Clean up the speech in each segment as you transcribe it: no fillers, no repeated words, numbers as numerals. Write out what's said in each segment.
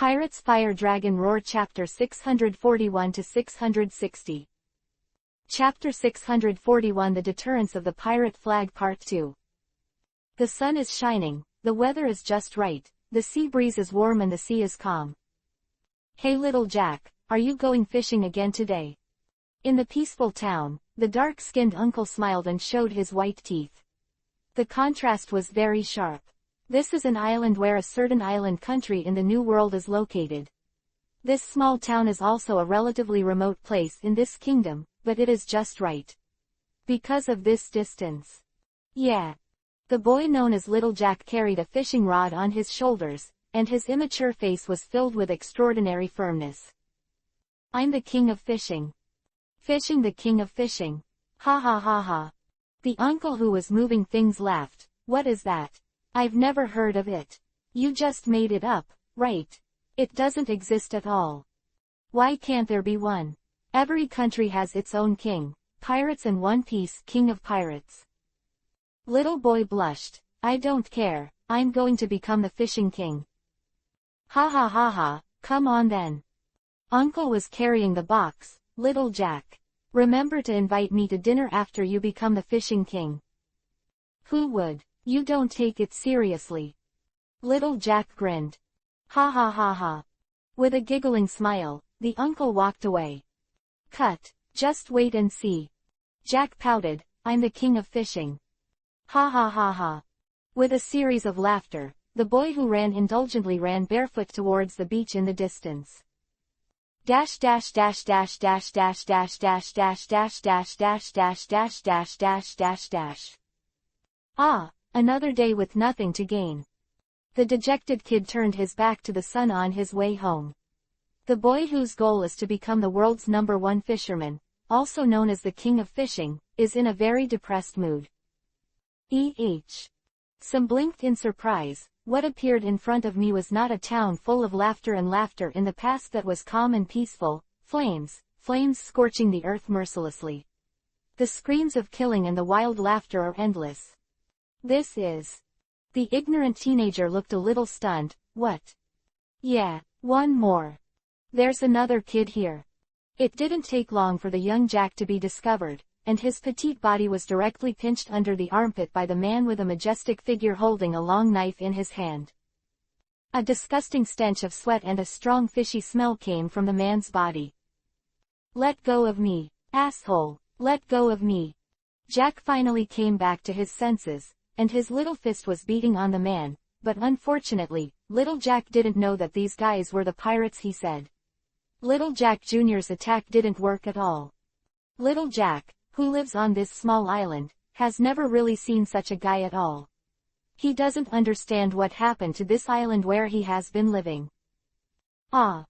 Pirates Fire Dragon Roar Chapter 641-660. Chapter 641 The Deterrence of the Pirate Flag Part 2. The sun is shining, the weather is just right, the sea breeze is warm and the sea is calm. Hey little Jack, are you going fishing again today? In the peaceful town, the dark-skinned uncle smiled and showed his white teeth. The contrast was very sharp. This is an island where a certain island country in the New World is located. This small town is also a relatively remote place in this kingdom, but it is just right. Because of this distance. Yeah. The boy known as Little Jack carried a fishing rod on his shoulders, and his immature face was filled with extraordinary firmness. I'm the king of fishing. Fishing, the king of fishing. Ha ha ha ha. The uncle who was moving things laughed. What is that? I've never heard of it. You just made it up, right? It doesn't exist at all. Why can't there be one? Every country has its own king. Pirates and One Piece, king of pirates. Little boy blushed. I don't care, I'm going to become the fishing king. Ha ha ha ha, come on then. Uncle was carrying the box. Little Jack. Remember to invite me to dinner after you become the fishing king. Who would? You don't take it seriously. Little Jack grinned. Ha ha ha ha. With a giggling smile, the uncle walked away. Cut. Just wait and see. Jack pouted, I'm the king of fishing. Ha ha ha ha. With a series of laughter, the boy who ran indulgently ran barefoot towards the beach in the distance. Dash dash dash dash dash dash dash dash dash dash dash dash dash dash dash dash dash dash. Ah, another day with nothing to gain. The dejected kid turned his back to the sun on his way home. The boy whose goal is to become the world's #1 fisherman, also known as the king of fishing, is in a very depressed mood. Some blinked in surprise. What appeared in front of me was not a town full of laughter and laughter in the past that was calm and peaceful, flames scorching the earth mercilessly. The screams of killing and the wild laughter are endless. This is. The ignorant teenager looked a little stunned. What? Yeah, one more. There's another kid here. It didn't take long for the young Jack to be discovered, and his petite body was directly pinched under the armpit by the man with a majestic figure holding a long knife in his hand. A disgusting stench of sweat and a strong fishy smell came from the man's body. Let go of me, asshole, let go of me. Jack finally came back to his senses, and his little fist was beating on the man, but unfortunately, Little Jack didn't know that these guys were the pirates he said. Little Jack Jr.'s attack didn't work at all. Little Jack, who lives on this small island, has never really seen such a guy at all. He doesn't understand what happened to this island where he has been living. Ah!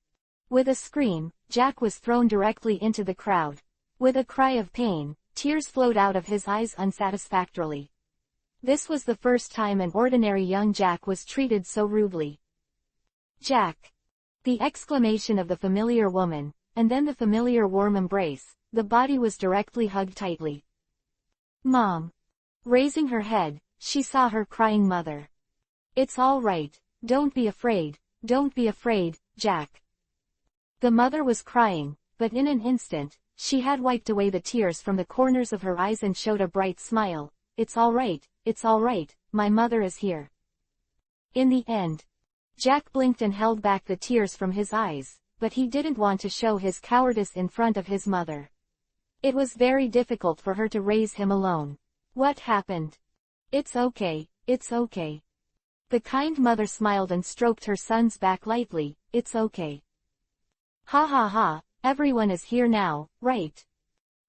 With a scream, Jack was thrown directly into the crowd. With a cry of pain, tears flowed out of his eyes unsatisfactorily. This was the first time an ordinary young Jack was treated so rudely. Jack! The exclamation of the familiar woman, and then the familiar warm embrace. The body was directly hugged tightly. Mom! Raising her head, she saw her crying mother. It's all right, don't be afraid, Jack. The mother was crying, but in an instant, she had wiped away the tears from the corners of her eyes and showed a bright smile. It's all right, my mother is here. In the end, Jack blinked and held back the tears from his eyes, but he didn't want to show his cowardice in front of his mother. It was very difficult for her to raise him alone. What happened? It's okay. The kind mother smiled and stroked her son's back lightly. It's okay. Ha ha ha, everyone is here now, right?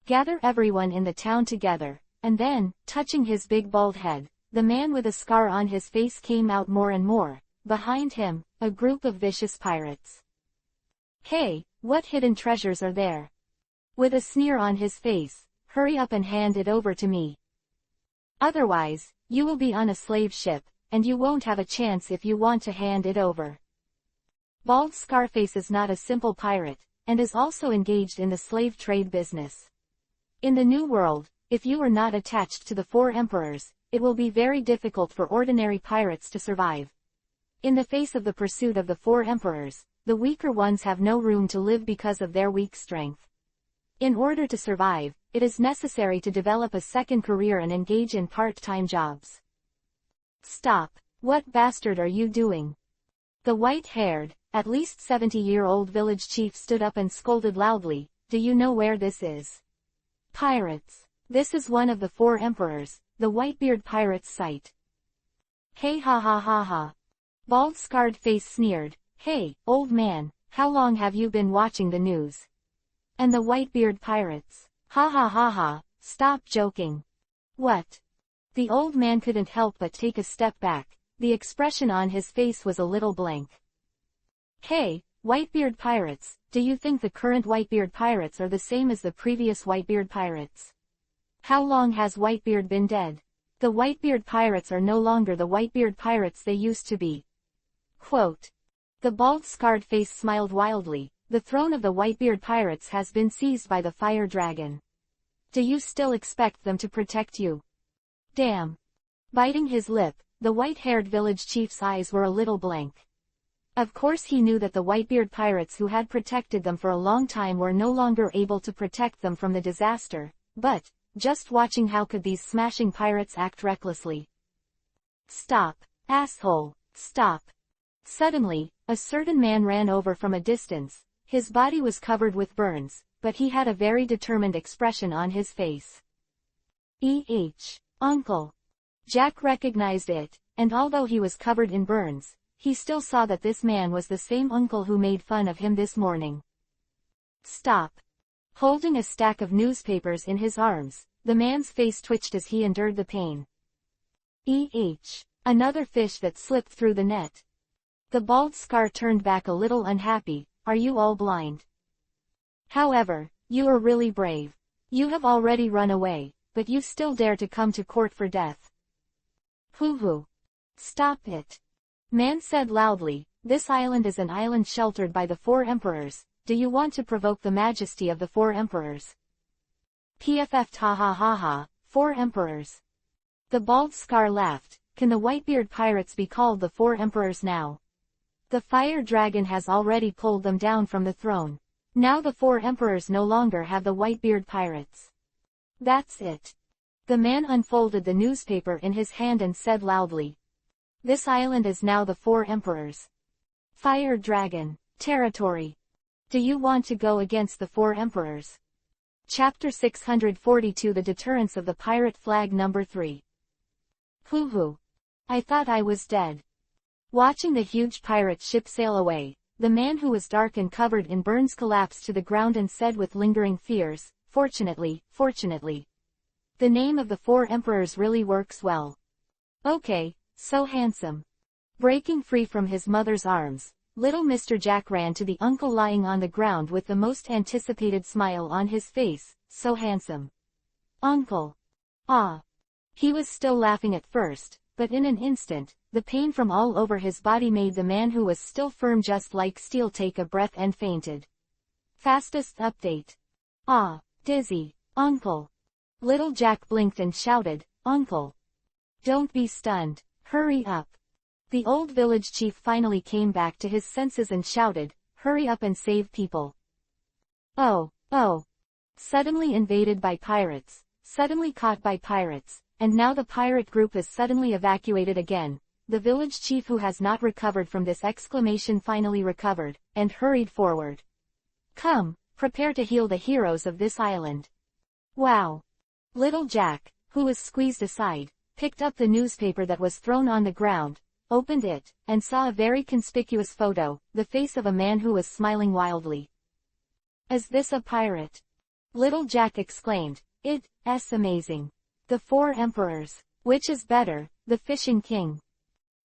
Gather everyone in the town together. And then, touching his big bald head, the man with a scar on his face came out more and more. Behind him, a group of vicious pirates. Hey, what hidden treasures are there? With a sneer on his face, hurry up and hand it over to me. Otherwise, you will be on a slave ship, and you won't have a chance if you want to hand it over. Bald Scarface is not a simple pirate, and is also engaged in the slave trade business. In the New World, if you are not attached to the 4 emperors, it will be very difficult for ordinary pirates to survive. In the face of the pursuit of the 4 emperors, the weaker ones have no room to live because of their weak strength. In order to survive, it is necessary to develop a second career and engage in part-time jobs. Stop! What bastard are you doing? The white-haired, at least 70-year-old village chief stood up and scolded loudly, "Do you know where this is? Pirates! This is one of the 4 emperors, the Whitebeard pirates' site." "Hey ha ha ha ha." Bald scarred face sneered, "Hey, old man, how long have you been watching the news? And the Whitebeard pirates? Ha ha ha ha, stop joking." "What?" The old man couldn't help but take a step back. The expression on his face was a little blank. "Hey, Whitebeard pirates, do you think the current Whitebeard pirates are the same as the previous Whitebeard pirates? How long has Whitebeard been dead? The Whitebeard pirates are no longer the Whitebeard pirates they used to be." Quote. The bald scarred face smiled wildly. "The throne of the Whitebeard pirates has been seized by the fire dragon. Do you still expect them to protect you? Damn." Biting his lip, the white-haired village chief's eyes were a little blank. Of course he knew that the Whitebeard pirates who had protected them for a long time were no longer able to protect them from the disaster, but, just watching how could these smashing pirates act recklessly. "Stop, asshole, stop." Suddenly, a certain man ran over from a distance. His body was covered with burns, but he had a very determined expression on his face. Uncle. Jack recognized it, and although he was covered in burns, he still saw that this man was the same uncle who made fun of him this morning. "Stop." Holding a stack of newspapers in his arms, the man's face twitched as he endured the pain. Another fish that slipped through the net. The bald scar turned back a little unhappy. "Are you all blind? However, you are really brave. You have already run away, but you still dare to come to court for death." "Hoo-hoo. Stop it." Man said loudly, "This island is an island sheltered by the 4 emperors. Do you want to provoke the majesty of the 4 emperors?" PFF ha ha ha ha, 4 emperors. The bald scar laughed. Can the Whitebeard pirates be called the 4 emperors now? The fire dragon has already pulled them down from the throne. Now the 4 emperors no longer have the Whitebeard pirates. That's it. The man unfolded the newspaper in his hand and said loudly, "This island is now the 4 emperors. Fire dragon territory. Do you want to go against the 4 emperors?" Chapter 642 The Deterrence of the Pirate Flag Number 3. Hoo-hoo. I thought I was dead. Watching the huge pirate ship sail away, the man who was dark and covered in burns collapsed to the ground and said with lingering fears, fortunately. The name of the 4 emperors really works well. Okay, so handsome." Breaking free from his mother's arms, little Mr. Jack ran to the uncle lying on the ground with the most anticipated smile on his face. "So handsome. Uncle." "Ah." He was still laughing at first, but in an instant, the pain from all over his body made the man who was still firm just like steel take a breath and fainted. Fastest update. "Ah, dizzy, uncle." Little Jack blinked and shouted, "Uncle. Don't be stunned, hurry up." The old village chief finally came back to his senses and shouted, "Hurry up and save people." Oh. Suddenly invaded by pirates, suddenly caught by pirates, and now the pirate group is suddenly evacuated again. The village chief who has not recovered from this exclamation finally recovered, and hurried forward. "Come, prepare to heal the heroes of this island." Wow. Little Jack, who was squeezed aside, picked up the newspaper that was thrown on the ground, opened it, and saw a very conspicuous photo, the face of a man who was smiling wildly. "Is this a pirate?" Little Jack exclaimed. It's amazing. The 4 emperors. Which is better, the fishing king?"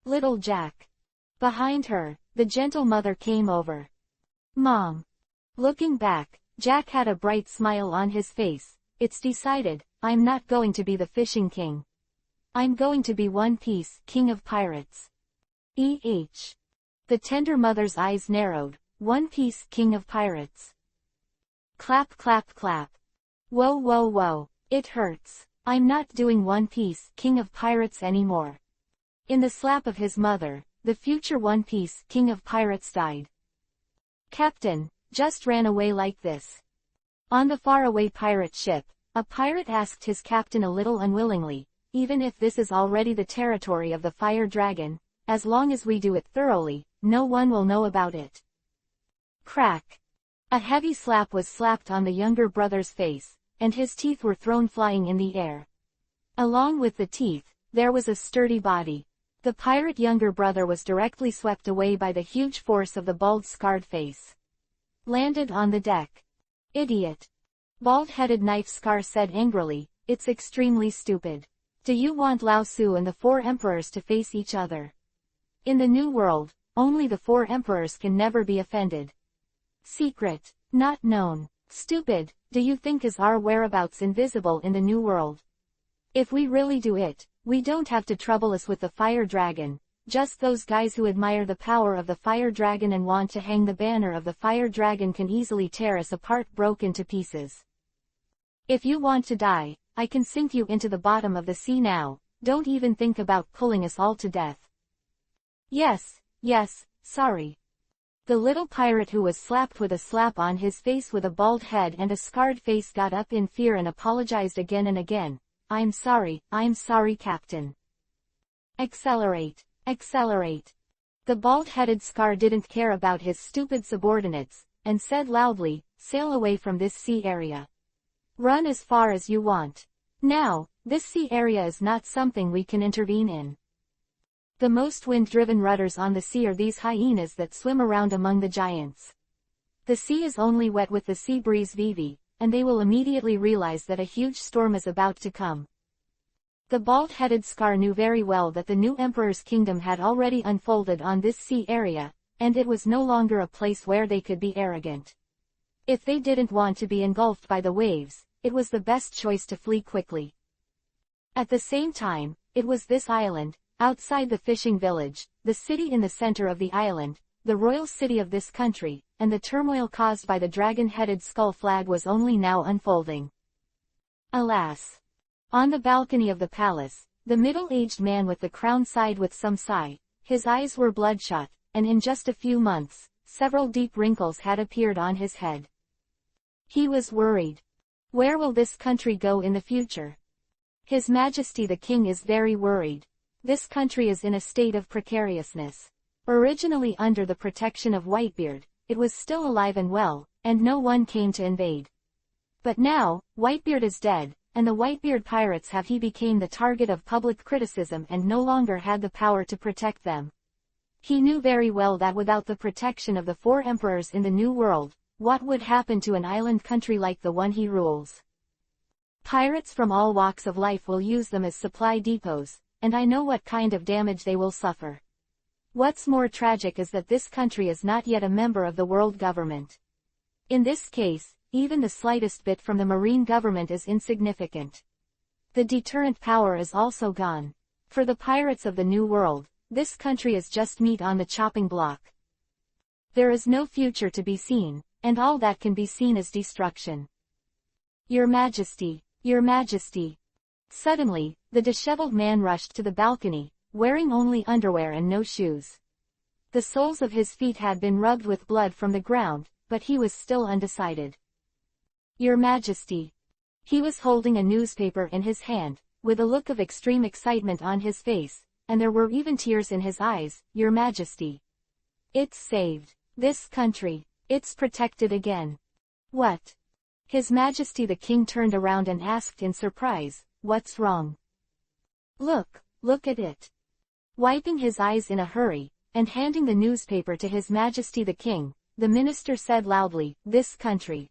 Little Jack. Behind her, the gentle mother came over. "Mom." Looking back, Jack had a bright smile on his face. "It's decided, I'm not going to be the fishing king. I'm going to be One Piece, king of pirates." The tender mother's eyes narrowed. "One Piece, king of pirates." Clap clap clap. Whoa. It hurts. I'm not doing One Piece, king of pirates anymore. In the slap of his mother, the future One Piece, king of pirates died. Captain, just ran away like this. On the faraway pirate ship, a pirate asked his captain a little unwillingly, even if this is already the territory of the fire dragon, as long as we do it thoroughly, no one will know about it. Crack. A heavy slap was slapped on the younger brother's face, and his teeth were thrown flying in the air. Along with the teeth, there was a sturdy body. The pirate younger brother was directly swept away by the huge force of the bald scarred face. Landed on the deck. Idiot. Bald-headed Knife Scar said angrily, it's extremely stupid. Do you want Lao Tzu and the 4 emperors to face each other? In the New World, only the 4 emperors can never be offended. Secret. Not known. Stupid. Do you think is our whereabouts invisible in the New World? If we really do it, we don't have to trouble us with the fire dragon, just those guys who admire the power of the fire dragon and want to hang the banner of the fire dragon can easily tear us apart broken to pieces. If you want to die, I can sink you into the bottom of the sea now, don't even think about pulling us all to death. Yes, sorry. The little pirate who was slapped with a slap on his face with a bald head and a scarred face got up in fear and apologized again and again. I'm sorry, Captain. Accelerate. The bald-headed Scar didn't care about his stupid subordinates, and said loudly, sail away from this sea area. Run as far as you want. Now, this sea area is not something we can intervene in. The most wind-driven rudders on the sea are these hyenas that swim around among the giants. The sea is only wet with the sea breeze Vivi, and they will immediately realize that a huge storm is about to come. The bald-headed Scar knew very well that the new emperor's kingdom had already unfolded on this sea area, and it was no longer a place where they could be arrogant. If they didn't want to be engulfed by the waves, it was the best choice to flee quickly. At the same time, it was this island, outside the fishing village, the city in the center of the island, the royal city of this country, and the turmoil caused by the dragon-headed skull flag was only now unfolding. Alas! On the balcony of the palace, the middle-aged man with the crown sighed with some sigh. His eyes were bloodshot, and in just a few months, several deep wrinkles had appeared on his head. He was worried. Where will this country go in the future? His Majesty the King is very worried. This country is in a state of precariousness. Originally under the protection of Whitebeard, it was still alive and well, and no one came to invade. But now, Whitebeard is dead, and the Whitebeard pirates he became the target of public criticism and no longer had the power to protect them. He knew very well that without the protection of the 4 emperors in the New World, what would happen to an island country like the one he rules? Pirates from all walks of life will use them as supply depots, and I know what kind of damage they will suffer. What's more tragic is that this country is not yet a member of the world government. In this case, even the slightest bit from the marine government is insignificant. The deterrent power is also gone. For the pirates of the New World, this country is just meat on the chopping block. There is no future to be seen, and all that can be seen is destruction. Your Majesty, Your Majesty. Suddenly, the disheveled man rushed to the balcony, wearing only underwear and no shoes. The soles of his feet had been rubbed with blood from the ground, but he was still undecided. Your Majesty. He was holding a newspaper in his hand, with a look of extreme excitement on his face, and there were even tears in his eyes. Your Majesty. It's saved. This country. It's protected again. What? His Majesty the King turned around and asked in surprise, what's wrong? Look at it. Wiping his eyes in a hurry, and handing the newspaper to His Majesty the King, the minister said loudly, this country.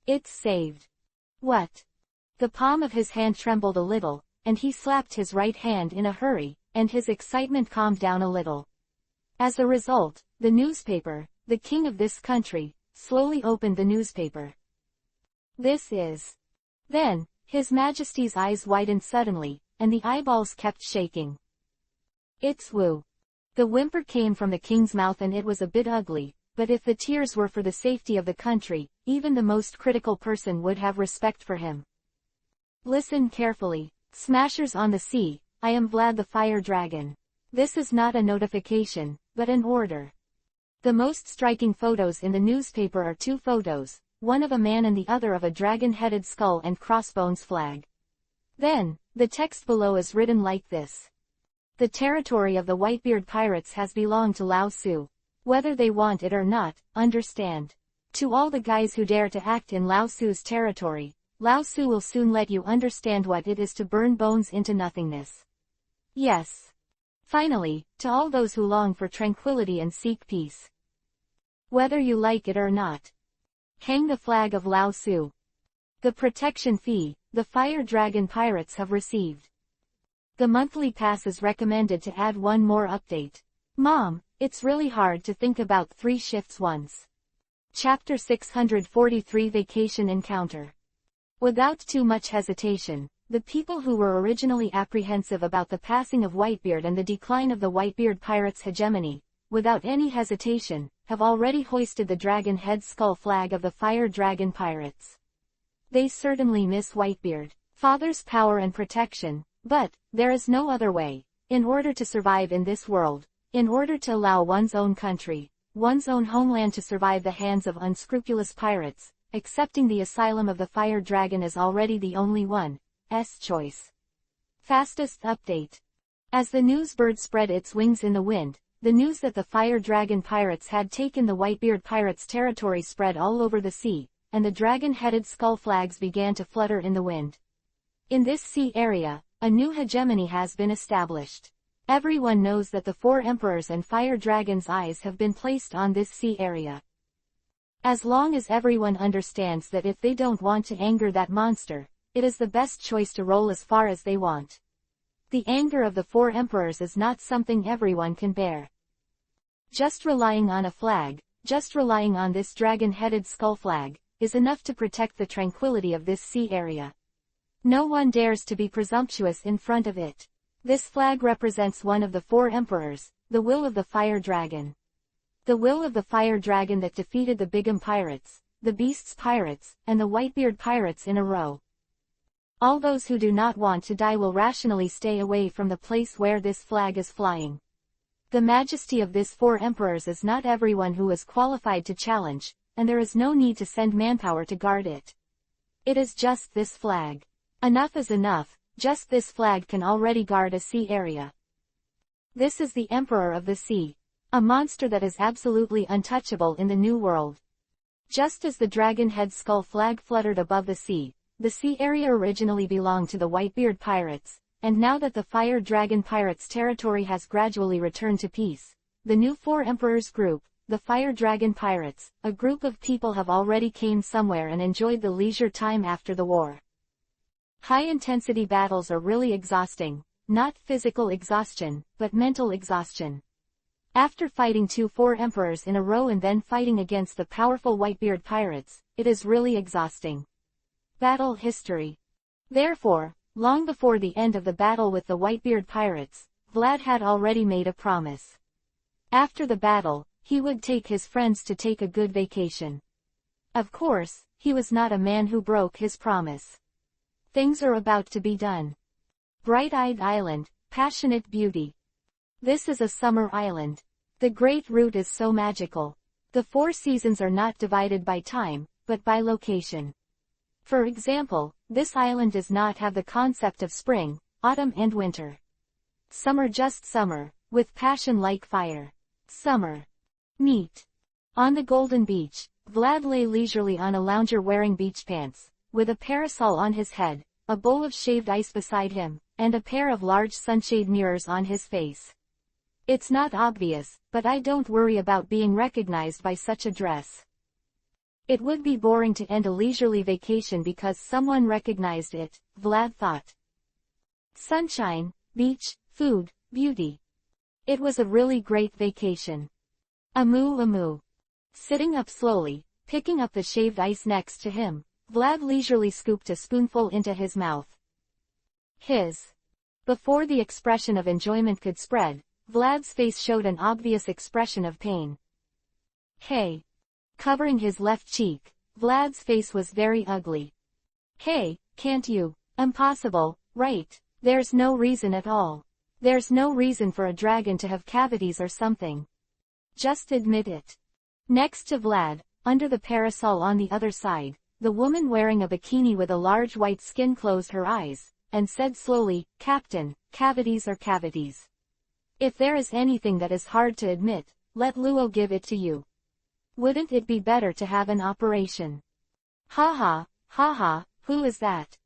It's saved. What? The palm of his hand trembled a little, and he slapped his right hand in a hurry, and his excitement calmed down a little. As a result, the newspaper, the king of this country, slowly opened the newspaper. This is. Then, His Majesty's eyes widened suddenly, and the eyeballs kept shaking. It's Wu. The whimper came from the king's mouth and it was a bit ugly, but if the tears were for the safety of the country, even the most critical person would have respect for him. Listen carefully, smashers on the sea, I am Vlad the Fire Dragon. This is not a notification, but an order. The most striking photos in the newspaper are two photos, one of a man and the other of a dragon-headed skull and crossbones flag. Then, the text below is written like this. The territory of the Whitebeard pirates has belonged to Lao Tzu. Whether they want it or not, understand. To all the guys who dare to act in Lao Tzu's territory, Lao Tzu will soon let you understand what it is to burn bones into nothingness. Yes. Finally, to all those who long for tranquility and seek peace. Whether you like it or not. Hang the flag of Lao Tzu. The protection fee, the Fire Dragon pirates have received. The monthly pass is recommended to add one more update. Mom, it's really hard to think about 3 shifts once. Chapter 643 Vacation Encounter. Without too much hesitation, the people who were originally apprehensive about the passing of Whitebeard and the decline of the Whitebeard pirates' hegemony, without any hesitation, have already hoisted the dragon head skull flag of the Fire Dragon pirates. They certainly miss Whitebeard, father's power and protection, but there is no other way. In order to survive in this world, in order to allow one's own country, one's own homeland to survive the hands of unscrupulous pirates, accepting the asylum of the Fire Dragon is already the only one's choice. Fastest update. As the news bird spread its wings in the wind, the news that the Fire Dragon pirates had taken the Whitebeard pirates' territory spread all over the sea, and the dragon-headed skull flags began to flutter in the wind. In this sea area, a new hegemony has been established. Everyone knows that the 4 emperors and Fire Dragon's eyes have been placed on this sea area. As long as everyone understands that if they don't want to anger that monster, it is the best choice to roll as far as they want. The anger of the 4 emperors is not something everyone can bear. Just relying on a flag, just relying on this dragon-headed skull flag, is enough to protect the tranquility of this sea area. No one dares to be presumptuous in front of it. This flag represents one of the 4 emperors, the will of the Fire Dragon. The will of the Fire Dragon that defeated the Bigam pirates, the Beasts pirates, and the Whitebeard pirates in a row. All those who do not want to die will rationally stay away from the place where this flag is flying. The majesty of this 4 emperors is not everyone who is qualified to challenge, and there is no need to send manpower to guard it. It is just this flag. Enough is enough, just this flag can already guard a sea area. This is the Emperor of the Sea. A monster that is absolutely untouchable in the New World. Just as the dragon head skull flag fluttered above the sea area originally belonged to the Whitebeard pirates, and now that the Fire Dragon pirates' territory has gradually returned to peace, the new 4 emperors group, the Fire Dragon pirates, a group of people have already came somewhere and enjoyed the leisure time after the war. High-intensity battles are really exhausting, not physical exhaustion, but mental exhaustion. After fighting 4 emperors in a row and then fighting against the powerful Whitebeard pirates, it is really exhausting. Battle history. Therefore, long before the end of the battle with the Whitebeard pirates, Vlad had already made a promise. After the battle, he would take his friends to take a good vacation. Of course, he was not a man who broke his promise. Things are about to be done. Bright-eyed island, passionate beauty. This is a summer island. The Great Root is so magical. The 4 seasons are not divided by time, but by location. For example, this island does not have the concept of spring, autumn and winter. Summer, just summer, with passion like fire. Summer. Neat. On the golden beach, Vlad lay leisurely on a lounger wearing beach pants, with a parasol on his head, a bowl of shaved ice beside him, and a pair of large sunshade mirrors on his face. It's not obvious, but I don't worry about being recognized by such a dress. It would be boring to end a leisurely vacation because someone recognized it, Vlad thought. Sunshine, beach, food, beauty. It was a really great vacation. Amu amu. Sitting up slowly, picking up the shaved ice next to him, Vlad leisurely scooped a spoonful into his mouth. Before the expression of enjoyment could spread, Vlad's face showed an obvious expression of pain. Hey! Covering his left cheek, Vlad's face was very ugly. Hey, can't you? Impossible, right? There's no reason at all. There's no reason for a dragon to have cavities or something. Just admit it. Next to Vlad, under the parasol on the other side, the woman wearing a bikini with a large white skin closed her eyes, and said slowly, "Captain, cavities are cavities. If there is anything that is hard to admit, let Luo give it to you. Wouldn't it be better to have an operation?" Ha ha, who is that?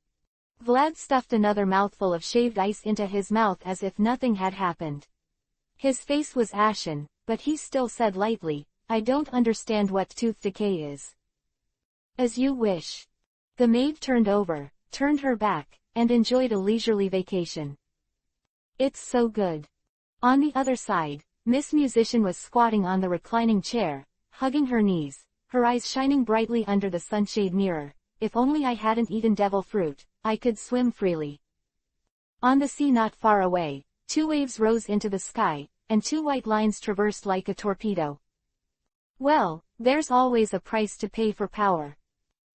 Vlad stuffed another mouthful of shaved ice into his mouth as if nothing had happened. His face was ashen, but he still said lightly, "I don't understand what tooth decay is." "As you wish." The maid turned over, turned her back, and enjoyed a leisurely vacation. "It's so good." On the other side, Miss Musician was squatting on the reclining chair, hugging her knees, her eyes shining brightly under the sunshade mirror. "If only I hadn't eaten devil fruit, I could swim freely." On the sea not far away, two waves rose into the sky, and two white lines traversed like a torpedo. Well, there's always a price to pay for power.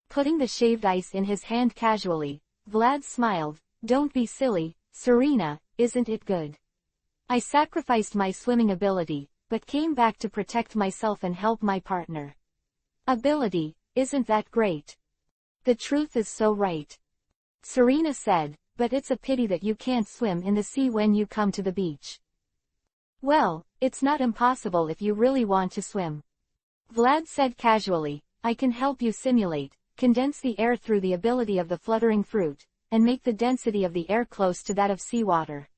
Putting the shaved ice in his hand casually, Vlad smiled. "Don't be silly, Serena, isn't it good? I sacrificed my swimming ability, but came back to protect myself and help my partner. Ability, isn't that great? The truth is so right." Serena said, "But it's a pity that you can't swim in the sea when you come to the beach." "Well, it's not impossible if you really want to swim." Vlad said casually, "I can help you simulate, condense the air through the ability of the fluttering fruit, and make the density of the air close to that of seawater."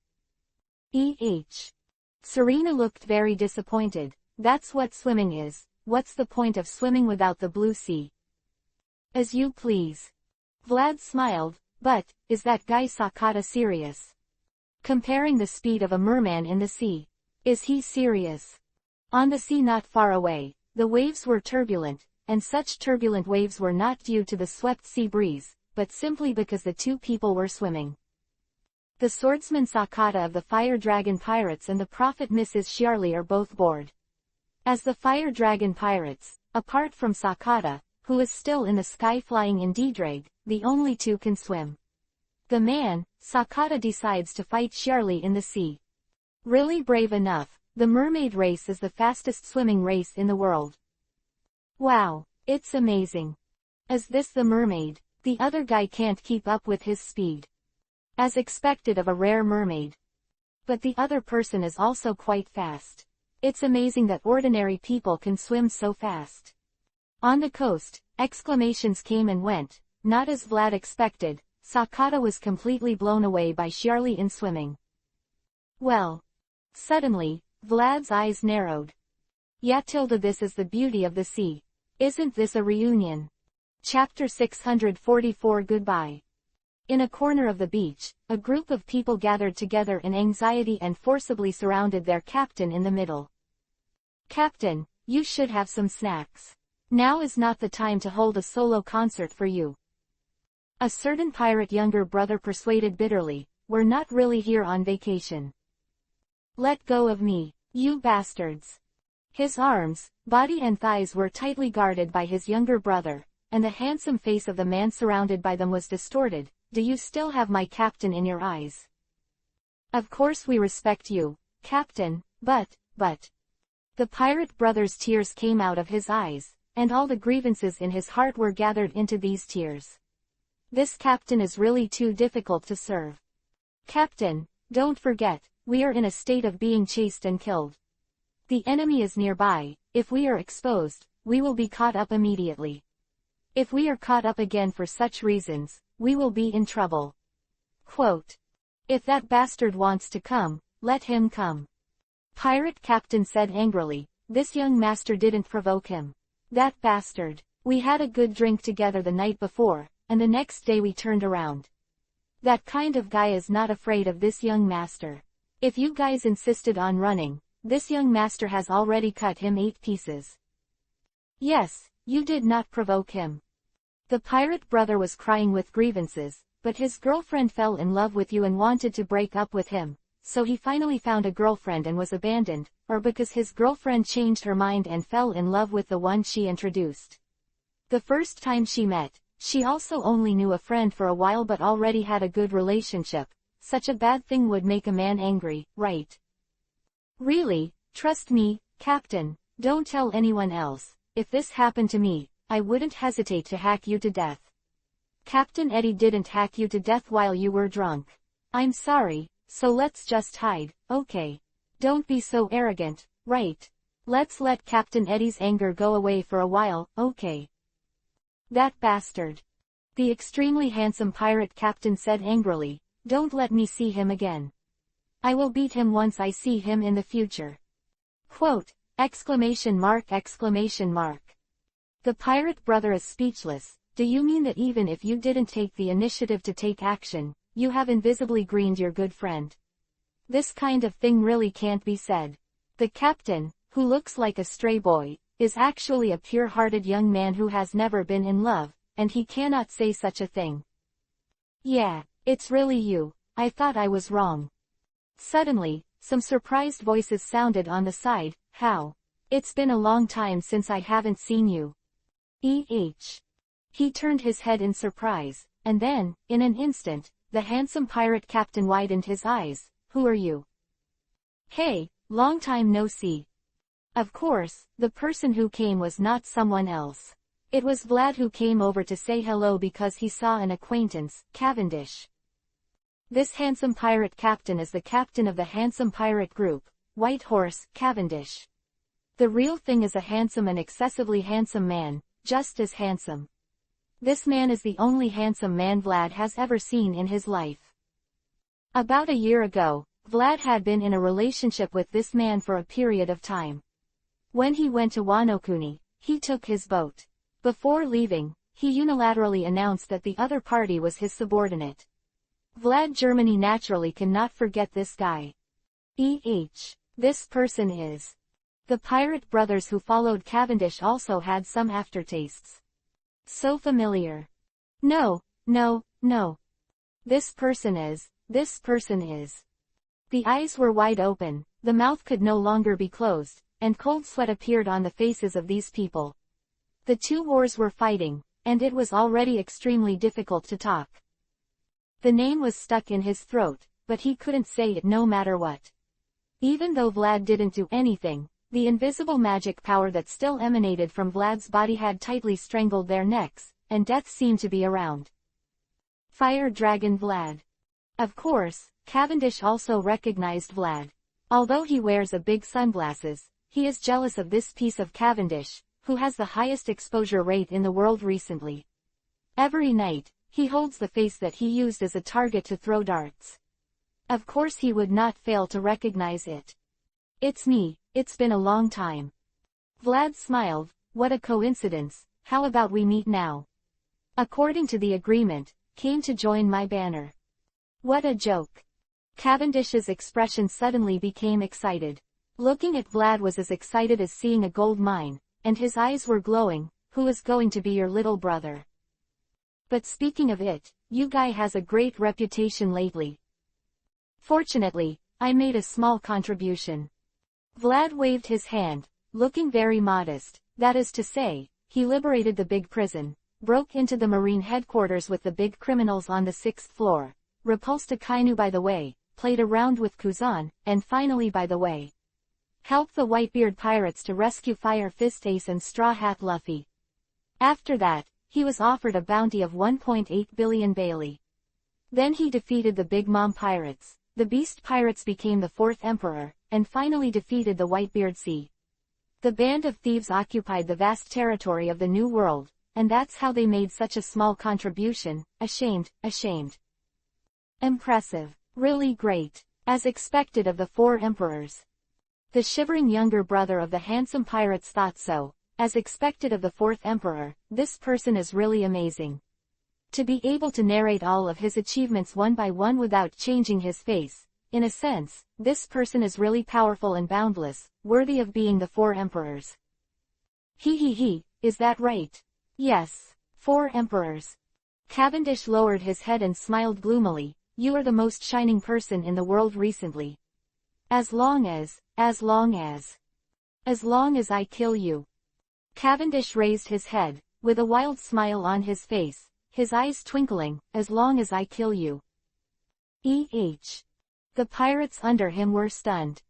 Serena looked very disappointed. "That's what swimming is. What's the point of swimming without the blue sea?" "As you please." Vlad smiled, "But, is that guy Sakata serious? Comparing the speed of a merman in the sea. Is he serious?" On the sea not far away, the waves were turbulent, and such turbulent waves were not due to the swept sea breeze, but simply because the two people were swimming. The swordsman Sakata of the Fire Dragon Pirates and the prophet Mrs. Shiarly are both bored. As the Fire Dragon Pirates, apart from Sakata, who is still in the sky flying in D-Drag, the only two can swim. The man, Sakata, decides to fight Shiarly in the sea. Really brave enough, the mermaid race is the fastest swimming race in the world. Wow, it's amazing. Is this the mermaid? The other guy can't keep up with his speed. As expected of a rare mermaid. But the other person is also quite fast. It's amazing that ordinary people can swim so fast. On the coast, exclamations came and went, not as Vlad expected. Sakata was completely blown away by Shiarly in swimming. Well. Suddenly, Vlad's eyes narrowed. Yeah, this is the beauty of the sea. Isn't this a reunion? Chapter 644 Goodbye. In a corner of the beach, a group of people gathered together in anxiety and forcibly surrounded their captain in the middle. "Captain, you should have some snacks. Now is not the time to hold a solo concert for you." A certain pirate younger brother persuaded bitterly, "We're not really here on vacation. Let go of me, you bastards." His arms, body and thighs were tightly guarded by his younger brother, and the handsome face of the man surrounded by them was distorted. "Do you still have my captain in your eyes? Of course we respect you, Captain, but... The pirate brother's tears came out of his eyes, and all the grievances in his heart were gathered into these tears. This captain is really too difficult to serve. Captain, don't forget, we are in a state of being chased and killed. The enemy is nearby. If we are exposed, we will be caught up immediately. If we are caught up again for such reasons, we will be in trouble." Quote. "If that bastard wants to come, let him come." Pirate captain said angrily, "This young master didn't provoke him. That bastard. We had a good drink together the night before, and the next day we turned around. That kind of guy is not afraid of this young master. If you guys insisted on running, this young master has already cut him 8 pieces. Yes, you did not provoke him." The pirate brother was crying with grievances, but his girlfriend fell in love with you and wanted to break up with him, so he finally found a girlfriend and was abandoned, or because his girlfriend changed her mind and fell in love with the one she introduced. The first time she met, she also only knew a friend for a while but already had a good relationship. Such a bad thing would make a man angry, right? Really, trust me, Captain, Don't tell anyone else. If this happened to me, I wouldn't hesitate to hack you to death. Captain Eddie didn't hack you to death while you were drunk. I'm sorry, so let's just hide, okay? Don't be so arrogant, right? Let's let Captain Eddie's anger go away for a while, okay? That bastard. The extremely handsome pirate captain said angrily, don't let me see him again. I will beat him once I see him in the future. Quote, exclamation mark, exclamation mark. The pirate brother is speechless. Do you mean that even if you didn't take the initiative to take action, you have invisibly greened your good friend? This kind of thing really can't be said. The captain, who looks like a stray boy, is actually a pure-hearted young man who has never been in love, and he cannot say such a thing. Yeah, it's really you. I thought I was wrong. Suddenly, some surprised voices sounded on the side. How? It's been a long time since I haven't seen you. He turned his head in surprise, and then, in an instant, the handsome pirate captain widened his eyes. Who are you? Hey, long time no see. Of course, the person who came was not someone else. It was Vlad who came over to say hello because he saw an acquaintance, Cavendish. This handsome pirate captain is the captain of the handsome pirate group, White Horse, Cavendish. The real thing is a handsome and excessively handsome man, just as handsome. This man is the only handsome man Vlad has ever seen in his life. About a year ago, Vlad had been in a relationship with this man for a period of time. When he went to Wanokuni, he took his boat. Before leaving, he unilaterally announced that the other party was his subordinate. Vlad Germany naturally cannot forget this guy. This person is. The pirate brothers who followed Cavendish also had some aftertastes. So familiar. No. This person is. The eyes were wide open, the mouth could no longer be closed, and cold sweat appeared on the faces of these people. The two wars were fighting, and it was already extremely difficult to talk. The name was stuck in his throat, but he couldn't say it no matter what. Even though Vlad didn't do anything, the invisible magic power that still emanated from Vlad's body had tightly strangled their necks, and death seemed to be around. Fire Dragon Vlad. Of course, Cavendish also recognized Vlad. Although he wears a big sunglasses, he is jealous of this piece of Cavendish, who has the highest exposure rate in the world recently. Every night, he holds the face that he used as a target to throw darts. Of course he would not fail to recognize it. It's me, it's been a long time. Vlad smiled. What a coincidence, how about we meet now? According to the agreement, came to join my banner. What a joke. Cavendish's expression suddenly became excited. Looking at Vlad was as excited as seeing a gold mine, and his eyes were glowing. Who is going to be your little brother? But speaking of it, you guy has a great reputation lately. Fortunately, I made a small contribution. Vlad waved his hand, looking very modest. That is to say, he liberated the big prison, broke into the marine headquarters with the big criminals on the 6th floor, repulsed a Kainu by the way, played around with Kuzan, and finally by the way, helped the Whitebeard pirates to rescue Fire Fist Ace and Straw Hat Luffy. After that, he was offered a bounty of 1.8 billion Bailey. Then he defeated the Big Mom pirates, the Beast pirates became the 4th emperor, and finally defeated the Whitebeard Sea. The band of thieves occupied the vast territory of the New World, and that's how they made such a small contribution. Ashamed. Impressive. Really great. As expected of the 4 emperors. The shivering younger brother of the handsome pirates thought so. As expected of the 4th emperor, this person is really amazing. To be able to narrate all of his achievements one by one without changing his face, in a sense, this person is really powerful and boundless, worthy of being the 4 emperors. Is that right? Yes. 4 emperors. Cavendish lowered his head and smiled gloomily. You are the most shining person in the world recently. As long as I kill you. Cavendish raised his head, with a wild smile on his face, his eyes twinkling. As long as I kill you. The pirates under him were stunned.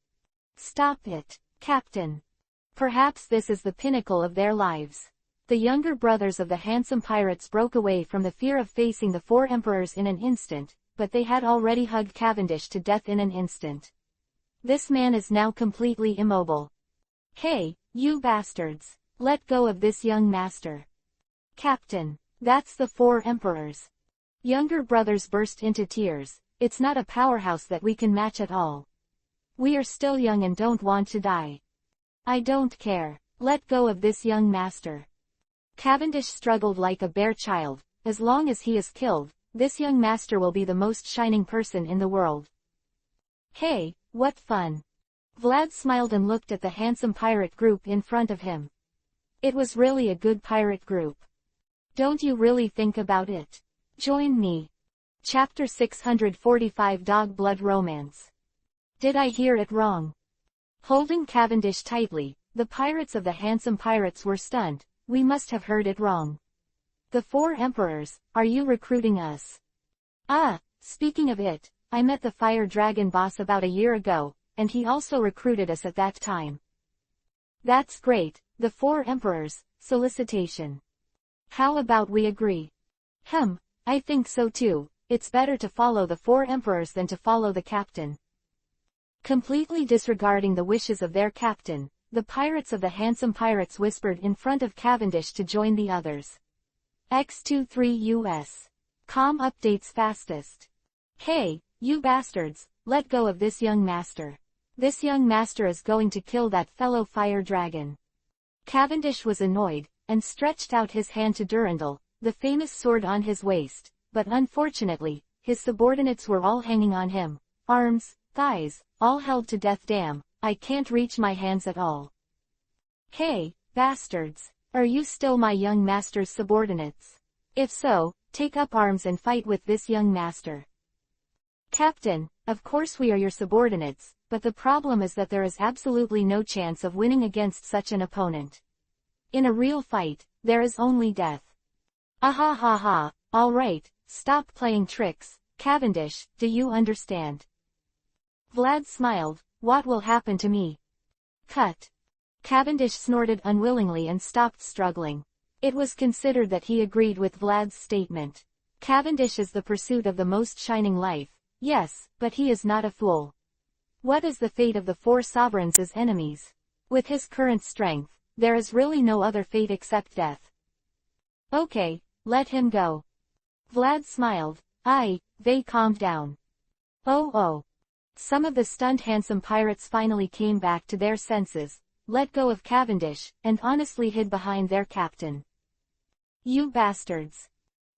Stop it, Captain. Perhaps this is the pinnacle of their lives. The younger brothers of the handsome pirates broke away from the fear of facing the four emperors in an instant, but they had already hugged Cavendish to death in an instant. This man is now completely immobile. Hey, you bastards! Let go of this young master. Captain, that's the four emperors. Younger brothers burst into tears. It's not a powerhouse that we can match at all. We are still young and don't want to die. I don't care. Let go of this young master. Cavendish struggled like a bare child. As long as he is killed, this young master will be the most shining person in the world. Hey, what fun. Vlad smiled and looked at the handsome pirate group in front of him. It was really a good pirate group. Don't you really think about it? Join me. Chapter 645 Dog Blood Romance. Did I hear it wrong? Holding Cavendish tightly, the pirates of the handsome pirates were stunned. We must have heard it wrong. The four emperors, are you recruiting us? Ah, speaking of it, I met the fire dragon boss about a year ago, and he also recruited us at that time. That's great, the four emperors, solicitation. How about we agree? I think so too. It's better to follow the four emperors than to follow the captain. Completely disregarding the wishes of their captain, the pirates of the handsome pirates whispered in front of Cavendish to join the others. X23 US. Com updates fastest. Hey, you bastards, let go of this young master. This young master is going to kill that fellow fire dragon. Cavendish was annoyed, and stretched out his hand to Durandal, the famous sword on his waist, but unfortunately, his subordinates were all hanging on him. Arms, thighs, all held to death. Damn, I can't reach my hands at all. Hey, bastards, are you still my young master's subordinates? If so, take up arms and fight with this young master. Captain, of course we are your subordinates, but the problem is that there is absolutely no chance of winning against such an opponent. In a real fight, there is only death. Ah ha, alright, stop playing tricks, Cavendish, do you understand? Vlad smiled. What will happen to me? Cut. Cavendish snorted unwillingly and stopped struggling. It was considered that he agreed with Vlad's statement. Cavendish is the pursuit of the most shining life, yes, but he is not a fool. What is the fate of the four sovereigns as enemies? With his current strength, there is really no other fate except death. Okay, let him go. Vlad smiled. They calmed down. Oh. Some of the stunned handsome pirates finally came back to their senses, let go of Cavendish, and honestly hid behind their captain. You bastards.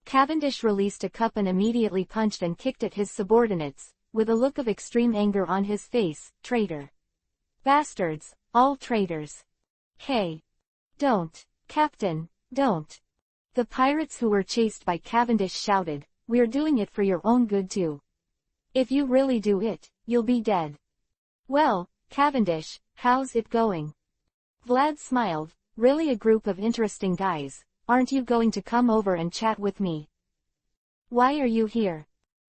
Cavendish released a cup and immediately punched and kicked at his subordinates, with a look of extreme anger on his face. Traitor. Bastards, all traitors. Hey. Don't. Captain, don't. The pirates who were chased by Cavendish shouted, we're doing it for your own good too. If you really do it, you'll be dead. Well, Cavendish, how's it going? Vlad smiled. Really a group of interesting guys. Aren't you going to come over and chat with me? Why are you here?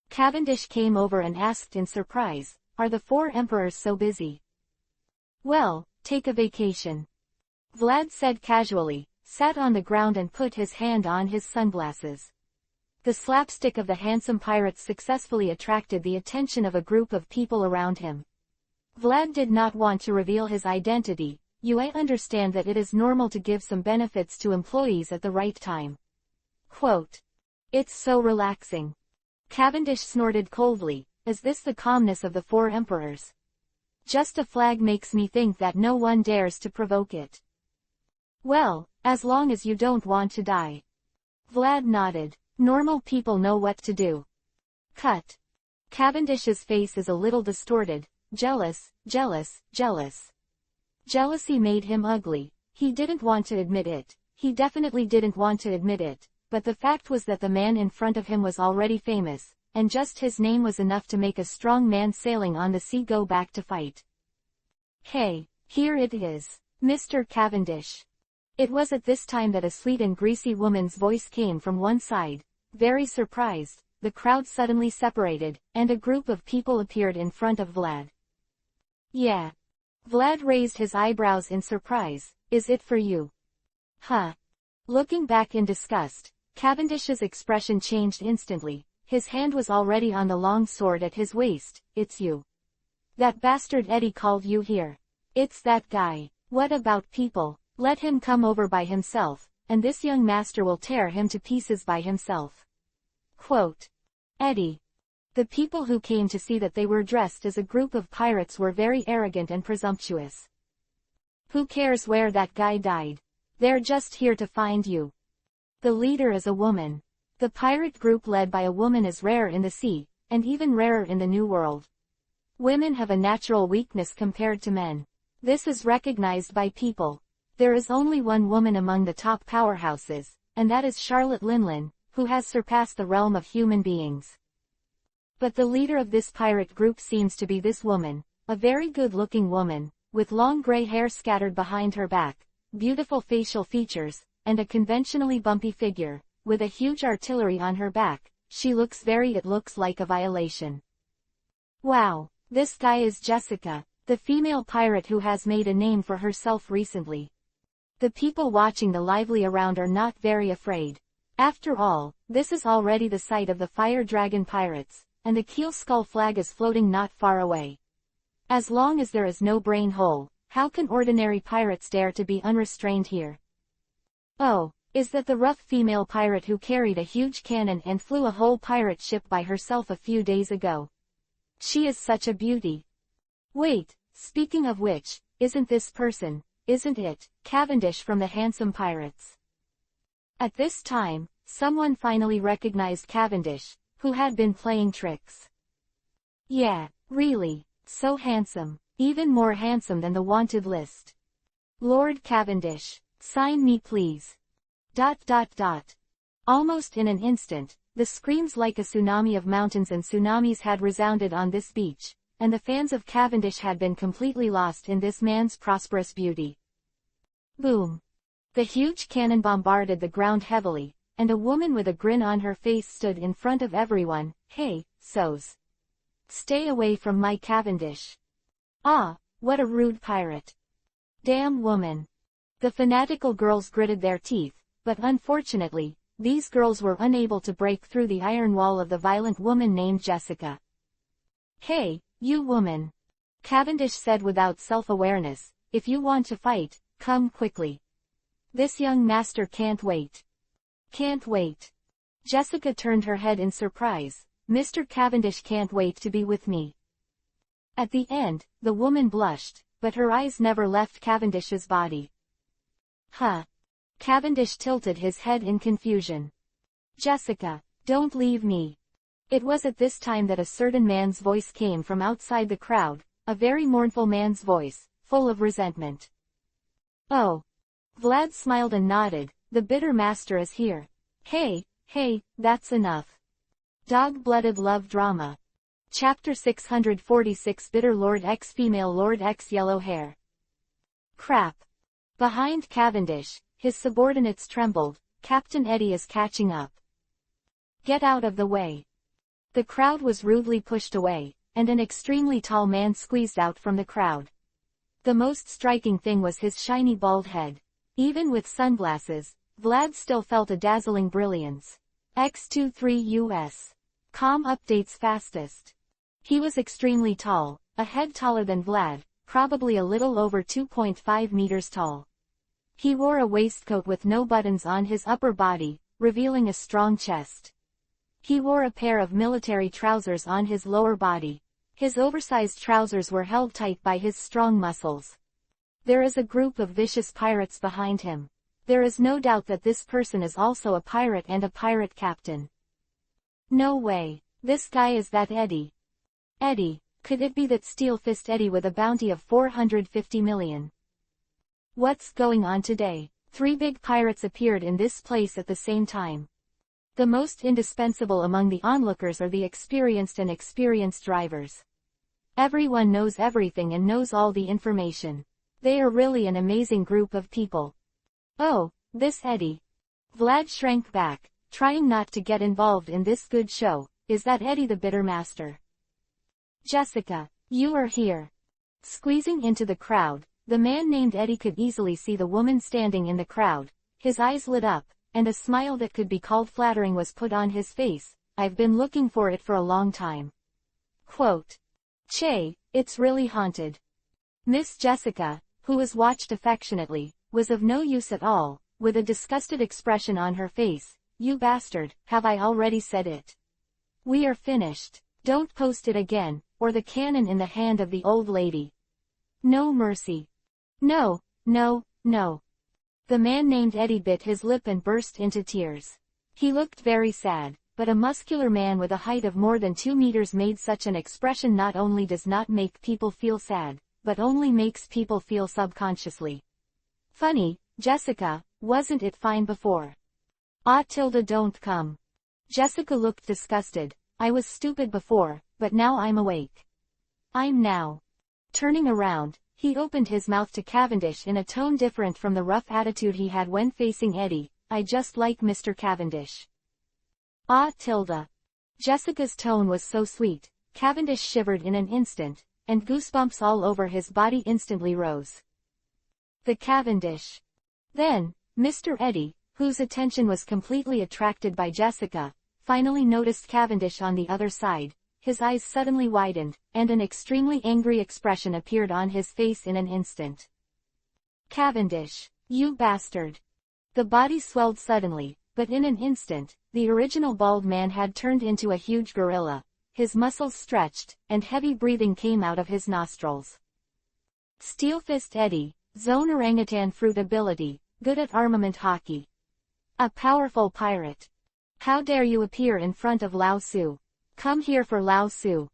Cavendish came over and asked in surprise, are the four emperors so busy? Well, take a vacation. Vlad said casually, sat on the ground and put his hand on his sunglasses. The slapstick of the handsome pirates successfully attracted the attention of a group of people around him. Vlad did not want to reveal his identity. I understand that it is normal to give some benefits to employees at the right time. Quote. It's so relaxing. Cavendish snorted coldly. Is this the calmness of the four emperors? Just a flag makes me think that no one dares to provoke it. Well, as long as you don't want to die. Vlad nodded. Normal people know what to do. Cut. Cavendish's face is a little distorted. Jealous. Jealousy made him ugly. He didn't want to admit it. He definitely didn't want to admit it, but the fact was that the man in front of him was already famous, and just his name was enough to make a strong man sailing on the sea go back to fight. Hey, here it is, Mr. Cavendish. It was at this time that a sweet and greasy woman's voice came from one side. Very surprised, the crowd suddenly separated, and a group of people appeared in front of Vlad. Yeah. Vlad raised his eyebrows in surprise. Is it for you? Huh. Looking back in disgust, Cavendish's expression changed instantly. His hand was already on the long sword at his waist. It's you. That bastard Eddie called you here. It's that guy. What about people? Let him come over by himself, and this young master will tear him to pieces by himself. Quote. Eddie. The people who came to see that they were dressed as a group of pirates were very arrogant and presumptuous. Who cares where that guy died? They're just here to find you. The leader is a woman. The pirate group led by a woman is rare in the sea, and even rarer in the New World. Women have a natural weakness compared to men. This is recognized by people. There is only one woman among the top powerhouses, and that is Charlotte Linlin, who has surpassed the realm of human beings. But the leader of this pirate group seems to be this woman, a very good-looking woman, with long gray hair scattered behind her back, beautiful facial features, and a conventionally bumpy figure, with a huge artillery on her back. She looks it looks like a violation. Wow, this guy is Jessica, the female pirate who has made a name for herself recently. The people watching the lively around are not very afraid. After all, this is already the site of the Fire Dragon pirates, and the Keel Skull flag is floating not far away. As long as there is no brain hole, how can ordinary pirates dare to be unrestrained here? Oh, is that the rough female pirate who carried a huge cannon and flew a whole pirate ship by herself a few days ago? She is such a beauty. Wait, speaking of which, isn't this person, isn't it, Cavendish from the Handsome Pirates? At this time, someone finally recognized Cavendish, who had been playing tricks. Yeah, really, so handsome, even more handsome than the wanted list. Lord Cavendish, sign me please. ... Almost in an instant, the screams like a tsunami of mountains and tsunamis had resounded on this beach, and the fans of Cavendish had been completely lost in this man's prosperous beauty. Boom! The huge cannon bombarded the ground heavily, and a woman with a grin on her face stood in front of everyone. Hey, so's. Stay away from my Cavendish. Ah, what a rude pirate. Damn woman. The fanatical girls gritted their teeth, but unfortunately, these girls were unable to break through the iron wall of the violent woman named Jessica. Hey, you woman. Cavendish said without self-awareness, if you want to fight, come quickly. This young master can't wait. Can't wait. Jessica turned her head in surprise. Mr. Cavendish can't wait to be with me. At the end, the woman blushed, but her eyes never left Cavendish's body. Huh. Cavendish tilted his head in confusion. Jessica, don't leave me. It was at this time that a certain man's voice came from outside the crowd, a very mournful man's voice, full of resentment. Oh. Vlad smiled and nodded. The bitter master is here. Hey, that's enough. Dog-blooded love drama. Chapter 646 Bitter Lord X Female Lord X Yellow Hair. Crap. Behind Cavendish, his subordinates trembled. Captain Eddie is catching up. Get out of the way. The crowd was rudely pushed away, and an extremely tall man squeezed out from the crowd. The most striking thing was his shiny bald head. Even with sunglasses, Vlad still felt a dazzling brilliance. X23 US. Com updates fastest. He was extremely tall, a head taller than Vlad, probably a little over 2.5 meters tall. He wore a waistcoat with no buttons on his upper body, revealing a strong chest. He wore a pair of military trousers on his lower body. His oversized trousers were held tight by his strong muscles. There is a group of vicious pirates behind him. There is no doubt that this person is also a pirate and a pirate captain. No way. This guy is that Eddie. Eddie, could it be that Steel Fist Eddie with a bounty of 450 million? What's going on today? 3 big pirates appeared in this place at the same time. The most indispensable among the onlookers are the experienced and experienced drivers. Everyone knows everything and knows all the information. They are really an amazing group of people. Oh, this Eddie. Vlad shrank back, trying not to get involved in this good show. Is that Eddie the Bitter Master? Jessica, you are here. Squeezing into the crowd, the man named Eddie could easily see the woman standing in the crowd. His eyes lit up, and a smile that could be called flattering was put on his face. I've been looking for it for a long time. Quote. Che, it's really haunted. Miss Jessica, who was watched affectionately, was of no use at all, with a disgusted expression on her face. You bastard, have I already said it? We are finished. Don't post it again, or the cannon in the hand of the old lady. No mercy. No, no, no. The man named Eddie bit his lip and burst into tears. He looked very sad, but a muscular man with a height of more than 2 meters made such an expression not only does not make people feel sad, but only makes people feel subconsciously funny. Jessica, wasn't it fine before? Ah, Tilda, don't come. Jessica looked disgusted. I was stupid before, but now I'm awake. I'm now. Turning around, he opened his mouth to Cavendish in a tone different from the rough attitude he had when facing Eddie. I just like Mr. Cavendish. Ah, Tilda. Jessica's tone was so sweet, Cavendish shivered in an instant, and goosebumps all over his body instantly rose. The Cavendish. Then, Mr. Eddie, whose attention was completely attracted by Jessica, finally noticed Cavendish on the other side. His eyes suddenly widened, and an extremely angry expression appeared on his face in an instant. Cavendish, you bastard. The body swelled suddenly, but in an instant, the original bald man had turned into a huge gorilla. His muscles stretched, and heavy breathing came out of his nostrils. Steelfist Eddie, zone orangutan fruit ability, good at armament hockey. A powerful pirate. How dare you appear in front of Lao Su? Come here for Lao Su.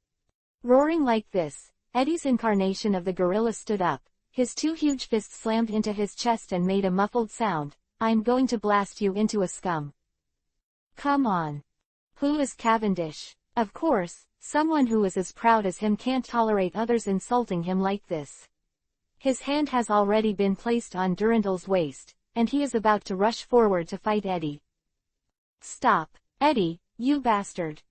Roaring like this, Eddie's incarnation of the gorilla stood up. His 2 huge fists slammed into his chest and made a muffled sound. I'm going to blast you into a scum. Come on. Who is Cavendish? Of course, someone who is as proud as him can't tolerate others insulting him like this. His hand has already been placed on Durandal's waist, and he is about to rush forward to fight Eddie. Stop, Eddie, you bastard.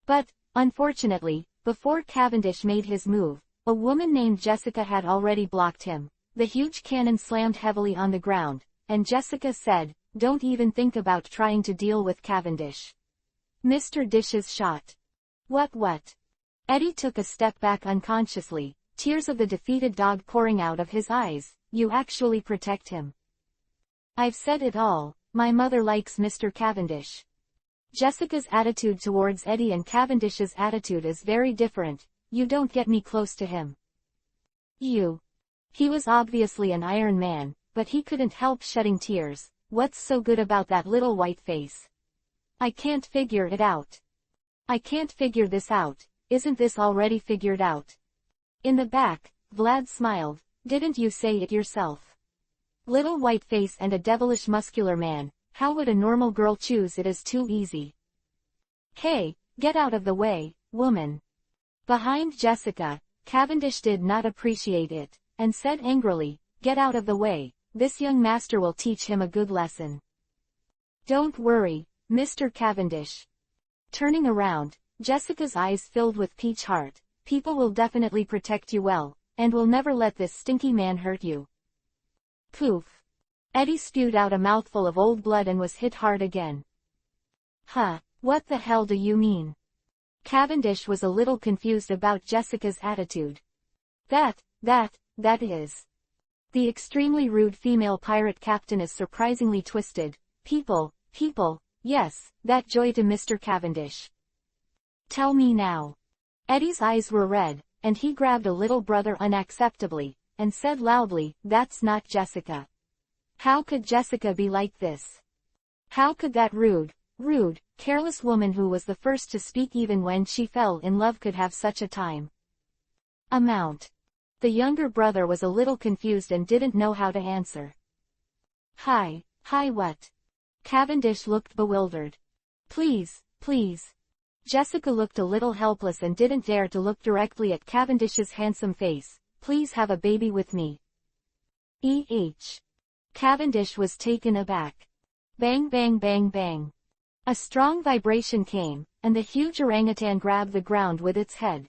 But, unfortunately, before Cavendish made his move, a woman named Jessica had already blocked him. The huge cannon slammed heavily on the ground, and Jessica said, don't even think about trying to deal with Cavendish. Mr. Dish is shot. What? Eddie took a step back unconsciously, tears of the defeated dog pouring out of his eyes. You actually protect him. I've said it all, my mother likes Mr. Cavendish. Jessica's attitude towards Eddie and Cavendish's attitude is very different. You don't get me close to him. You. He was obviously an Iron Man, but he couldn't help shedding tears. What's so good about that little white face? I can't figure it out. I can't figure this out. Isn't this already figured out? In the back, Vlad smiled. Didn't you say it yourself? Little white face and a devilish muscular man. How would a normal girl choose it? Is too easy. Hey, get out of the way, woman. Behind Jessica, Cavendish did not appreciate it, and said angrily, get out of the way, this young master will teach him a good lesson. Don't worry, Mr. Cavendish. Turning around, Jessica's eyes filled with peach heart. People will definitely protect you well, and will never let this stinky man hurt you. Poof. Eddie spewed out a mouthful of old blood and was hit hard again. Huh, what the hell do you mean? Cavendish was a little confused about Jessica's attitude. That is. The extremely rude female pirate captain is surprisingly twisted. People, yes, that joy to Mr. Cavendish. Tell me now. Eddie's eyes were red, and he grabbed a little brother unacceptably, and said loudly, that's not Jessica. How could Jessica be like this? How could that rude, careless woman who was the first to speak even when she fell in love could have such a time? Amount. The younger brother was a little confused and didn't know how to answer. Hi what? Cavendish looked bewildered. Please. Jessica looked a little helpless and didn't dare to look directly at Cavendish's handsome face. Please have a baby with me. Cavendish was taken aback. Bang bang bang bang. A strong vibration came, and the huge orangutan grabbed the ground with its head.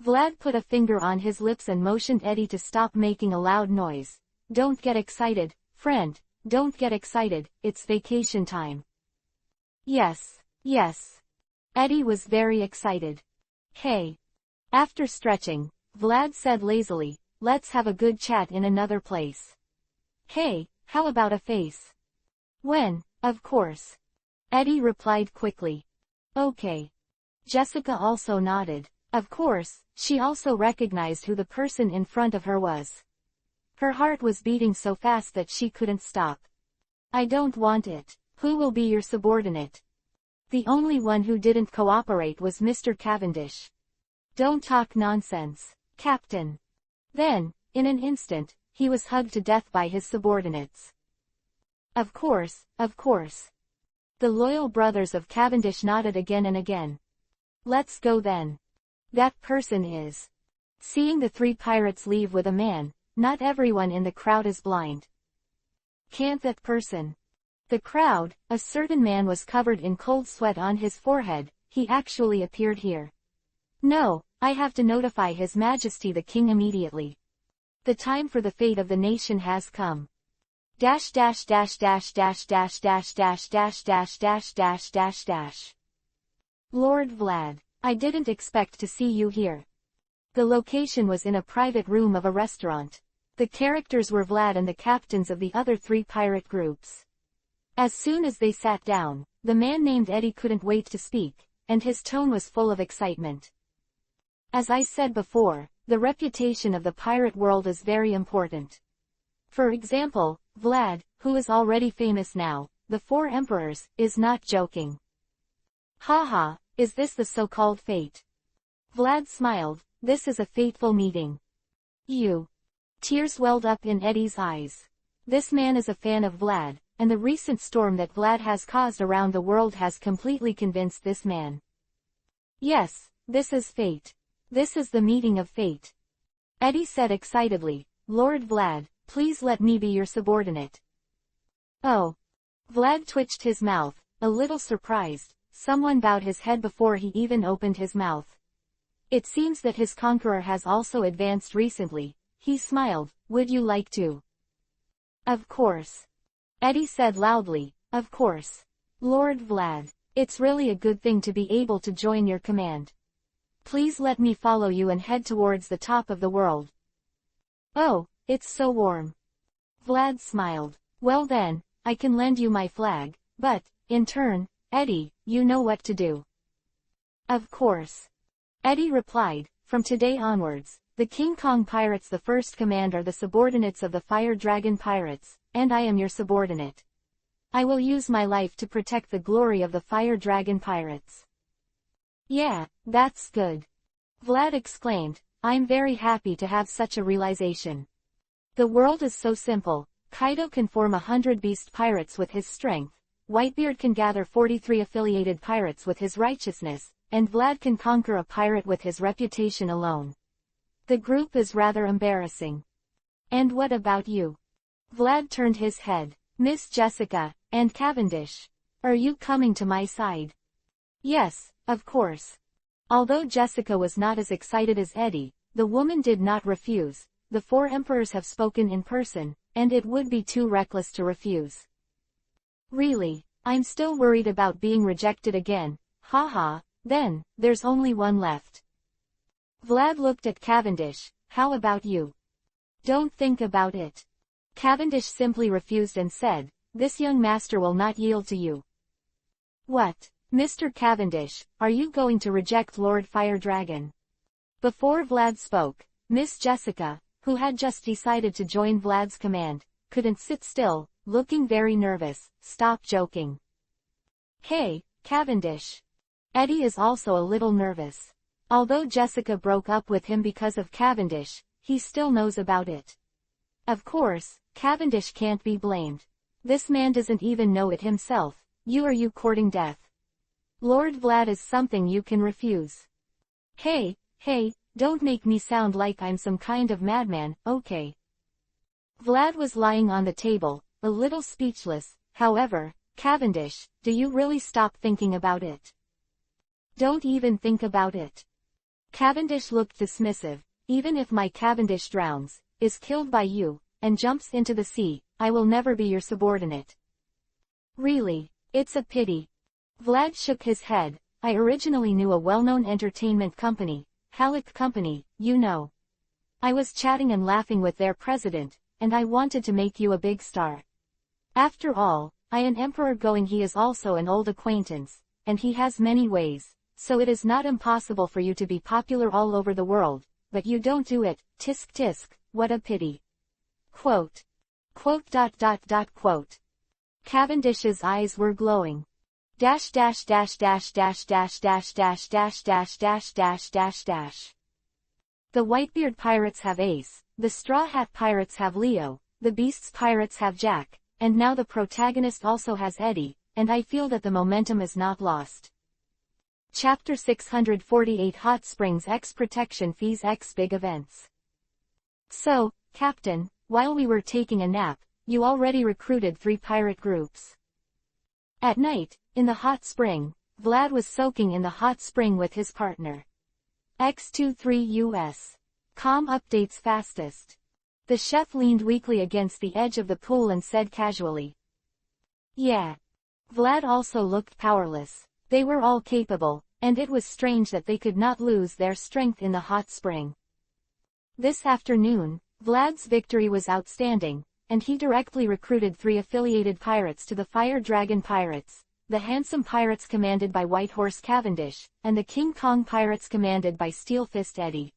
Vlad put a finger on his lips and motioned Eddie to stop making a loud noise. Don't get excited, friend, don't get excited, it's vacation time. Yes, yes. Eddie was very excited. Hey. After stretching, Vlad said lazily, let's have a good chat in another place. Hey, how about a face? When, of course. Eddie replied quickly. Okay. Jessica also nodded. Of course, she also recognized who the person in front of her was. Her heart was beating so fast that she couldn't stop. I don't want it. Who will be your subordinate? The only one who didn't cooperate was Mr. Cavendish. Don't talk nonsense, Captain. Then, in an instant, he was hugged to death by his subordinates. Of course, of course. The loyal brothers of Cavendish nodded again and again. Let's go then. That person is. Seeing the three pirates leave with a man, not everyone in the crowd is blind. Can't that person? The crowd, a certain man was covered in cold sweat on his forehead, he actually appeared here. No, I have to notify His Majesty the King immediately. The time for the fate of the nation has come. Dash dash dash dash dash dash dash dash dash dash dash dash dash dash. Lord Vlad, I didn't expect to see you here. The location was in a private room of a restaurant. The characters were Vlad and the captains of the other three pirate groups. As soon as they sat down, the man named Eddie couldn't wait to speak, and his tone was full of excitement. As I said before, the reputation of the pirate world is very important. For example, Vlad, who is already famous now, the Four Emperors, is not joking. Haha, is this the so-called fate? Vlad smiled, this is a fateful meeting. You. Tears welled up in Eddie's eyes. This man is a fan of Vlad, and the recent storm that Vlad has caused around the world has completely convinced this man. Yes, this is fate. This is the meeting of fate. Eddie said excitedly, Lord Vlad, please let me be your subordinate. Oh. Vlad twitched his mouth, a little surprised. Someone bowed his head before he even opened his mouth. It seems that his conqueror has also advanced recently. He smiled, would you like to? Of course. Eddie said loudly, of course. Lord Vlad, it's really a good thing to be able to join your command. Please let me follow you and head towards the top of the world. Oh, it's so warm. Vlad smiled. Well then, I can lend you my flag, but, in turn, Eddie, you know what to do. Of course. Eddie replied, from today onwards, the King Kong Pirates the First Command are the subordinates of the Fire Dragon Pirates, and I am your subordinate. I will use my life to protect the glory of the Fire Dragon Pirates. Yeah, that's good. Vlad exclaimed, I'm very happy to have such a realization. The world is so simple. Kaido can form 100 beast pirates with his strength, Whitebeard can gather 43 affiliated pirates with his righteousness, and Vlad can conquer a pirate with his reputation alone. The group is rather embarrassing. And what about you? Vlad turned his head. Miss Jessica, and Cavendish. Are you coming to my side? Yes, of course. Although Jessica was not as excited as Eddie, the woman did not refuse. The Four Emperors have spoken in person, and it would be too reckless to refuse. Really, I'm still worried about being rejected again. Haha, then, there's only one left. Vlad looked at Cavendish, how about you? Don't think about it. Cavendish simply refused and said, this young master will not yield to you. What, Mr. Cavendish, are you going to reject Lord Fire Dragon? Before Vlad spoke, Miss Jessica, who had just decided to join Vlad's command, couldn't sit still, looking very nervous. Stop joking. Hey, Cavendish. Eddie is also a little nervous. Although Jessica broke up with him because of Cavendish, he still knows about it. Of course, Cavendish can't be blamed. This man doesn't even know it himself. Are you courting death? Lord Vlad is something you can refuse. Hey, don't make me sound like I'm some kind of madman, okay? Vlad was lying on the table, a little speechless. However, Cavendish, do you really stop thinking about it? Don't even think about it. Cavendish looked dismissive. Even if my Cavendish drowns, is killed by you, and jumps into the sea, I will never be your subordinate. Really, it's a pity. Vlad shook his head. I originally knew a well-known entertainment company, Halleck Company, you know. I was chatting and laughing with their president, and I wanted to make you a big star. After all, an emperor going, he is also an old acquaintance, and he has many ways, so it is not impossible for you to be popular all over the world, but you don't do it, tisk tisk, what a pity. Quote. Quote. Cavendish's eyes were glowing. Dash dash dash dash dash dash dash dash dash dash dash dash dash dash. The Whitebeard pirates have Ace, the Straw Hat pirates have Leo, the Beasts pirates have Jack, and now the protagonist also has Eddie, and I feel that the momentum is not lost. Chapter 648 Hot Springs X Protection Fees X Big Events. So, Captain, while we were taking a nap, you already recruited 3 pirate groups. At night, in the hot spring, Vlad was soaking in the hot spring with his partner. X23 US. Com updates fastest. The chef leaned weakly against the edge of the pool and said casually. Yeah. Vlad also looked powerless. They were all capable, and it was strange that they could not lose their strength in the hot spring. This afternoon, Vlad's victory was outstanding, and he directly recruited 3 affiliated pirates to the Fire Dragon Pirates, the Handsome Pirates commanded by White Horse Cavendish, and the King Kong Pirates commanded by Steel Fist Eddie.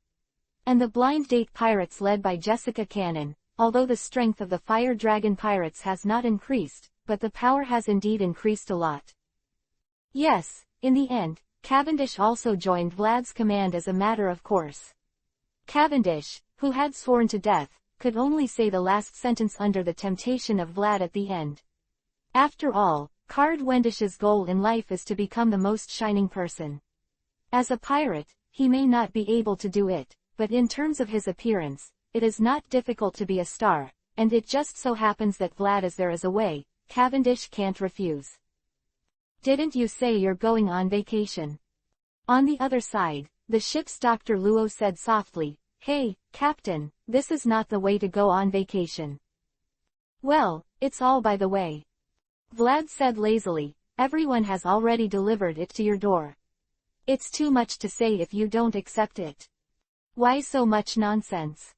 And the Blind Date Pirates led by Jessica Cannon, although the strength of the Fire Dragon Pirates has not increased, but the power has indeed increased a lot. Yes, in the end, Cavendish also joined Vlad's command as a matter of course. Cavendish, who had sworn to death, could only say the last sentence under the temptation of Vlad at the end. After all, Card Wendish's goal in life is to become the most shining person. As a pirate, he may not be able to do it, but in terms of his appearance, it is not difficult to be a star, and it just so happens that Vlad is there as a way, Cavendish can't refuse. Didn't you say you're going on vacation? On the other side, the ship's Dr. Luo said softly, Hey, Captain, this is not the way to go on vacation. Well, it's all by the way. Vlad said lazily, everyone has already delivered it to your door. It's too much to say if you don't accept it. Why so much nonsense?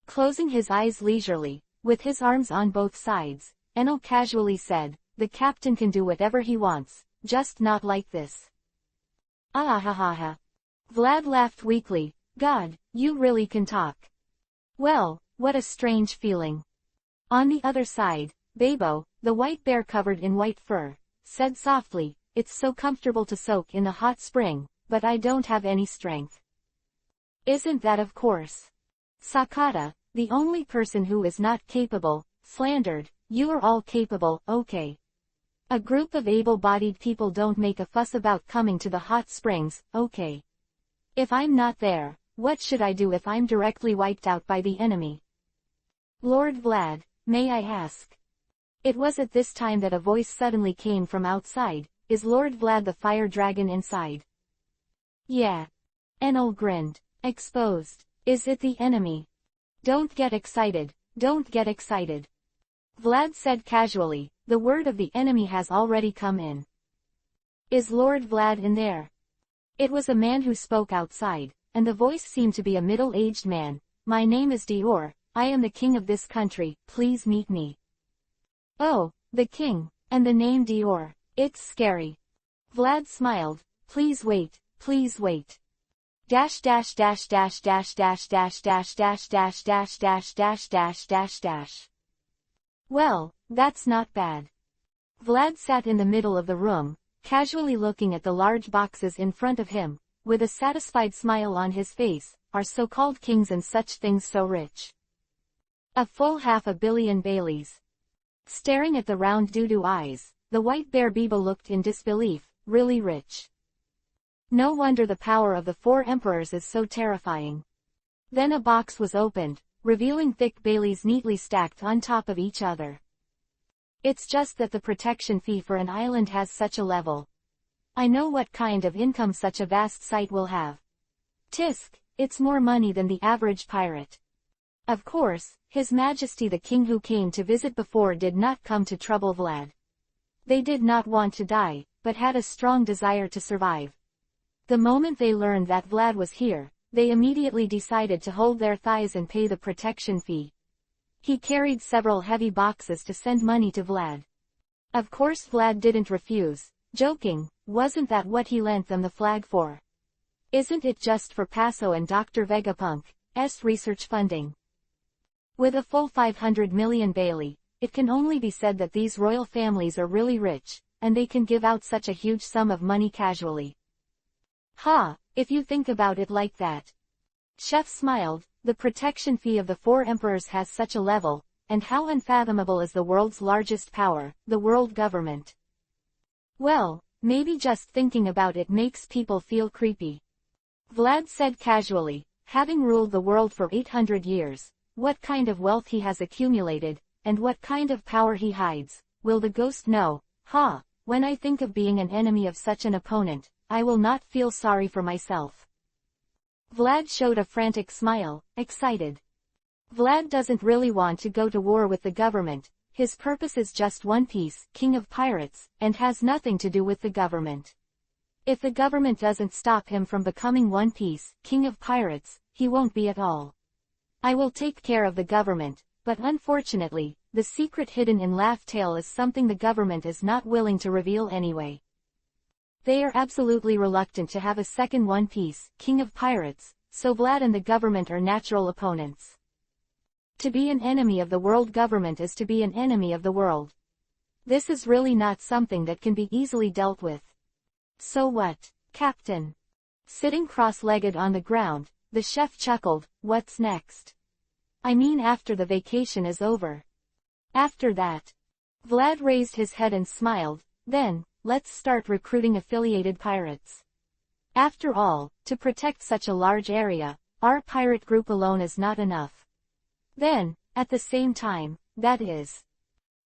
Closing his eyes leisurely, with his arms on both sides, Enel casually said, the captain can do whatever he wants, just not like this. Ah ha ha ha. Vlad laughed weakly, God, you really can talk. Well, what a strange feeling. On the other side, Babo, the white bear covered in white fur, said softly, it's so comfortable to soak in the hot spring, but I don't have any strength. Isn't that of course? Sakata, the only person who is not capable, slandered, you are all capable, okay. A group of able-bodied people don't make a fuss about coming to the hot springs, okay. If I'm not there, what should I do if I'm directly wiped out by the enemy? Lord Vlad, may I ask? It was at this time that a voice suddenly came from outside, is Lord Vlad the fire dragon inside? Yeah. Enel grinned. Exposed. Is it the enemy? Don't get excited, don't get excited. Vlad said casually, the word of the enemy has already come in. Is Lord Vlad in there? It was a man who spoke outside, and the voice seemed to be a middle-aged man. My name is Dior, I am the king of this country, please meet me. Oh, the king, and the name Dior, it's scary. Vlad smiled, please wait, please wait. Dash dash dash dash dash dash dash dash dash dash dash dash dash dash dash dash. Well, that's not bad. Vlad sat in the middle of the room, casually looking at the large boxes in front of him, with a satisfied smile on his face. Are so-called kings and such things so rich? A full 500 million Baileys. Staring at the round doo-doo eyes, the white bear Biba looked in disbelief, really rich. No wonder the power of the 4 emperors is so terrifying. Then a box was opened, revealing thick Baileys neatly stacked on top of each other. It's just that the protection fee for an island has such a level. I know what kind of income such a vast site will have. Tisk, it's more money than the average pirate. Of course, His Majesty the King who came to visit before did not come to trouble Vlad. They did not want to die, but had a strong desire to survive. The moment they learned that Vlad was here, they immediately decided to hold their thighs and pay the protection fee. He carried several heavy boxes to send money to Vlad. Of course Vlad didn't refuse, joking, wasn't that what he lent them the flag for? Isn't it just for Paso and Dr. Vegapunk's research funding? With a full 500 million Bailey, it can only be said that these royal families are really rich, and they can give out such a huge sum of money casually. Ha, if you think about it like that. Chef smiled, the protection fee of the 4 emperors has such a level, and how unfathomable is the world's largest power, the world government. Well, maybe just thinking about it makes people feel creepy. Vlad said casually, having ruled the world for 800 years, what kind of wealth he has accumulated, and what kind of power he hides, will the ghost know? Ha, when I think of being an enemy of such an opponent, I will not feel sorry for myself. Vlad showed a frantic smile, excited. Vlad doesn't really want to go to war with the government, his purpose is just One Piece, King of Pirates, and has nothing to do with the government. If the government doesn't stop him from becoming One Piece, King of Pirates, he won't be at all. I will take care of the government, but unfortunately, the secret hidden in Laugh Tale is something the government is not willing to reveal anyway. They are absolutely reluctant to have a second One Piece, King of Pirates, so Vlad and the government are natural opponents. To be an enemy of the world government is to be an enemy of the world. This is really not something that can be easily dealt with. So what, Captain? Sitting cross-legged on the ground, the chef chuckled, what's next? I mean after the vacation is over. After that. Vlad raised his head and smiled, then, let's start recruiting affiliated pirates. After all, to protect such a large area, our pirate group alone is not enough. Then, at the same time, that is.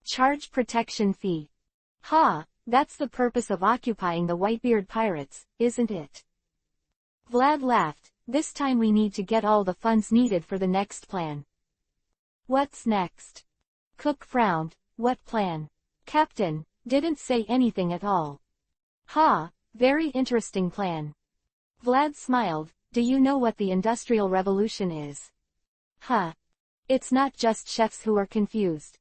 Charge protection fee. Ha, that's the purpose of occupying the Whitebeard pirates, isn't it? Vlad laughed, this time we need to get all the funds needed for the next plan. What's next? Cook frowned, what plan? Captain, didn't say anything at all. Ha, very interesting plan. Vlad smiled, do you know what the Industrial Revolution is? Huh. It's not just chefs who are confused.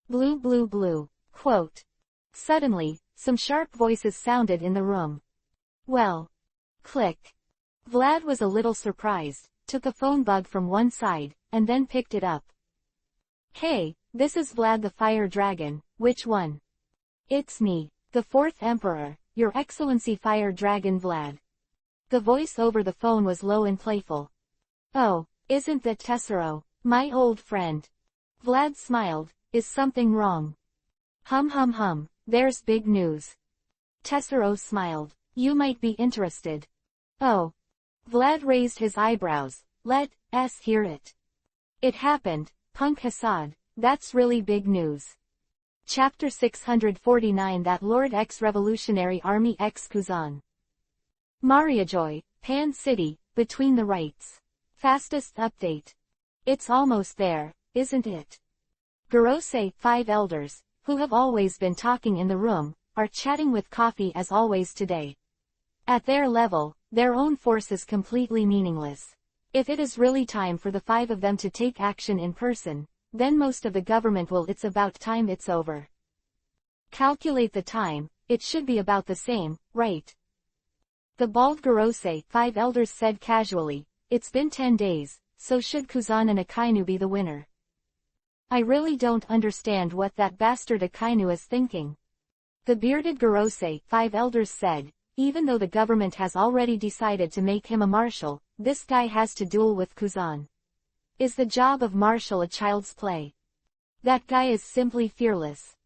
Blue blue blue, quote. Suddenly, some sharp voices sounded in the room. Well. Click. Vlad was a little surprised, took a phone bug from one side, and then picked it up. Hey, this is Vlad the Fire Dragon, which one? It's me, the 4th Emperor, Your Excellency Fire Dragon Vlad. The voice over the phone was low and playful. Oh, isn't that Tessero, my old friend? Vlad smiled, is something wrong? Hum, there's big news. Tessero smiled, you might be interested. Oh. Vlad raised his eyebrows, let's hear it. It happened, Punk Hassad, that's really big news. Chapter 649 That Lord X Revolutionary Army X Kuzan. Mariajoy, Pan City, Between the Rights. Fastest update. It's almost there, isn't it? Gorosei, 5 elders, who have always been talking in the room, are chatting with coffee as always today. At their level, their own force is completely meaningless. If it is really time for the 5 of them to take action in person, then most of the government will. It's about time it's over. Calculate the time, it should be about the same, right? The bald Gorosei, 5 elders said casually, it's been 10 days, so should Kuzan and Akainu be the winner? I really don't understand what that bastard Akainu is thinking. The bearded Gorosei, 5 elders said, even though the government has already decided to make him a marshal, this guy has to duel with Kuzan. Is the job of marshal a child's play? That guy is simply fearless.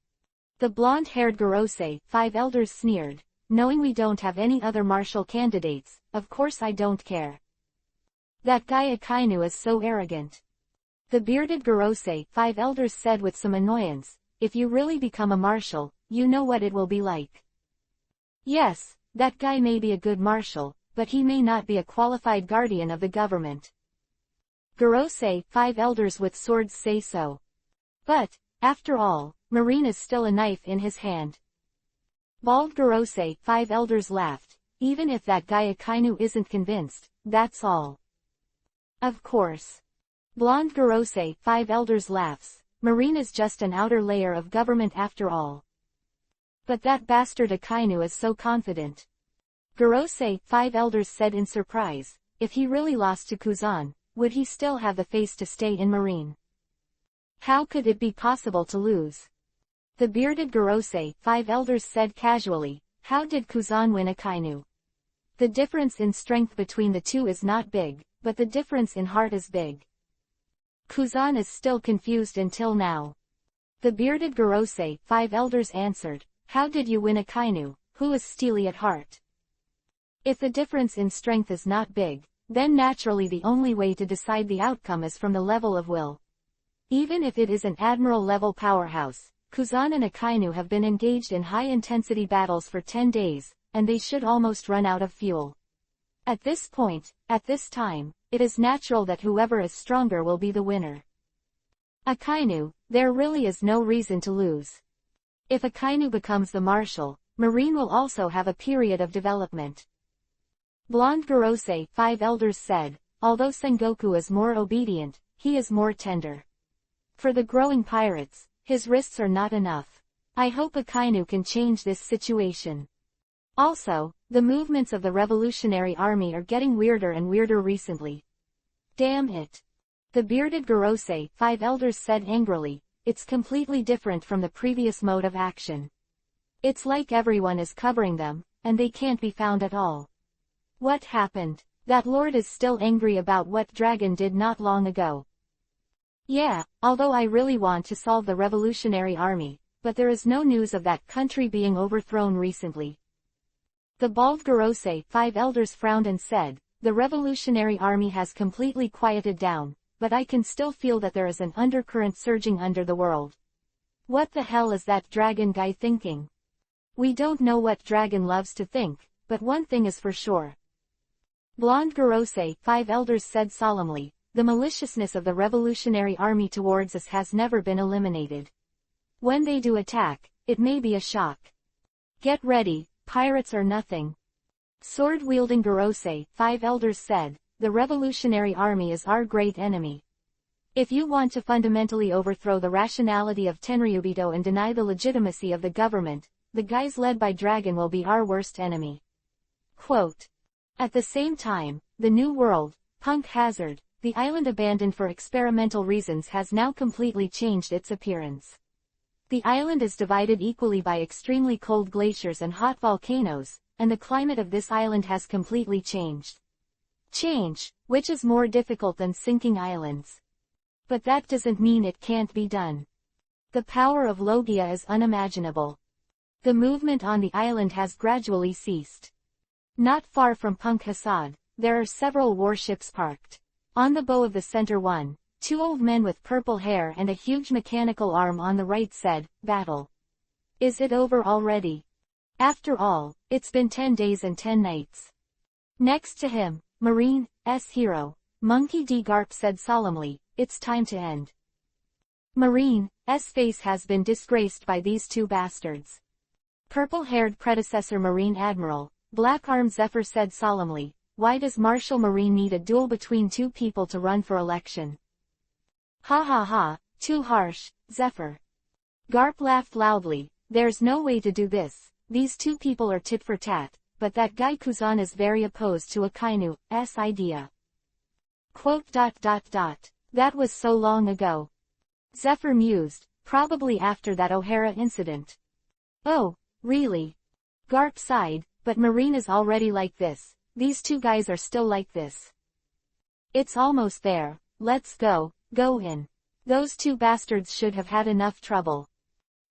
The blonde-haired Gorosei, 5 elders sneered, knowing we don't have any other marshal candidates, of course I don't care. That guy Akainu is so arrogant. The bearded Gorosei, 5 elders said with some annoyance, if you really become a marshal, you know what it will be like. Yes, that guy may be a good marshal, but he may not be a qualified guardian of the government. Gorosei, 5 elders with swords say so. But, after all, Marine is still a knife in his hand. Bald Gorosei, 5 elders laughed. Even if that guy Akainu isn't convinced, that's all. Of course. Blonde Gorosei, 5 elders laughs. Marine is just an outer layer of government after all. But that bastard Akainu is so confident. Gorosei, 5 elders said in surprise, if he really lost to Kuzan, would he still have the face to stay in Marine? How could it be possible to lose? The bearded Gorosei, 5 elders said casually, how did Kuzan win Akainu? The difference in strength between the two is not big, but the difference in heart is big. Kuzan is still confused until now. The bearded Gorosei, 5 elders answered, how did you win Akainu, who is steely at heart? If the difference in strength is not big, then naturally the only way to decide the outcome is from the level of will. Even if it is an admiral-level powerhouse, Kuzan and Akainu have been engaged in high-intensity battles for 10 days, and they should almost run out of fuel. At this point, at this time, it is natural that whoever is stronger will be the winner. Akainu, there really is no reason to lose. If Akainu becomes the marshal, Marine will also have a period of development. Blonde Gorosei, 5 elders said, although Sengoku is more obedient, he is more tender. For the growing pirates, his wrists are not enough. I hope Akainu can change this situation. Also, the movements of the Revolutionary Army are getting weirder and weirder recently. Damn it. The bearded Gorosei, 5 elders said angrily, it's completely different from the previous mode of action. It's like everyone is covering them, and they can't be found at all. What happened? That lord is still angry about what Dragon did not long ago. Yeah, although I really want to solve the Revolutionary Army, but there is no news of that country being overthrown recently. The bald Gorosei, 5 elders frowned and said, the Revolutionary Army has completely quieted down, but I can still feel that there is an undercurrent surging under the world. What the hell is that Dragon guy thinking? We don't know what Dragon loves to think, but one thing is for sure. Blonde Gorosei, 5 elders said solemnly, the maliciousness of the Revolutionary Army towards us has never been eliminated. When they do attack, it may be a shock. Get ready, pirates or nothing. Sword-wielding Gorosei, 5 elders said, the Revolutionary Army is our great enemy. If you want to fundamentally overthrow the rationality of Tenryubito and deny the legitimacy of the government, the guys led by Dragon will be our worst enemy. Quote. At the same time, the New World, Punk Hazard, the island abandoned for experimental reasons has now completely changed its appearance. The island is divided equally by extremely cold glaciers and hot volcanoes, and the climate of this island has completely changed. Change, which is more difficult than sinking islands. But that doesn't mean it can't be done. The power of Logia is unimaginable. The movement on the island has gradually ceased. Not far from Punk Hasad, there are several warships parked. On the bow of the center one, 2 old men with purple hair and a huge mechanical arm on the right said, battle. Is it over already? After all, it's been 10 days and 10 nights. Next to him, Marine's hero, Monkey D. Garp said solemnly, it's time to end. Marine's face has been disgraced by these 2 bastards. Purple-haired predecessor Marine Admiral, Black-armed Zephyr said solemnly, why does Marshal Marine need a duel between 2 people to run for election? Ha ha ha, too harsh, Zephyr. Garp laughed loudly, there's no way to do this, these 2 people are tit for tat, but that guy Kuzan is very opposed to Akainu's idea. Quote. That was so long ago. Zephyr mused, probably after that O'Hara incident. Oh, really? Garp sighed, but Marine is already like this. These 2 guys are still like this. It's almost there, let's go in. Those 2 bastards should have had enough trouble.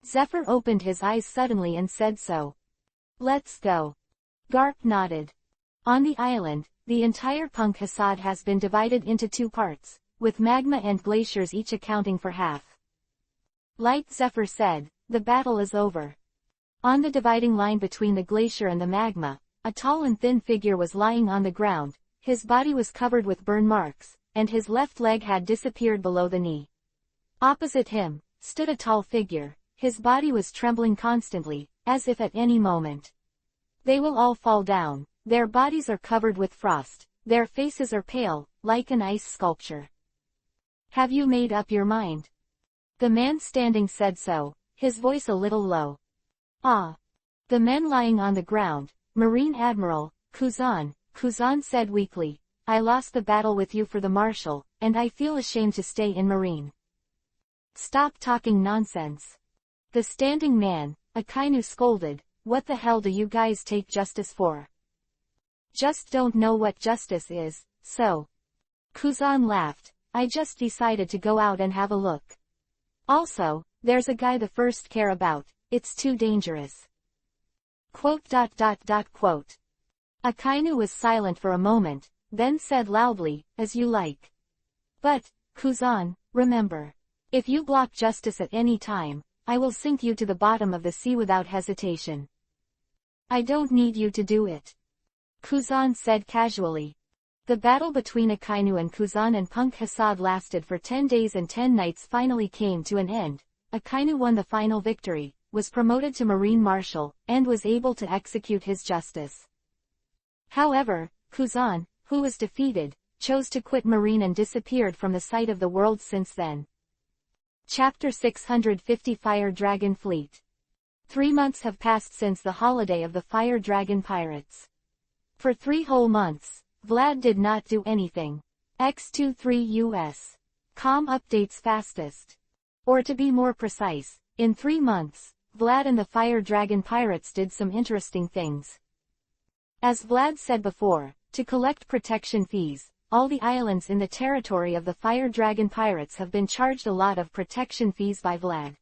Zephyr opened his eyes suddenly and said so. Let's go. Garp nodded. On the island, the entire Punk Hasad has been divided into 2 parts, with magma and glaciers each accounting for half. Light Zephyr said, the battle is over. On the dividing line between the glacier and the magma, a tall and thin figure was lying on the ground. His body was covered with burn marks, and his left leg had disappeared below the knee. Opposite him stood a tall figure. His body was trembling constantly, as if at any moment they will all fall down. Their bodies are covered with frost. Their faces are pale, like an ice sculpture. Have you made up your mind? The man standing said so, his voice a little low. Ah. The men lying on the ground, Marine Admiral Kuzan said weakly, I lost the battle with you for the Marshal, and I feel ashamed to stay in Marine. Stop talking nonsense. The standing man, Akainu, scolded, what the hell do you guys take justice for? Just don't know what justice is, so. Kuzan laughed, I just decided to go out and have a look. Also, there's a guy the first care about, it's too dangerous. Quote. Akainu was silent for a moment, then said loudly, as you like. But, Kuzan, remember. If you block justice at any time, I will sink you to the bottom of the sea without hesitation. I don't need you to do it. Kuzan said casually. The battle between Akainu and Kuzan and Punk Hasad lasted for 10 days and 10 nights. Finally came to an end. Akainu won the final victory, was promoted to Marine Marshal, and was able to execute his justice. However, Kuzan, who was defeated, chose to quit Marine and disappeared from the sight of the world since then. Chapter 650 Fire Dragon Fleet. 3 months have passed since the holiday of the Fire Dragon Pirates. For 3 whole months, Vlad did not do anything. X23 US. Com updates fastest. Or to be more precise, in 3 months, Vlad and the Fire Dragon Pirates did some interesting things. As Vlad said before, to collect protection fees, all the islands in the territory of the Fire Dragon Pirates have been charged a lot of protection fees by Vlad.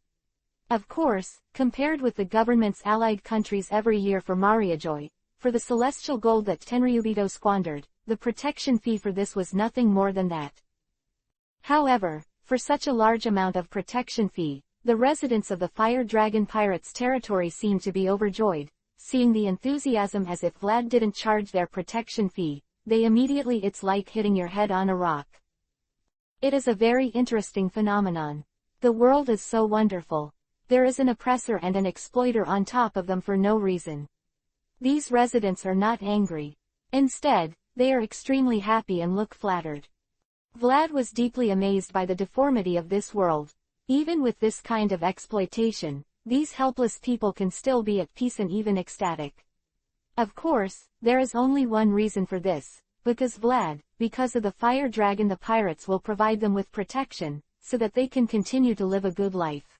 Of course, compared with the government's allied countries every year for Mariajoy, for the celestial gold that Tenryubito squandered, the protection fee for this was nothing more than that. However, for such a large amount of protection fee, the residents of the Fire Dragon Pirates territory seemed to be overjoyed, seeing the enthusiasm. As if Vlad didn't charge their protection fee, they immediately it's like hitting your head on a rock. It is a very interesting phenomenon. The world is so wonderful. There is an oppressor and an exploiter on top of them for no reason. These residents are not angry. Instead, they are extremely happy and look flattered. Vlad was deeply amazed by the deformity of this world. Even with this kind of exploitation, these helpless people can still be at peace and even ecstatic. Of course, there is only one reason for this, because of the Fire Dragon, the pirates will provide them with protection, so that they can continue to live a good life.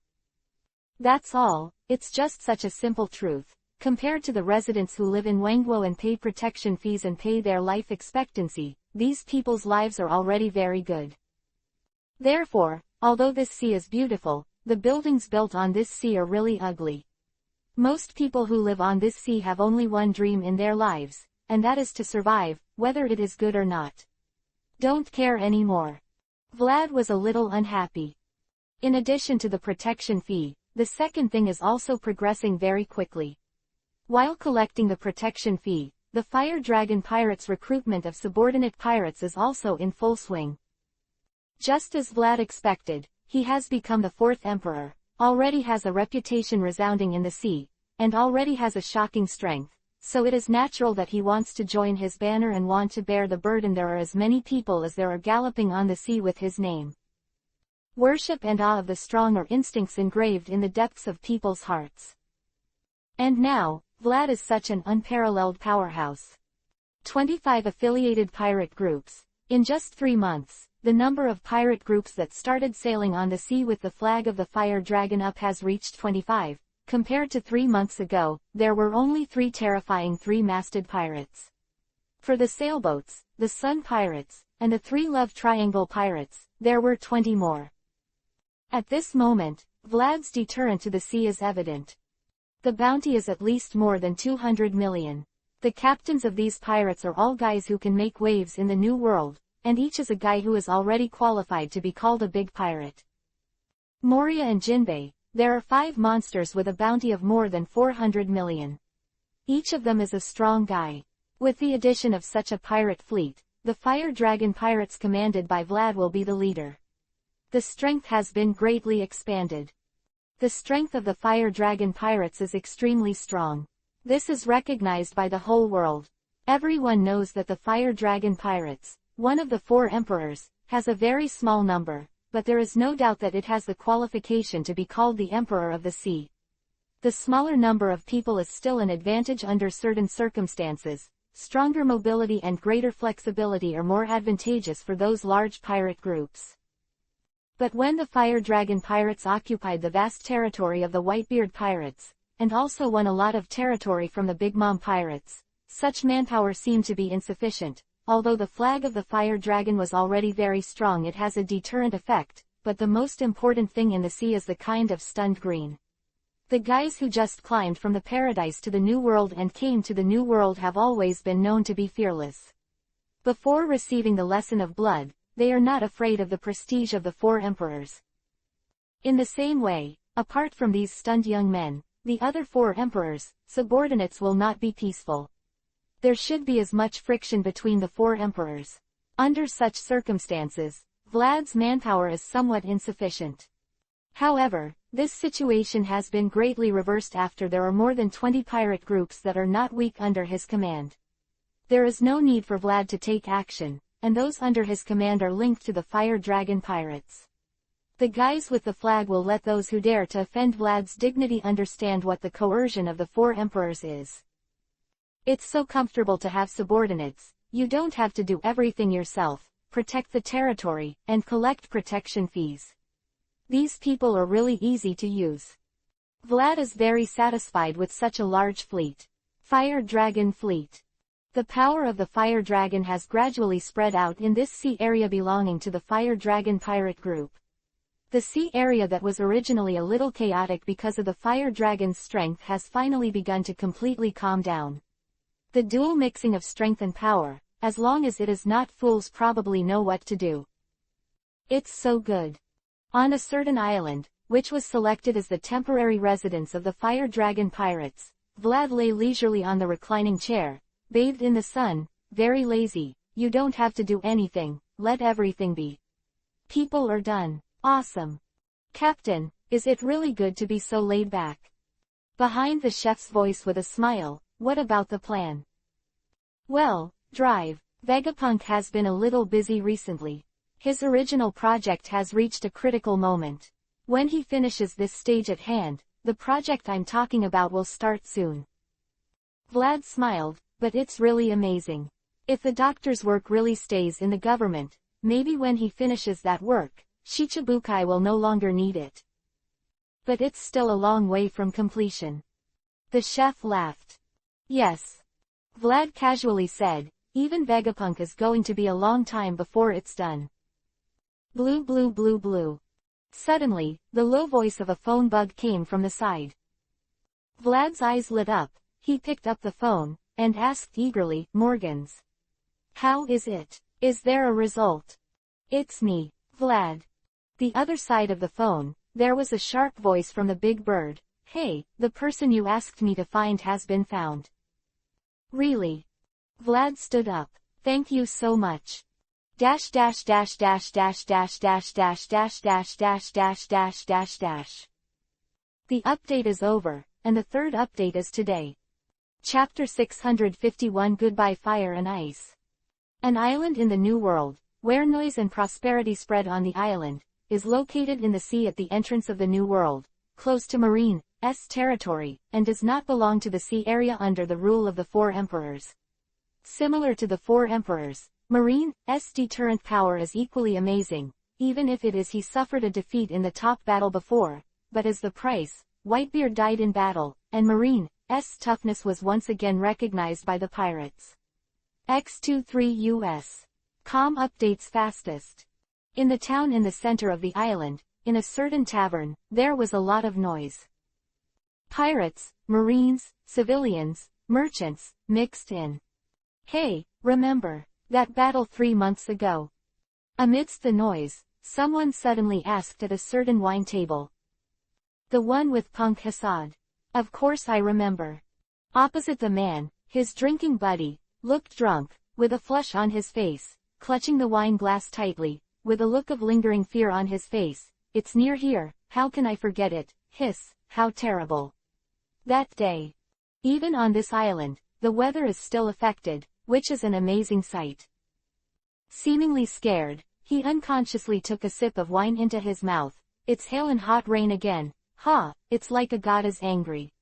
That's all. It's just such a simple truth. Compared to the residents who live in Wangwo and pay protection fees and pay their life expectancy, these people's lives are already very good. Therefore, although this sea is beautiful, the buildings built on this sea are really ugly. Most people who live on this sea have only one dream in their lives, and that is to survive, whether it is good or not. Don't care anymore. Vlad was a little unhappy. In addition to the protection fee, the second thing is also progressing very quickly. While collecting the protection fee, the Fire Dragon Pirates' recruitment of subordinate pirates is also in full swing. Just as Vlad expected, he has become the 4th emperor, already has a reputation resounding in the sea, and already has a shocking strength, so it is natural that he wants to join his banner and want to bear the burden. There are as many people as there are galloping on the sea with his name. Worship and awe of the strong are instincts engraved in the depths of people's hearts. And now, Vlad is such an unparalleled powerhouse. 25 affiliated pirate groups. In just 3 months, the number of pirate groups that started sailing on the sea with the flag of the Fire Dragon up has reached 25. Compared to 3 months ago, there were only 3 terrifying 3-masted pirates. For the sailboats, the Sun Pirates, and the 3 Love Triangle Pirates, there were 20 more. At this moment, Vlad's deterrent to the sea is evident. The bounty is at least more than 200 million. The captains of these pirates are all guys who can make waves in the new world, and each is a guy who is already qualified to be called a big pirate. Moria and Jinbei, there are 5 monsters with a bounty of more than 400 million. Each of them is a strong guy. With the addition of such a pirate fleet, the Fire Dragon pirates commanded by Vlad will be the leader. The strength has been greatly expanded. The strength of the Fire Dragon pirates is extremely strong. This is recognized by the whole world. Everyone knows that the Fire Dragon pirates, one of the 4 emperors, has a very small number, but there is no doubt that it has the qualification to be called the Emperor of the Sea. The smaller number of people is still an advantage under certain circumstances. Stronger mobility and greater flexibility are more advantageous for those large pirate groups. But when the Fire Dragon pirates occupied the vast territory of the Whitebeard pirates, and also won a lot of territory from the Big Mom pirates, such manpower seemed to be insufficient. Although the flag of the Fire Dragon was already very strong, it has a deterrent effect, but the most important thing in the sea is the kind of stunned green. The guys who just climbed from the paradise to the New World and came to the New World have always been known to be fearless. Before receiving the lesson of blood, they are not afraid of the prestige of the 4 emperors. In the same way, apart from these stunned young men, the other 4 emperors, subordinates will not be peaceful. There should be as much friction between the 4 emperors. Under such circumstances, Vlad's manpower is somewhat insufficient. However, this situation has been greatly reversed after there are more than 20 pirate groups that are not weak under his command. There is no need for Vlad to take action, and those under his command are linked to the Fire Dragon pirates. The guys with the flag will let those who dare to offend Vlad's dignity understand what the coercion of the 4 emperors is. It's so comfortable to have subordinates. You don't have to do everything yourself, protect the territory, and collect protection fees. These people are really easy to use. Vlad is very satisfied with such a large fleet. Fire Dragon fleet. The power of the Fire Dragon has gradually spread out in this sea area belonging to the Fire Dragon pirate group. The sea area that was originally a little chaotic because of the Fire Dragon's strength has finally begun to completely calm down. The dual mixing of strength and power, as long as it is not, fools probably know what to do. It's so good. On a certain island, which was selected as the temporary residence of the Fire Dragon pirates, Vlad lay leisurely on the reclining chair, bathed in the sun, very lazy. You don't have to do anything, let everything be. People are done. Awesome. Captain, is it really good to be so laid back? Behind the chef's voice with a smile, what about the plan? Well, Drive. Vegapunk has been a little busy recently. His original project has reached a critical moment. When he finishes this stage at hand, the project I'm talking about will start soon. Vlad smiled, but it's really amazing. If the doctor's work really stays in the government, maybe when he finishes that work, Shichibukai will no longer need it. But it's still a long way from completion. The chef laughed. Yes. Vlad casually said, even Vegapunk is going to be a long time before it's done. Blue blue blue blue. Suddenly, the low voice of a phone bug came from the side. Vlad's eyes lit up. He picked up the phone, and asked eagerly, Morgans. How is it? Is there a result? It's me, Vlad. The other side of the phone, there was a sharp voice from the big bird. Hey, the person you asked me to find has been found. Really? Vlad stood up. Thank you so much. Dash dash dash dash dash dash dash dash dash dash dash dash dash dash dash. The update is over, and the third update is today. Chapter 651 Goodbye Fire and Ice. An island in the New World, where noise and prosperity spread on the island, is located in the sea at the entrance of the New World, close to Marine's territory, and does not belong to the sea area under the rule of the 4 emperors. Similar to the 4 emperors, Marine's deterrent power is equally amazing, even if it is he suffered a defeat in the top battle before, but as the price, Whitebeard died in battle, and Marine's toughness was once again recognized by the pirates. X23 US. Com updates fastest. In the town in the center of the island, in a certain tavern, there was a lot of noise. Pirates, Marines, civilians, merchants, mixed in. Hey, remember that battle 3 months ago? Amidst the noise, someone suddenly asked at a certain wine table. The one with Punk Hassad. Of course I remember. Opposite the man, his drinking buddy, looked drunk, with a flush on his face, clutching the wine glass tightly, with a look of lingering fear on his face. It's near here, how can I forget it? Hiss, how terrible. That day. Even on this island, the weather is still affected, which is an amazing sight. Seemingly scared, he unconsciously took a sip of wine into his mouth. It's hail and hot rain again. Ha, it's like a god is angry.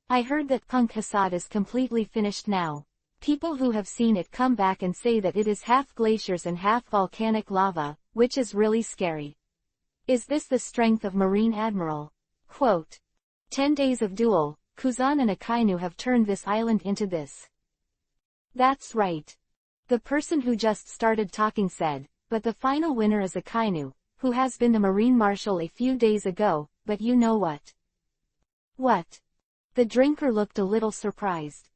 I heard that Punk Hassad is completely finished now. People who have seen it come back and say that it is half glaciers and half volcanic lava, which is really scary. Is this the strength of Marine Admiral? Quote. 10 days of duel, Kuzan and Akainu have turned this island into this. That's right. The person who just started talking said, but the final winner is Akainu, who has been the Marine Marshal a few days ago, but you know what? What? The drinker looked a little surprised.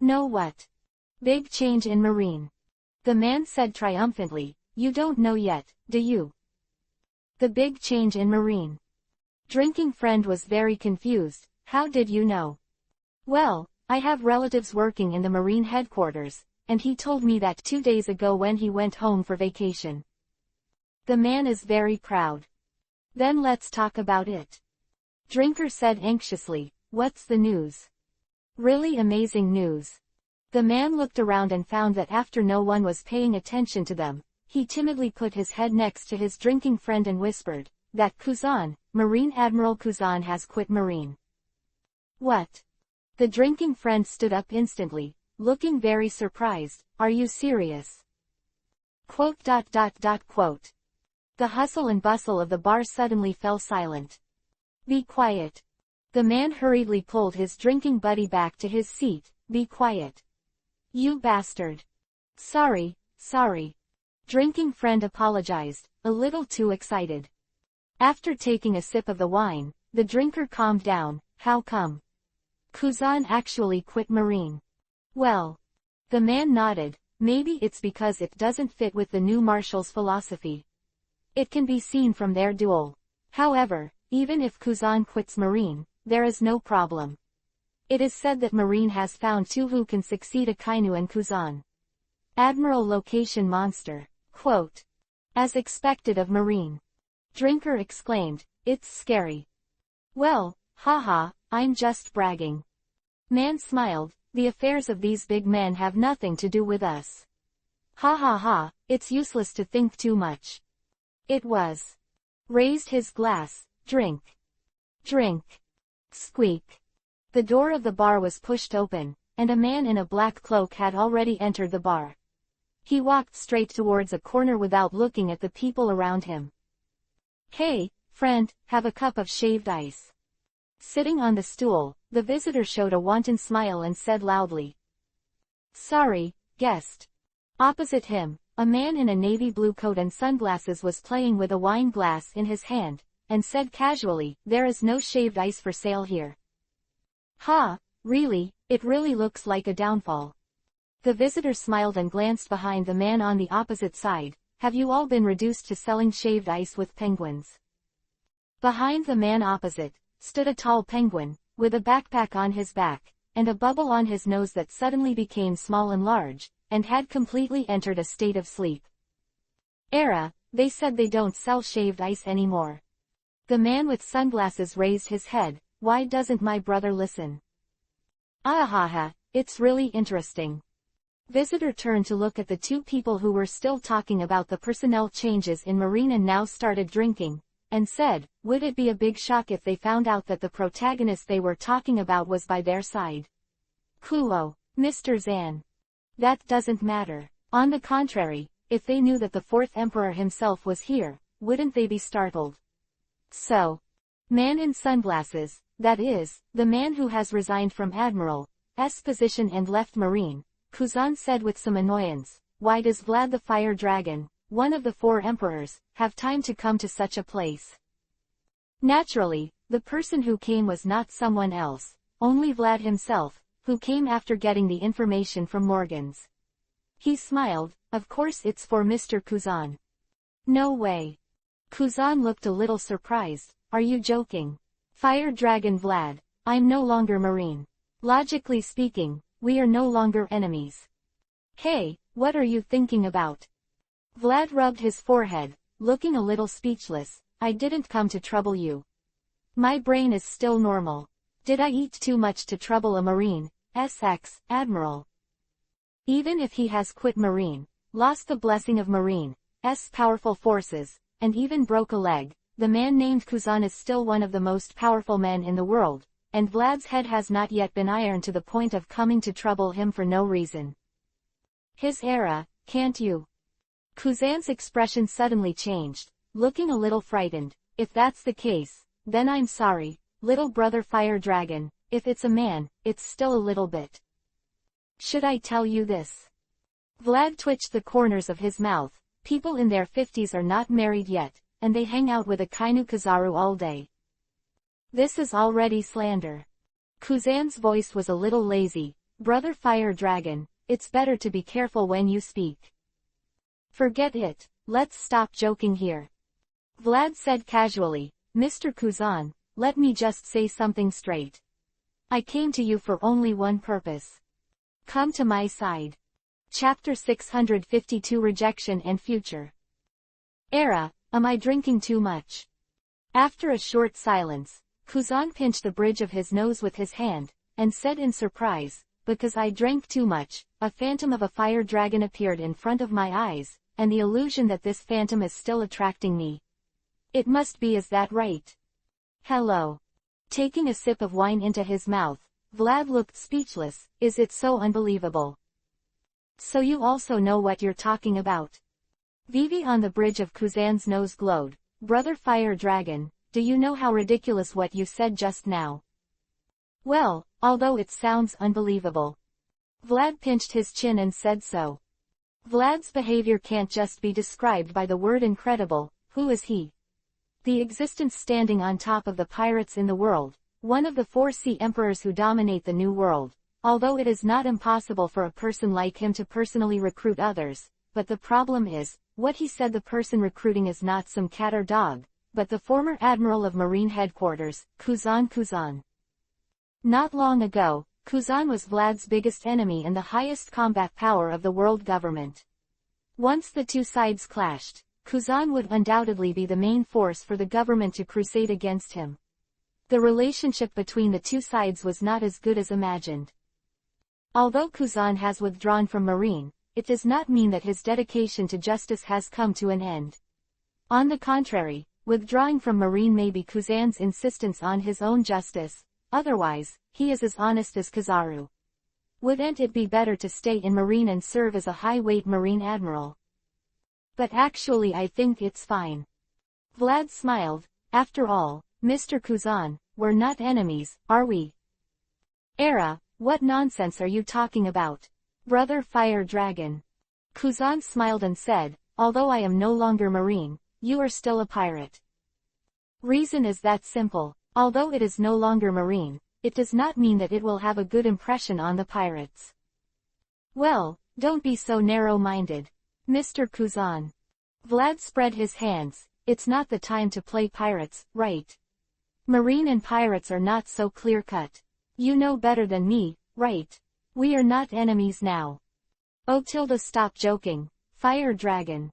Know what? Big change in Marine. The man said triumphantly, you don't know yet, do you? The big change in Marine. Drinking friend was very confused. How did you know? Well, I have relatives working in the Marine headquarters, and he told me that 2 days ago when he went home for vacation. The man is very proud. Then let's talk about it. Drinker said anxiously, what's the news? Really amazing news. The man looked around and found that after no one was paying attention to them, he timidly put his head next to his drinking friend and whispered, that Kuzan, Marine Admiral Kuzan has quit Marine. What? The drinking friend stood up instantly, looking very surprised. Are you serious? Quote. Quote. The hustle and bustle of the bar suddenly fell silent. Be quiet. The man hurriedly pulled his drinking buddy back to his seat. Be quiet. You bastard. Sorry. Drinking friend apologized, a little too excited. After taking a sip of the wine, the drinker calmed down. How come? Kuzan actually quit Marine. Well. The man nodded. Maybe it's because it doesn't fit with the new Marshal's philosophy. It can be seen from their duel. However, even if Kuzan quits Marine, there is no problem. It is said that Marine has found two who can succeed Akainu and Kuzan. Admiral Location Monster. Quote. As expected of Marine. Drinker exclaimed, it's scary. Well, haha, I'm just bragging. Man smiled, the affairs of these big men have nothing to do with us. Ha ha ha, it's useless to think too much. It was. Raised his glass, drink. Squeak. The door of the bar was pushed open, and a man in a black cloak had already entered the bar. He walked straight towards a corner without looking at the people around him. Hey, friend, have a cup of shaved ice. Sitting on the stool, the visitor showed a wanton smile and said loudly. Sorry, guest. Opposite him, a man in a navy blue coat and sunglasses was playing with a wine glass in his hand, and said casually, there is no shaved ice for sale here. Ha, really, it really looks like a downfall. The visitor smiled and glanced behind the man on the opposite side. Have you all been reduced to selling shaved ice with penguins? Behind the man opposite, stood a tall penguin, with a backpack on his back, and a bubble on his nose that suddenly became small and large, and had completely entered a state of sleep. They said they don't sell shaved ice anymore. The man with sunglasses raised his head. Why doesn't my brother listen? Ahaha, it's really interesting. Visitor turned to look at the two people who were still talking about the personnel changes in Marine and now started drinking, and said, would it be a big shock if they found out that the protagonist they were talking about was by their side? Kuo, Mr. Zan. That doesn't matter. On the contrary, if they knew that the fourth emperor himself was here, wouldn't they be startled? So. Man in sunglasses, that is, the man who has resigned from Admiral's position and left Marine, Kuzan said with some annoyance, why does Vlad the Fire Dragon, one of the 4 emperors, have time to come to such a place? Naturally, the person who came was not someone else, only Vlad himself, who came after getting the information from Morgans. He smiled, of course it's for Mr. Kuzan. No way. Kuzan looked a little surprised, are you joking? Fire Dragon Vlad, I'm no longer Marine. Logically speaking, we are no longer enemies. Hey, what are you thinking about? Vlad rubbed his forehead, looking a little speechless. I didn't come to trouble you. My brain is still normal. Did I eat too much to trouble a Marine, ex-admiral? Even if he has quit Marine, lost the blessing of Marine's powerful forces, and even broke a leg, the man named Kuzan is still one of the most powerful men in the world, and Vlad's head has not yet been ironed to the point of coming to trouble him for no reason. His era, can't you? Kuzan's expression suddenly changed, looking a little frightened. If that's the case, then I'm sorry, little brother Fire Dragon. If it's a man, it's still a little bit. Should I tell you this? Vlad twitched the corners of his mouth. People in their 50s are not married yet, and they hang out with a Kainu Kizaru all day. This is already slander. Kuzan's voice was a little lazy. Brother Fire Dragon, it's better to be careful when you speak. Forget it, let's stop joking here. Vlad said casually. Mr. Kuzan, let me just say something straight. I came to you for only one purpose. Come to my side. Chapter 652 Rejection and Future. Era, am I drinking too much? After a short silence, Kuzan pinched the bridge of his nose with his hand, and said in surprise, because I drank too much, a phantom of a fire dragon appeared in front of my eyes, and the illusion that this phantom is still attracting me. It must be, is that right? Hello. Taking a sip of wine into his mouth, Vlad looked speechless. Is it so unbelievable? So you also know what you're talking about? Vivi on the bridge of Kuzan's nose glowed. Brother Fire Dragon, do you know how ridiculous what you said just now? Well, although it sounds unbelievable. Vlad pinched his chin and said so. Vlad's behavior can't just be described by the word incredible. Who is he? The existence standing on top of the pirates in the world, one of the 4 sea emperors who dominate the new world, although it is not impossible for a person like him to personally recruit others, but the problem is, what he said the person recruiting is not some cat or dog, but the former admiral of Marine headquarters, Kuzan. Not long ago, Kuzan was Vlad's biggest enemy and the highest combat power of the world government. Once the two sides clashed, Kuzan would undoubtedly be the main force for the government to crusade against him. The relationship between the two sides was not as good as imagined. Although Kuzan has withdrawn from Marine, it does not mean that his dedication to justice has come to an end. On the contrary, withdrawing from Marine may be Kuzan's insistence on his own justice, otherwise, he is as honest as Kizaru. Wouldn't it be better to stay in Marine and serve as a high-weight Marine admiral? But actually I think it's fine. Vlad smiled. After all, Mr. Kuzan, we're not enemies, are we? Era, what nonsense are you talking about? Brother Fire Dragon. Kuzan smiled and said, although I am no longer Marine, you are still a pirate. Reason is that simple. Although it is no longer Marine, it does not mean that it will have a good impression on the pirates. Well, don't be so narrow-minded. Mr. Kuzan. Vlad spread his hands. It's not the time to play pirates, right? Marine and pirates are not so clear-cut. You know better than me, right? We are not enemies now. Oh, stop joking, Fire Dragon.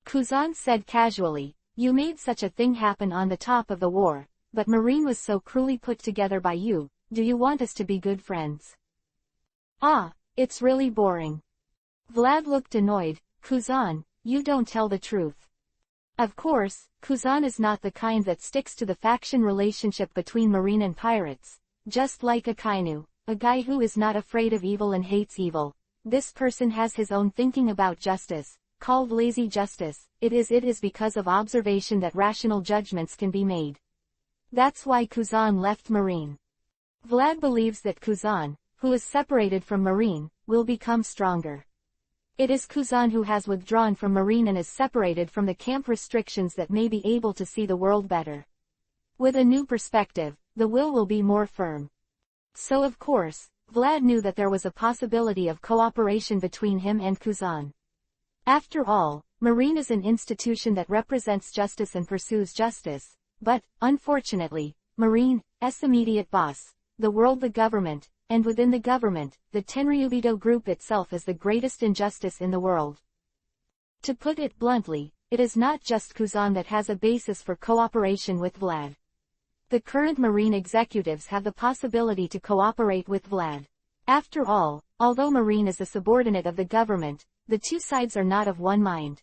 Kuzan said casually, you made such a thing happen on the top of the war, but Marine was so cruelly put together by you. Do you want us to be good friends? Ah, it's really boring. Vlad looked annoyed. Kuzan, you don't tell the truth. Of course, Kuzan is not the kind that sticks to the faction relationship between Marine and pirates. Just like a Kainu, a guy who is not afraid of evil and hates evil. This person has his own thinking about justice, called lazy justice. It is because of observation that rational judgments can be made. That's why Kuzan left Marine. Vlad believes that Kuzan, who is separated from Marine, will become stronger. It is Kuzan who has withdrawn from Marine and is separated from the camp restrictions that may be able to see the world better. With a new perspective, the will be more firm. So of course, Vlad knew that there was a possibility of cooperation between him and Kuzan. After all, Marine is an institution that represents justice and pursues justice, but, unfortunately, Marine's immediate boss, the world, the government, and within the government, the Tenryubito group itself is the greatest injustice in the world. To put it bluntly, it is not just Kuzan that has a basis for cooperation with Vlad. The current Marine executives have the possibility to cooperate with Vlad. After all, although Marine is a subordinate of the government, the two sides are not of one mind.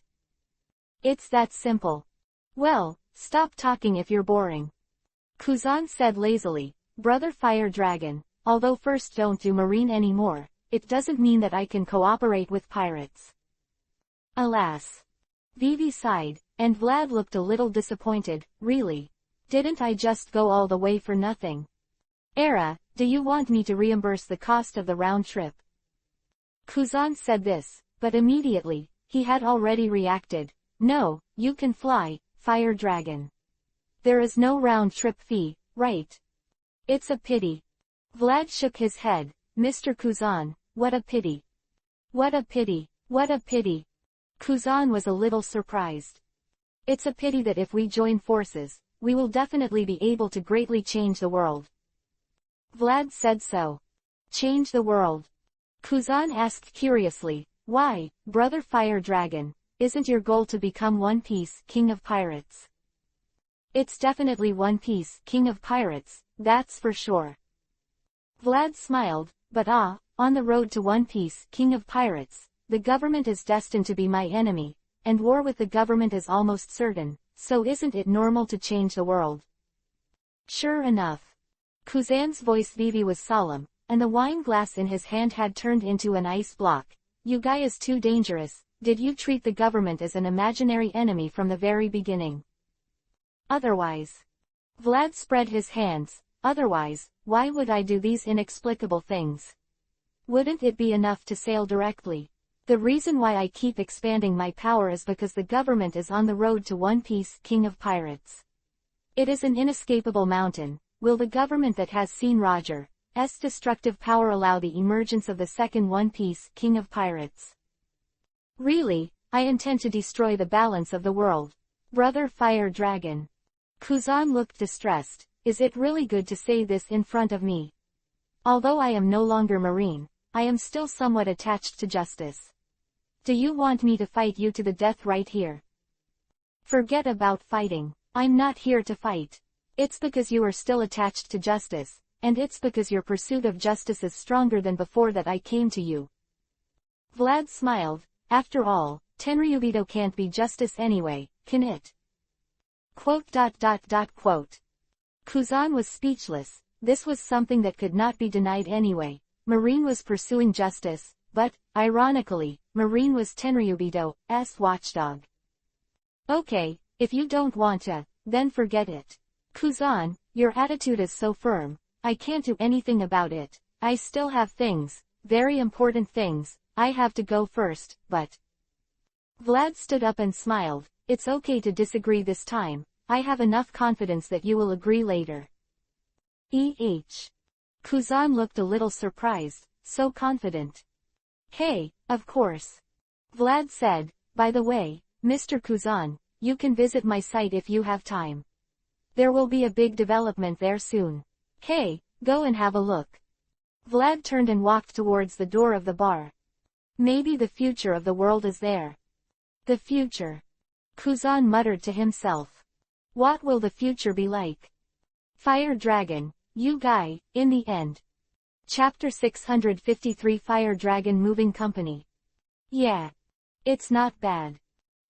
It's that simple. Well, stop talking if you're boring. Kuzan said lazily, Brother Fire Dragon, although first don't do Marine anymore, it doesn't mean that I can cooperate with pirates. Alas. Vivi sighed, and Vlad looked a little disappointed. Really? Didn't I just go all the way for nothing? Era, do you want me to reimburse the cost of the round trip? Kuzan said this, but immediately, he had already reacted. No, you can fly, Fire Dragon. There is no round trip fee, right? It's a pity. Vlad shook his head. Mr. Kuzan, what a pity. What a pity, what a pity. Kuzan was a little surprised. It's a pity that if we join forces, we will definitely be able to greatly change the world. Vlad said so. Change the world? Kuzan asked curiously. Why, Brother Fire Dragon, isn't your goal to become One Piece, King of Pirates? It's definitely One Piece, King of Pirates, that's for sure. Vlad smiled, but on the road to One Piece, King of Pirates, the government is destined to be my enemy, and war with the government is almost certain, so isn't it normal to change the world? Sure enough. Kuzan's voice Vivi was solemn, and the wine glass in his hand had turned into an ice block. You guy is too dangerous. Did you treat the government as an imaginary enemy from the very beginning? Otherwise. Vlad spread his hands. Otherwise, why would I do these inexplicable things? Wouldn't it be enough to sail directly? The reason why I keep expanding my power is because the government is on the road to One Piece, King of Pirates. It is an inescapable mountain. Will the government that has seen Roger's destructive power allow the emergence of the second One Piece, King of Pirates? Really, I intend to destroy the balance of the world. Brother Fire Dragon. Kuzan looked distressed. Is it really good to say this in front of me? Although I am no longer Marine, I am still somewhat attached to justice. Do you want me to fight you to the death right here? Forget about fighting. I'm not here to fight. It's because you are still attached to justice, and it's because your pursuit of justice is stronger than before that I came to you. Vlad smiled. After all, Tenryubito can't be justice anyway, can it? Quote. Kuzan was speechless. This was something that could not be denied anyway. Marine was pursuing justice, but, ironically, Marine was Tenryubito's watchdog. Okay, if you don't want to, then forget it. Kuzan, your attitude is so firm, I can't do anything about it. I still have things, very important things, I have to go first, but... Vlad stood up and smiled. It's okay to disagree this time. I have enough confidence that you will agree later. Kuzan looked a little surprised, so confident. Hey, of course. Vlad said, by the way, Mr. Kuzan, you can visit my site if you have time. There will be a big development there soon. Hey, go and have a look. Vlad turned and walked towards the door of the bar. Maybe the future of the world is there. The future. Kuzan muttered to himself. What will the future be like? Fire Dragon, you guy, in the end. Chapter 653 Fire Dragon Moving Company. Yeah. It's not bad.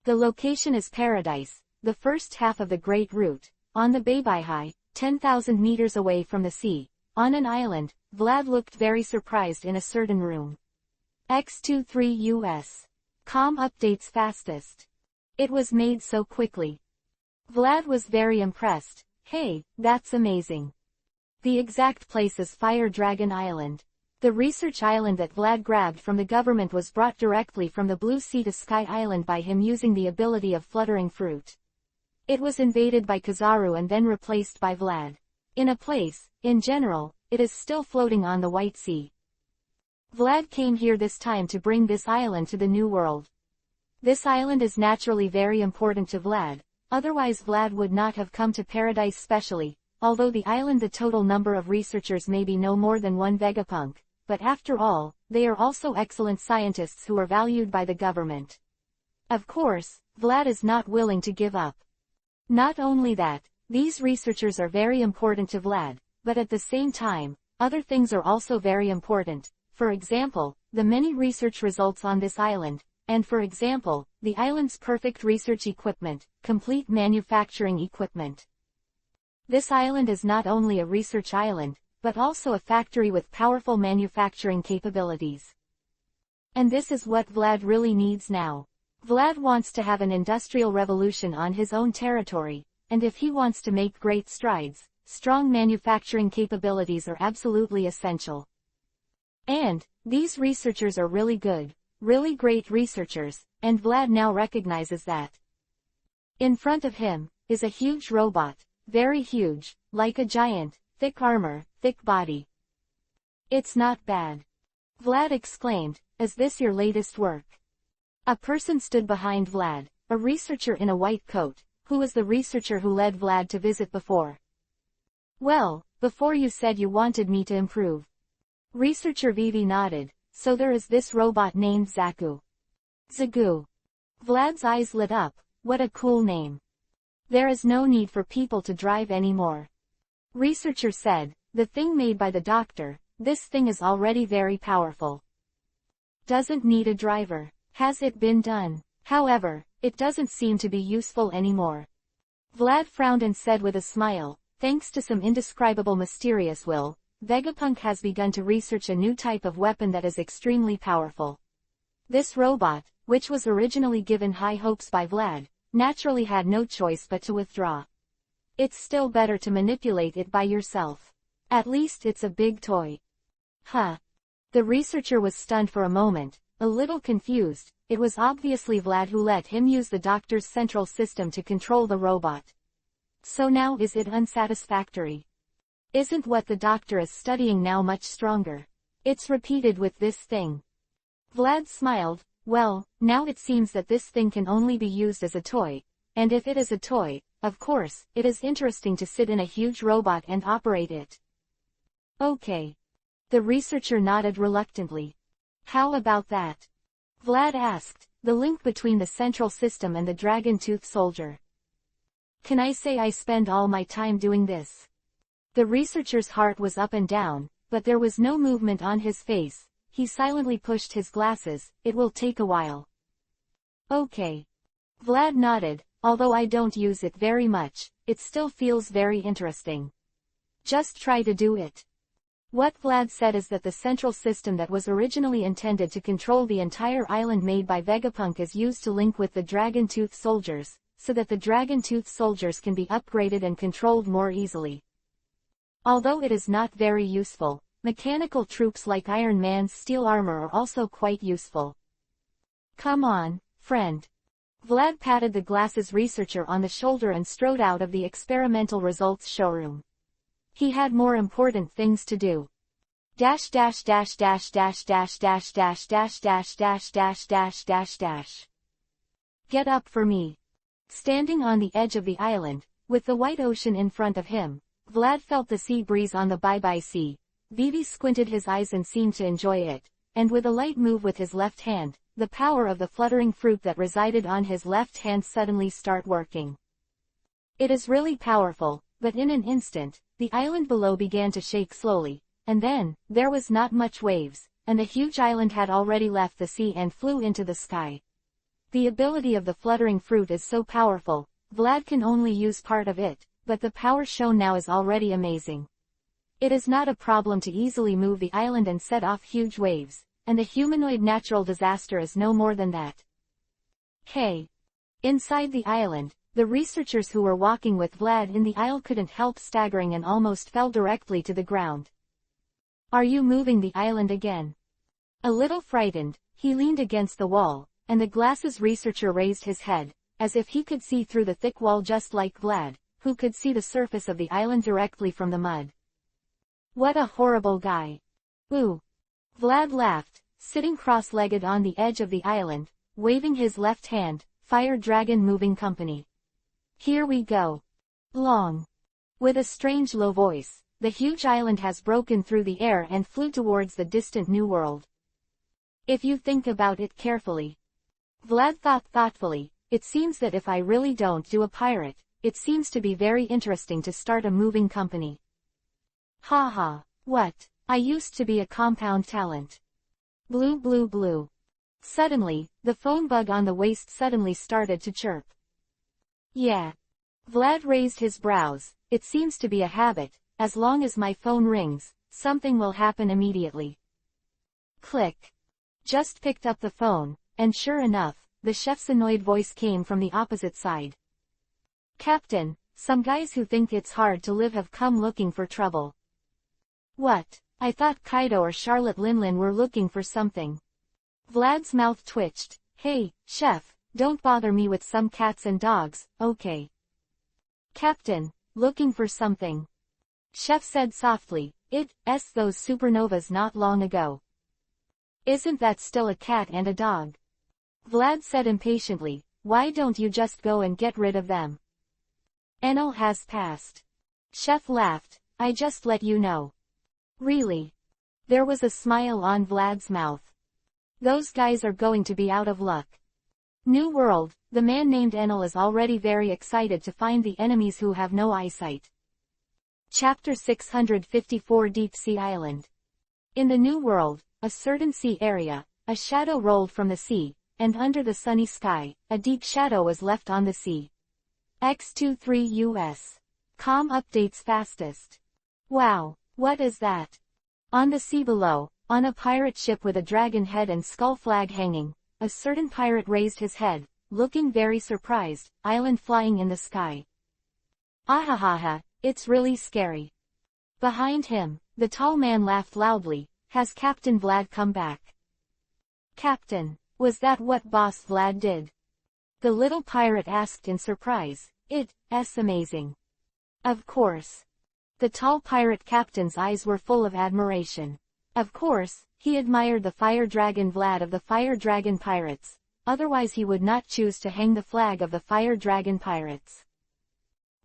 The location is paradise, the first half of the Great Route, on the Baibihai, 10,000 meters away from the sea, on an island. Vlad looked very surprised in a certain room. X23 US. Com updates fastest. It was made so quickly. Vlad was very impressed. Hey, that's amazing. The exact place is Fire Dragon Island. The research island that Vlad grabbed from the government was brought directly from the Blue Sea to Sky Island by him using the ability of Fluttering Fruit. It was invaded by Kizaru and then replaced by Vlad. In a place, in general, it is still floating on the White Sea. Vlad came here this time to bring this island to the New World. This island is naturally very important to Vlad, otherwise Vlad would not have come to Paradise specially. although the island the total number of researchers may be no more than 1 Vegapunk, but after all, they are also excellent scientists who are valued by the government. Of course, Vlad is not willing to give up. Not only that, these researchers are very important to Vlad, but at the same time, other things are also very important, for example, the many research results on this island, and for example, the island's perfect research equipment, complete manufacturing equipment. This island is not only a research island, but also a factory with powerful manufacturing capabilities. And this is what Vlad really needs now. Vlad wants to have an industrial revolution on his own territory, and if he wants to make great strides, strong manufacturing capabilities are absolutely essential. And these researchers are really good, really great researchers, and Vlad now recognizes that. In front of him is a huge robot, very huge, like a giant, thick armor, thick body. It's not bad. Vlad exclaimed, "Is this your latest work?" A person stood behind Vlad, a researcher in a white coat, who was the researcher who led Vlad to visit before. "Well, before you said you wanted me to improve." Researcher Vivi nodded, "So there is this robot named Zaku." Zagu. Vlad's eyes lit up, what a cool name. There is no need for people to drive anymore. Researcher said, "The thing made by the doctor, this thing is already very powerful. Doesn't need a driver. Has it been done? However, it doesn't seem to be useful anymore." Vlad frowned and said with a smile, "Thanks to some indescribable mysterious will, Vegapunk has begun to research a new type of weapon that is extremely powerful. This robot, which was originally given high hopes by Vlad, naturally had no choice but to withdraw. It's still better to manipulate it by yourself. At least it's a big toy." Huh. The researcher was stunned for a moment, a little confused. It was obviously Vlad who let him use the doctor's central system to control the robot. So now is it unsatisfactory? Isn't what the doctor is studying now much stronger? It's repeated with this thing. Vlad smiled, "Well, now it seems that this thing can only be used as a toy, and if it is a toy, of course, it is interesting to sit in a huge robot and operate it." "Okay." The researcher nodded reluctantly. "How about that?" Vlad asked, "The link between the central system and the dragon-tooth soldier. Can I say I spend all my time doing this?" The researcher's heart was up and down, but there was no movement on his face. He silently pushed his glasses. "It will take a while." "Okay." Vlad nodded, "Although I don't use it very much, it still feels very interesting. Just try to do it." What Vlad said is that the central system that was originally intended to control the entire island made by Vegapunk is used to link with the dragon-tooth soldiers, so that the dragon-tooth soldiers can be upgraded and controlled more easily. Although it is not very useful, mechanical troops like Iron Man's steel armor are also quite useful. "Come on, friend." Vlad patted the glasses researcher on the shoulder and strode out of the experimental results showroom. He had more important things to do. Dash dash dash dash dash dash dash dash dash dash dash dash dash dash dash. Get up for me. Standing on the edge of the island, with the white ocean in front of him, Vlad felt the sea breeze on the bye-bye sea. Vivi squinted his eyes and seemed to enjoy it, and with a light move with his left hand, the power of the fluttering fruit that resided on his left hand suddenly start working. It is really powerful, but in an instant, the island below began to shake slowly, and then, there was not much waves, and the huge island had already left the sea and flew into the sky. The ability of the fluttering fruit is so powerful, Vlad can only use part of it, but the power shown now is already amazing. It is not a problem to easily move the island and set off huge waves, and the humanoid natural disaster is no more than that. Hey! Inside the island, the researchers who were walking with Vlad in the aisle couldn't help staggering and almost fell directly to the ground. "Are you moving the island again?" A little frightened, he leaned against the wall, and the glasses researcher raised his head, as if he could see through the thick wall just like Vlad, who could see the surface of the island directly from the mud. What a horrible guy. Ooh. Vlad laughed, sitting cross-legged on the edge of the island, waving his left hand. Fire Dragon Moving Company. Here we go. Long. With a strange low voice, the huge island has broken through the air and flew towards the distant New World. If you think about it carefully. Vlad thought thoughtfully, it seems that if I really don't do a pirate, it seems to be very interesting to start a moving company. Ha ha, what? I used to be a compound talent. Blue blue blue. Suddenly, the phone bug on the waist suddenly started to chirp. Yeah. Vlad raised his brows. It seems to be a habit. As long as my phone rings, something will happen immediately. Click. Just picked up the phone, and sure enough, the chef's annoyed voice came from the opposite side. Captain, some guys who think it's hard to live have come looking for trouble. What? I thought Kaido or Charlotte Linlin were looking for something. Vlad's mouth twitched. Hey, chef, don't bother me with some cats and dogs, okay? Captain, looking for something. Chef said softly, it's those supernovas not long ago. Isn't that still a cat and a dog? Vlad said impatiently, why don't you just go and get rid of them? Enel has passed. Chef laughed, I just let you know. Really? There was a smile on Vlad's mouth. Those guys are going to be out of luck. New World, the man named Enel is already very excited to find the enemies who have no eyesight. Chapter 654 Deep Sea Island. In the New World, a certain sea area, a shadow rolled from the sea, and under the sunny sky, a deep shadow was left on the sea. X23 US. Com updates fastest. Wow, what is that? On the sea below, on a pirate ship with a dragon head and skull flag hanging, a certain pirate raised his head, looking very surprised, island flying in the sky. Ahahaha, it's really scary. Behind him, the tall man laughed loudly. Has Captain Vlad come back? Captain, was that what Boss Vlad did? The little pirate asked in surprise. It's amazing. Of course. The tall pirate captain's eyes were full of admiration. Of course, he admired the fire dragon Vlad of the fire dragon pirates, otherwise he would not choose to hang the flag of the fire dragon pirates.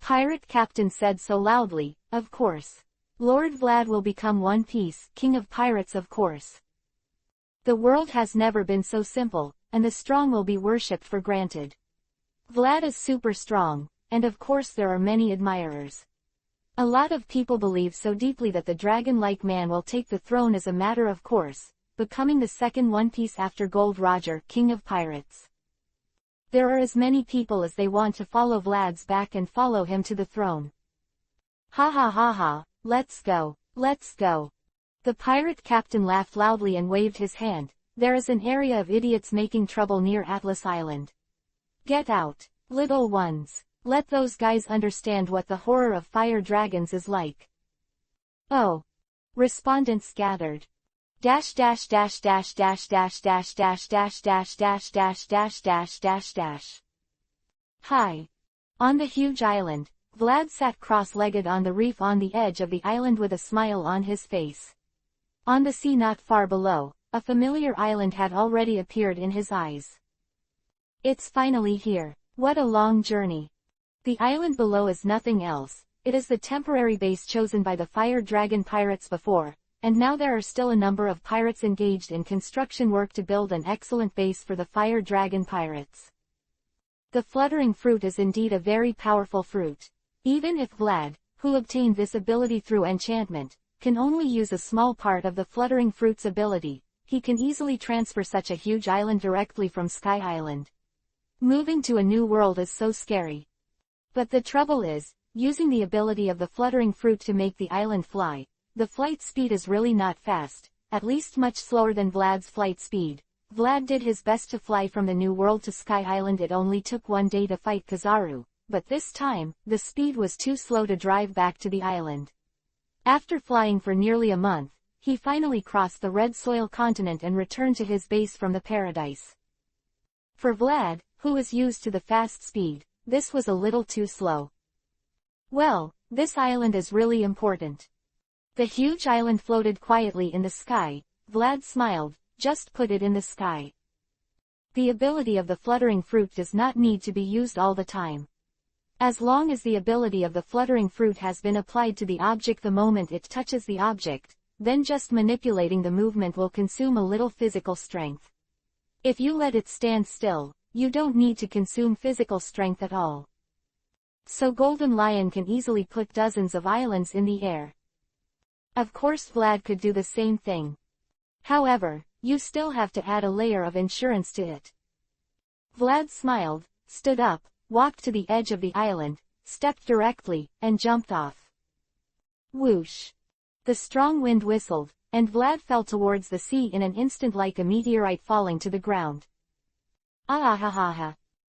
Pirate captain said so loudly, of course. Lord Vlad will become One Piece, king of pirates of course. The world has never been so simple, and the strong will be worshipped for granted. Vlad is super strong, and of course there are many admirers. A lot of people believe so deeply that the dragon-like man will take the throne as a matter of course, becoming the second One Piece after Gold Roger, king of pirates. There are as many people as they want to follow Vlad's back and follow him to the throne. Ha ha ha ha. Let's go, let's go. The pirate captain laughed loudly and waved his hand. There is an area of idiots making trouble near Atlas Island. Get out, little ones. Let those guys understand what the horror of fire dragons is like. Oh. Respondents gathered. Dash dash dash dash dash dash dash dash dash dash dash dash dash dash dash dash. Hi. On the huge island, Vlad sat cross-legged on the reef on the edge of the island with a smile on his face. On the sea not far below, a familiar island had already appeared in his eyes. It's finally here. What a long journey. The island below is nothing else. It is the temporary base chosen by the Fire Dragon pirates before, and now there are still a number of pirates engaged in construction work to build an excellent base for the Fire Dragon pirates. The fluttering fruit is indeed a very powerful fruit. Even if Vlad, who obtained this ability through enchantment, can only use a small part of the fluttering fruit's ability, he can easily transfer such a huge island directly from Sky Island. Moving to a new world is so scary. But the trouble is, using the ability of the fluttering fruit to make the island fly, the flight speed is really not fast, at least much slower than Vlad's flight speed. Vlad did his best to fly from the new world to Sky Island. It only took one day to fight Kizaru. But this time, the speed was too slow to drive back to the island. After flying for nearly a month, he finally crossed the Red Soil continent and returned to his base from the paradise. For Vlad, who was used to the fast speed, this was a little too slow. Well, this island is really important. The huge island floated quietly in the sky. Vlad smiled. Just put it in the sky. The ability of the fluttering fruit does not need to be used all the time. As long as the ability of the fluttering fruit has been applied to the object the moment it touches the object, then just manipulating the movement will consume a little physical strength. If you let it stand still, you don't need to consume physical strength at all. So Golden Lion can easily put dozens of islands in the air. Of course Vlad could do the same thing. However, you still have to add a layer of insurance to it. Vlad smiled, stood up, walked to the edge of the island, stepped directly, and jumped off. Whoosh! The strong wind whistled, and Vlad fell towards the sea in an instant like a meteorite falling to the ground. Ah ha ha ha!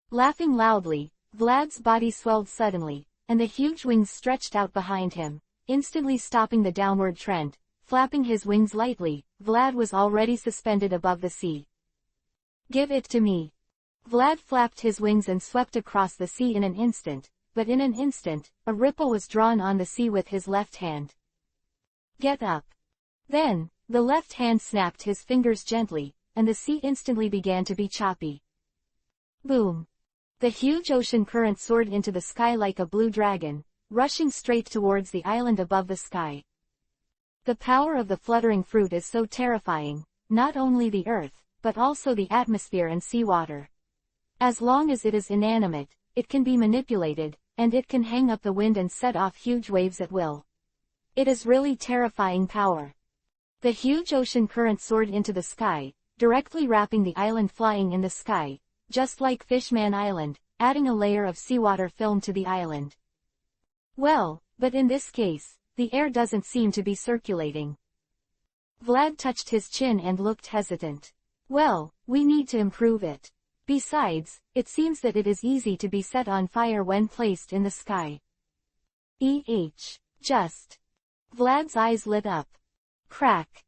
Laughing loudly, Vlad's body swelled suddenly, and the huge wings stretched out behind him, instantly stopping the downward trend. Flapping his wings lightly, Vlad was already suspended above the sea. Give it to me. Vlad flapped his wings and swept across the sea in an instant, but in an instant, a ripple was drawn on the sea with his left hand. Get up. Then, the left hand snapped his fingers gently, and the sea instantly began to be choppy. Boom! The huge ocean current soared into the sky like a blue dragon, rushing straight towards the island above the sky. The power of the fluttering fruit is so terrifying, not only the earth, but also the atmosphere and seawater. As long as it is inanimate, it can be manipulated, and it can hang up the wind and set off huge waves at will. It is really terrifying power. The huge ocean current soared into the sky, directly wrapping the island flying in the sky, just like Fishman Island, adding a layer of seawater film to the island. Well, but in this case, the air doesn't seem to be circulating. Vlad touched his chin and looked hesitant. Well, we need to improve it. Besides, it seems that it is easy to be set on fire when placed in the sky. Just. Vlad's eyes lit up. Crack.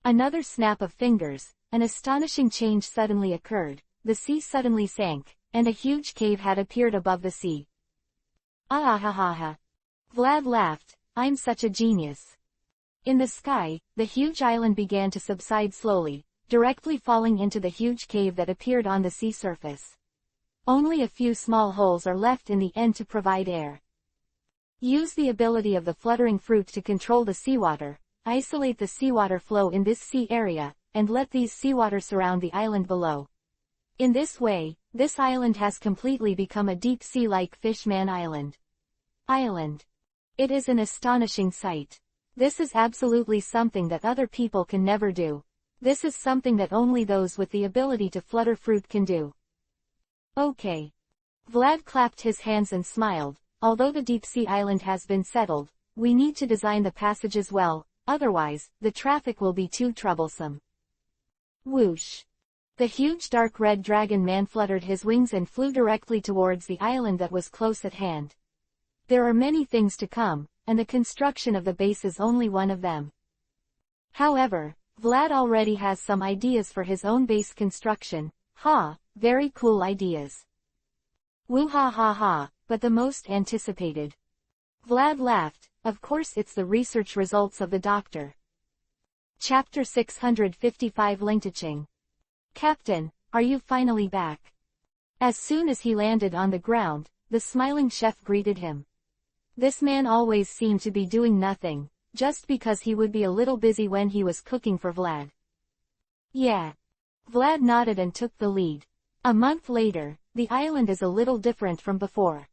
Another snap of fingers, an astonishing change suddenly occurred, the sea suddenly sank, and a huge cave had appeared above the sea. Ah ha ha ha. Vlad laughed, I'm such a genius. In the sky, the huge island began to subside slowly, directly falling into the huge cave that appeared on the sea surface. Only a few small holes are left in the end to provide air. Use the ability of the fluttering fruit to control the seawater, isolate the seawater flow in this sea area, and let these seawater surround the island below. In this way, this island has completely become a deep sea-like Fishman Island. It is an astonishing sight. This is absolutely something that other people can never do. This is something that only those with the ability to flutter fruit can do. Okay. Vlad clapped his hands and smiled. Although the deep sea island has been settled, we need to design the passages well, otherwise, the traffic will be too troublesome. Whoosh! The huge dark red dragon man fluttered his wings and flew directly towards the island that was close at hand. There are many things to come, and the construction of the base is only one of them. However, Vlad already has some ideas for his own base construction. Very cool ideas. Woo ha ha ha, but the most anticipated. Vlad laughed, of course it's the research results of the doctor. Chapter 655 Lingtaching. Captain, are you finally back? As soon as he landed on the ground, the smiling chef greeted him. This man always seemed to be doing nothing, just because he would be a little busy when he was cooking for Vlad. Yeah. Vlad nodded and took the lead. A month later, the island is a little different from before.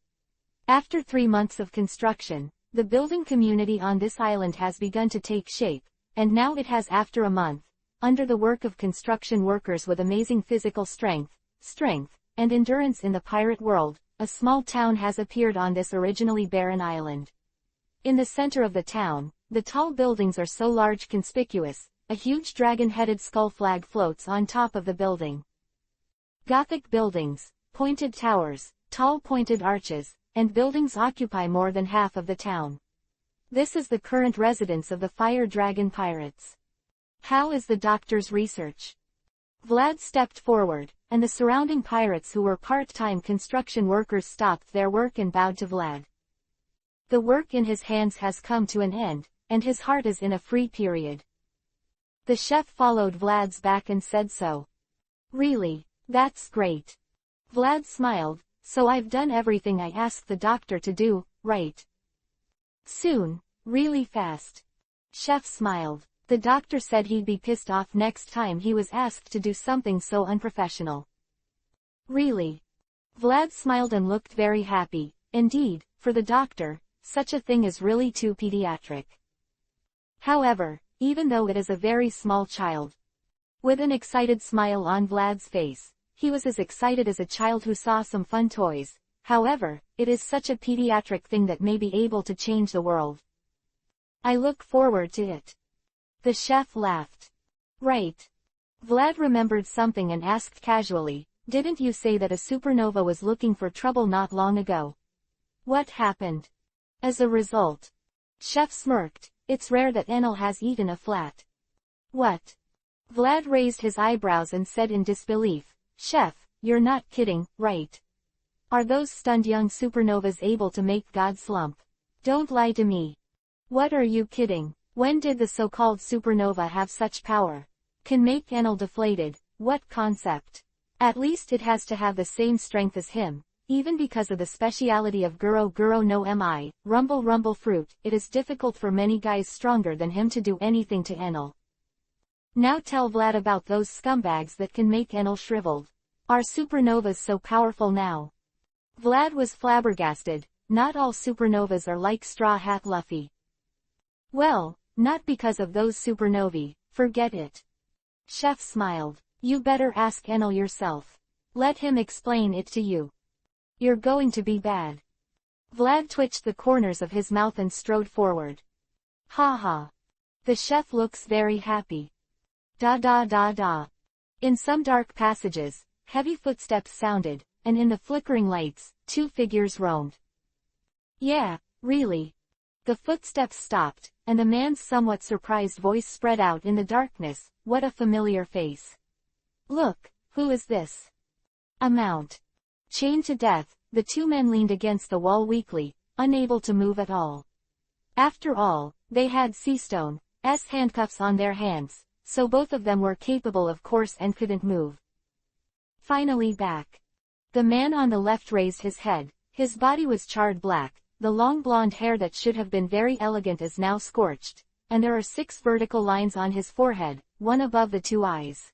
After 3 months of construction, the building community on this island has begun to take shape, and now it has after a month, under the work of construction workers with amazing physical strength, and endurance in the pirate world, a small town has appeared on this originally barren island. In the center of the town, the tall buildings are so large conspicuous, a huge dragon-headed skull flag floats on top of the building. Gothic buildings, pointed towers, tall pointed arches, and buildings occupy more than half of the town. This is the current residence of the Fire Dragon Pirates. How is the doctor's research? Vlad stepped forward, and the surrounding pirates who were part-time construction workers stopped their work and bowed to Vlad. The work in his hands has come to an end, and his heart is in a free period. The chef followed Vlad's back and said so. Really, that's great. Vlad smiled, so I've done everything I asked the doctor to do, right? Soon, really fast. Chef smiled. The doctor said he'd be pissed off next time he was asked to do something so unprofessional. Really? Vlad smiled and looked very happy. Indeed, for the doctor, such a thing is really too pediatric. However, even though it is a very small child, with an excited smile on Vlad's face, he was as excited as a child who saw some fun toys. However, it is such a pediatric thing that may be able to change the world. I look forward to it. The chef laughed. Right. Vlad remembered something and asked casually, didn't you say that a supernova was looking for trouble not long ago? What happened? As a result. Chef smirked, it's rare that Enel has eaten a flat. What? Vlad raised his eyebrows and said in disbelief, Chef, you're not kidding, right? Are those stunned young supernovas able to make God slump? Don't lie to me. What are you kidding? When did the so-called supernova have such power? Can make Enel deflated, what concept? At least it has to have the same strength as him, even because of the speciality of Guro Guro no Mi, Rumble Rumble Fruit, it is difficult for many guys stronger than him to do anything to Enel. Now tell Vlad about those scumbags that can make Enel shriveled. Are supernovas so powerful now? Vlad was flabbergasted, not all supernovas are like Straw Hat Luffy. Well, not because of those supernovae, forget it. Chef smiled. You better ask Enel yourself. Let him explain it to you. You're going to be bad. Vlad twitched the corners of his mouth and strode forward. Ha ha. The chef looks very happy. Da da da da. In some dark passages, heavy footsteps sounded, and in the flickering lights, two figures roamed. Yeah, really. The footsteps stopped, and a man's somewhat surprised voice spread out in the darkness, what a familiar face. Look, who is this? A mount. Chained to death, the two men leaned against the wall weakly, unable to move at all. After all, they had Seastone's handcuffs on their hands, so both of them were capable of course and couldn't move. Finally back. The man on the left raised his head, his body was charred black, the long blonde hair that should have been very elegant is now scorched, and there are 6 vertical lines on his forehead, one above the 2 eyes.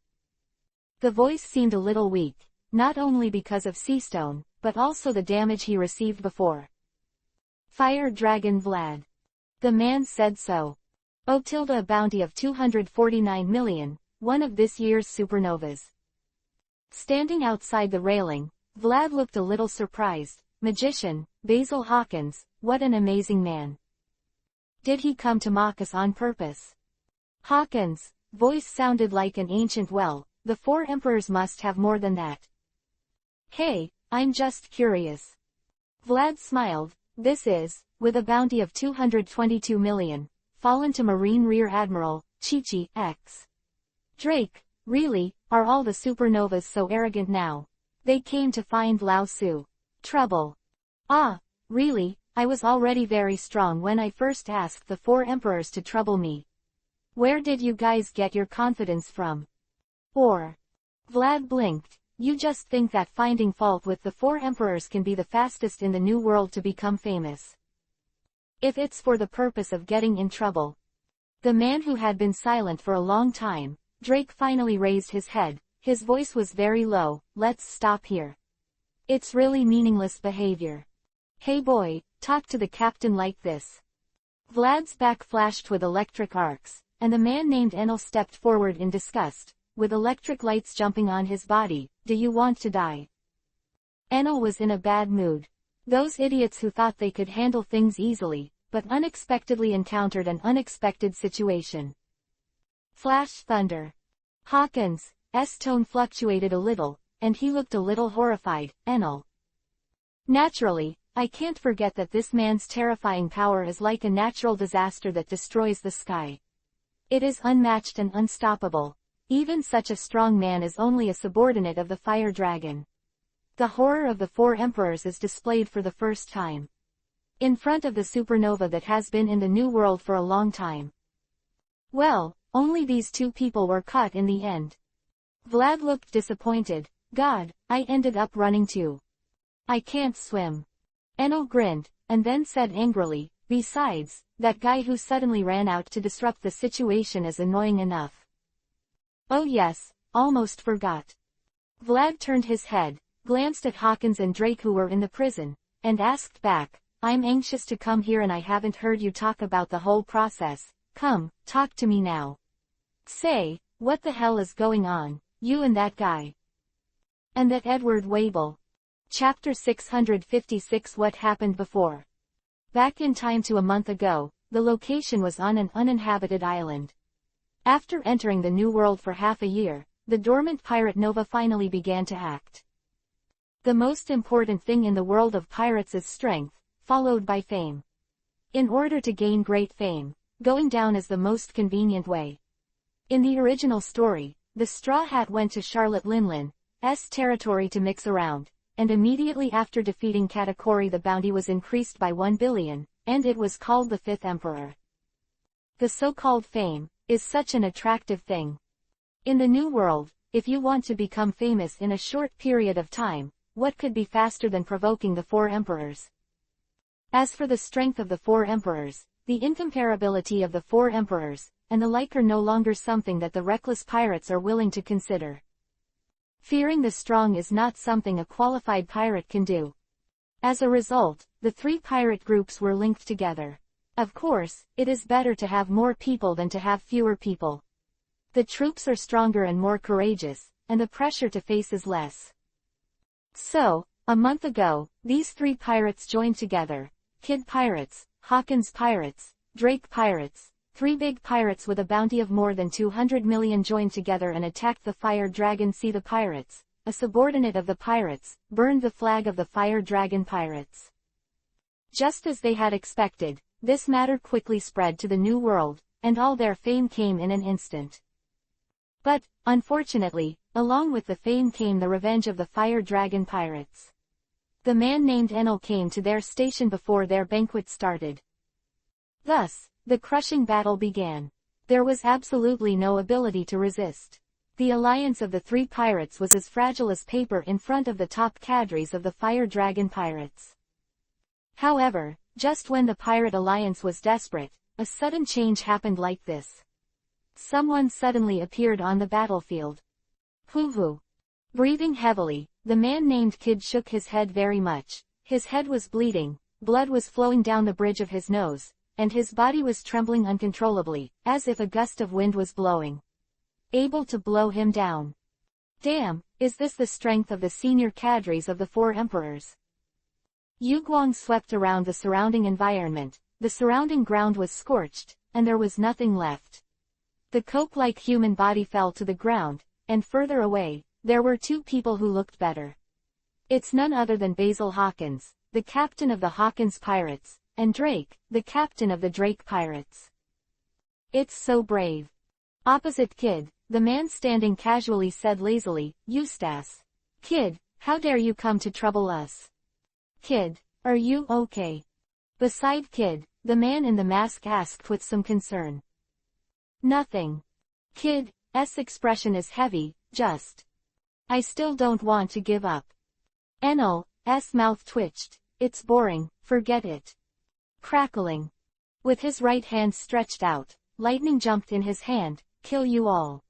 The voice seemed a little weak, not only because of Seastone, but also the damage he received before. Fire Dragon Vlad. The man said so. A bounty of 249 million, one of this year's supernovas. Standing outside the railing, Vlad looked a little surprised. Magician, Basil Hawkins, what an amazing man. Did he come to mock us on purpose? Hawkins' voice sounded like an ancient well, the 4 emperors must have more than that. Hey, I'm just curious. Vlad smiled, this is, with a bounty of 222 million, fallen to Marine Rear Admiral, Chi-Chi, X. Drake, really, are all the supernovas so arrogant now? They came to find Lao Su. Trouble. Ah, really, I was already very strong when I first asked the 4 emperors to trouble me. Where did you guys get your confidence from? Or? Vlad blinked, you just think that finding fault with the 4 emperors can be the fastest in the new world to become famous. If it's for the purpose of getting in trouble. The man who had been silent for a long time, Drake finally raised his head, his voice was very low, let's stop here. It's really meaningless behavior. Hey boy, talk to the captain like this. Vlad's back flashed with electric arcs, and the man named Enel stepped forward in disgust, with electric lights jumping on his body. Do you want to die? Enel was in a bad mood. Those idiots who thought they could handle things easily, but unexpectedly encountered an unexpected situation. Flash thunder. Hawkins' tone fluctuated a little, and he looked a little horrified. Enel. Naturally, I can't forget that this man's terrifying power is like a natural disaster that destroys the sky. It is unmatched and unstoppable. Even such a strong man is only a subordinate of the fire dragon. The horror of the 4 emperors is displayed for the first time. In front of the supernova that has been in the new world for a long time. Well, only these 2 people were caught in the end. Vlad looked disappointed. God, I ended up running too. I can't swim. Enel grinned, and then said angrily, besides, that guy who suddenly ran out to disrupt the situation is annoying enough. Oh yes, almost forgot. Vlad turned his head, glanced at Hawkins and Drake who were in the prison, and asked back, I'm anxious to come here and I haven't heard you talk about the whole process. Come, talk to me now. Say, what the hell is going on, you and that guy? And that Edward Wable. Chapter 656 What Happened Before. Back in time to a month ago, the location was on an uninhabited island. After entering the New World for half a year, the dormant pirate Nova finally began to act. The most important thing in the world of pirates is strength, followed by fame. In order to gain great fame, going down is the most convenient way. In the original story, the Straw Hat went to Charlotte Linlin's territory to mix around, and immediately after defeating Katakuri the bounty was increased by 1 billion, and it was called the Fifth Emperor. The so-called fame is such an attractive thing. In the New World, if you want to become famous in a short period of time, what could be faster than provoking the 4 emperors? As for the strength of the 4 emperors, the incomparability of the 4 emperors, and the like are no longer something that the reckless pirates are willing to consider. Fearing the strong is not something a qualified pirate can do. As a result, the 3 pirate groups were linked together. Of course, it is better to have more people than to have fewer people. The troops are stronger and more courageous, and the pressure to face is less. So, a month ago, these 3 pirates joined together. Kid Pirates, Hawkins Pirates, Drake Pirates, 3 big pirates with a bounty of more than 200 million joined together and attacked the Fire Dragon Sea. The pirates, a subordinate of the pirates, burned the flag of the Fire Dragon Pirates. Just as they had expected, this matter quickly spread to the New World, and all their fame came in an instant. But, unfortunately, along with the fame came the revenge of the Fire Dragon Pirates. The man named Enel came to their station before their banquet started. Thus, the crushing battle began. There was absolutely no ability to resist. The alliance of the 3 pirates was as fragile as paper in front of the top cadres of the Fire Dragon Pirates. However, just when the pirate alliance was desperate, a sudden change happened like this. Someone suddenly appeared on the battlefield. Hoo-hoo. Breathing heavily, the man named Kid shook his head very much. His head was bleeding, blood was flowing down the bridge of his nose, and his body was trembling uncontrollably, as if a gust of wind was blowing. Able to blow him down. Damn, is this the strength of the senior cadres of the 4 emperors? Yu Guang swept around the surrounding environment. The surrounding ground was scorched, and there was nothing left. The coke-like human body fell to the ground, and further away, there were 2 people who looked better. It's none other than Basil Hawkins, the captain of the Hawkins Pirates, and Drake, the captain of the Drake Pirates. It's so brave. Opposite Kid, the man standing casually said lazily, Eustace. Kid, how dare you come to trouble us? Kid, are you okay? Beside Kid, the man in the mask asked with some concern. Nothing. Kid's expression is heavy, just. I still don't want to give up. Enel's mouth twitched. It's boring, forget it. Crackling. With his right hand stretched out, lightning jumped in his hand, kill you all.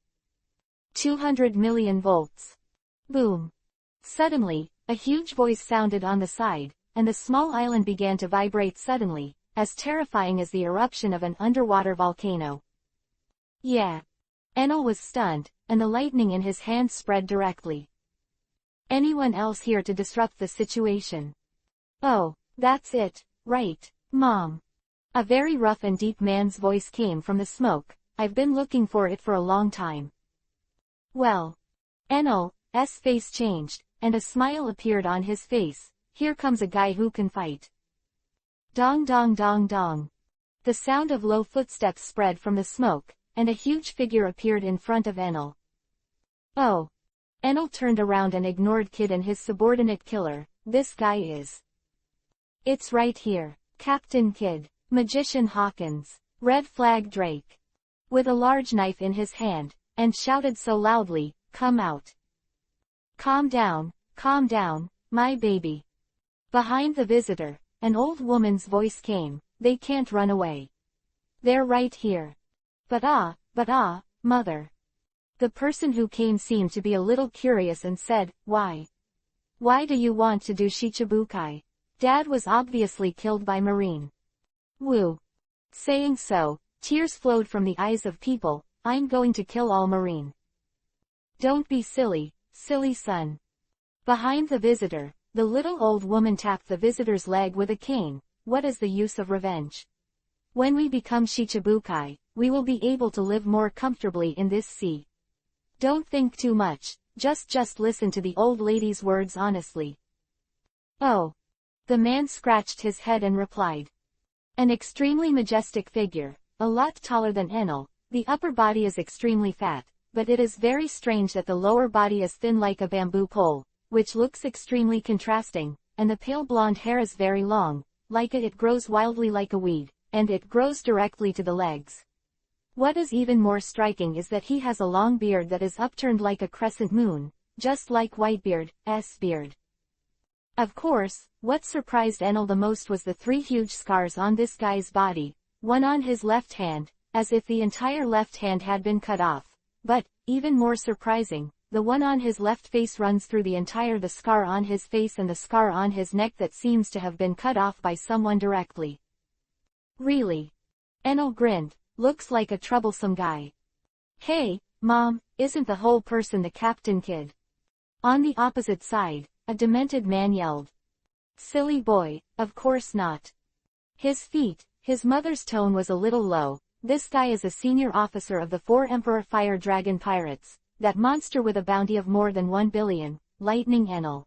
200 million volts. Boom. Suddenly, a huge voice sounded on the side, and the small island began to vibrate suddenly, as terrifying as the eruption of an underwater volcano. Yeah. Enel was stunned, and the lightning in his hand spread directly. Anyone else here to disrupt the situation? Oh, that's it, right, Mom. A very rough and deep man's voice came from the smoke. I've been looking for it for a long time. Well. Enel's face changed, and a smile appeared on his face. Here comes a guy who can fight. Dong dong dong dong. The sound of low footsteps spread from the smoke, and a huge figure appeared in front of Enel. Oh. Enel turned around and ignored Kid and his subordinate killer. This guy is. It's right here, Captain Kid, Magician Hawkins, Red Flag Drake. With a large knife in his hand, and shouted so loudly, come out. Calm down, my baby. Behind the visitor, an old woman's voice came. They can't run away. They're right here. But ah, mother. The person who came seemed to be a little curious and said, why? Why do you want to do shichibukai? Dad was obviously killed by Marine. Woo. Saying so, tears flowed from the eyes of people. I'm going to kill all Marine. Don't be silly, silly son. Behind the visitor, the little old woman tapped the visitor's leg with a cane. What is the use of revenge? When we become shichibukai, we will be able to live more comfortably in this sea. Don't think too much, just listen to the old lady's words honestly. Oh. The man scratched his head and replied. An extremely majestic figure, a lot taller than Enel. The upper body is extremely fat, but it is very strange that the lower body is thin like a bamboo pole, which looks extremely contrasting, and the pale blonde hair is very long, like it grows wildly like a weed, and it grows directly to the legs. What is even more striking is that he has a long beard that is upturned like a crescent moon, just like Whitebeard's beard. Of course, what surprised Enel the most was the 3 huge scars on this guy's body, one on his left hand, as if the entire left hand had been cut off, but, even more surprising, the one on his left face runs through the scar on his face and the scar on his neck that seems to have been cut off by someone directly. Really? Enel grinned. Looks like a troublesome guy. Hey, Mom, isn't the whole person the captain kid? On the opposite side, a demented man yelled. Silly boy, of course not. His mother's tone was a little low. This guy is a senior officer of the 4 Emperor Fire Dragon Pirates, that monster with a bounty of more than 1 billion, Lightning Enel.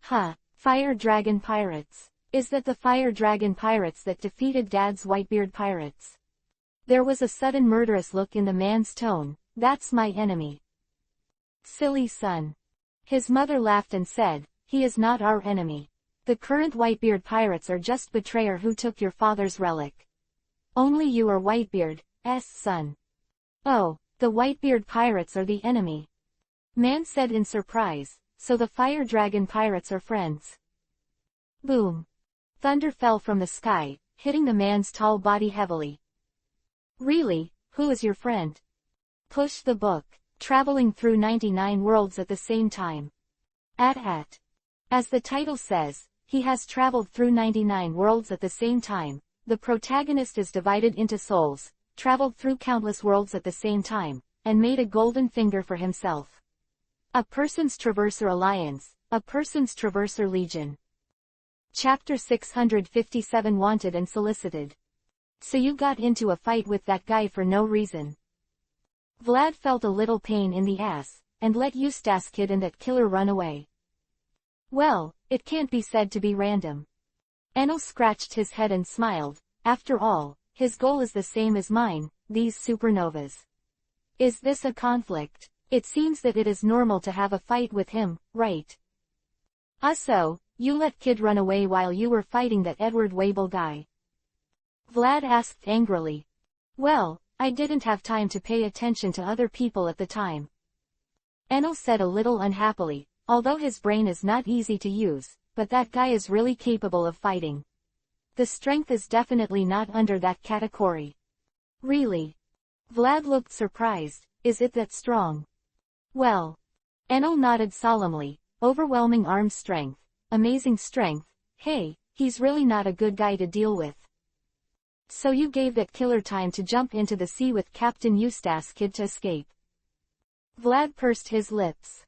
Huh, Fire Dragon Pirates. Is that the Fire Dragon Pirates that defeated Dad's Whitebeard Pirates? There was a sudden murderous look in the man's tone. That's my enemy. Silly son. His mother laughed and said, he is not our enemy. The current Whitebeard Pirates are just betrayer who took your father's relic. Only you are Whitebeard's son. Oh, the Whitebeard Pirates are the enemy. Man said in surprise, so the Fire Dragon Pirates are friends. Boom. Thunder fell from the sky, hitting the man's tall body heavily. Really, who is your friend? Push the book. Traveling through 99 worlds at the same time. As the title says, he has traveled through 99 worlds at the same time. The protagonist is divided into souls, traveled through countless worlds at the same time, and made a golden finger for himself. A person's Traverser Alliance, a person's Traverser Legion. Chapter 657 Wanted and Solicited. So you got into a fight with that guy for no reason. Vlad felt a little pain in the ass, and let Eustace kid and that killer run away. Well, it can't be said to be random. Enel scratched his head and smiled. After all, his goal is the same as mine, these supernovas. Is this a conflict? It seems that it is normal to have a fight with him, right? So, you let kid run away while you were fighting that Edward Wable guy? Vlad asked angrily. Well, I didn't have time to pay attention to other people at the time. Enel said a little unhappily, although his brain is not easy to use, but that guy is really capable of fighting. The strength is definitely not under that category. Really? Vlad looked surprised. Is it that strong? Well. Enel nodded solemnly. Overwhelming arm strength. Amazing strength. Hey, he's really not a good guy to deal with. So you gave that killer time to jump into the sea with Captain Eustace kid to escape. Vlad pursed his lips.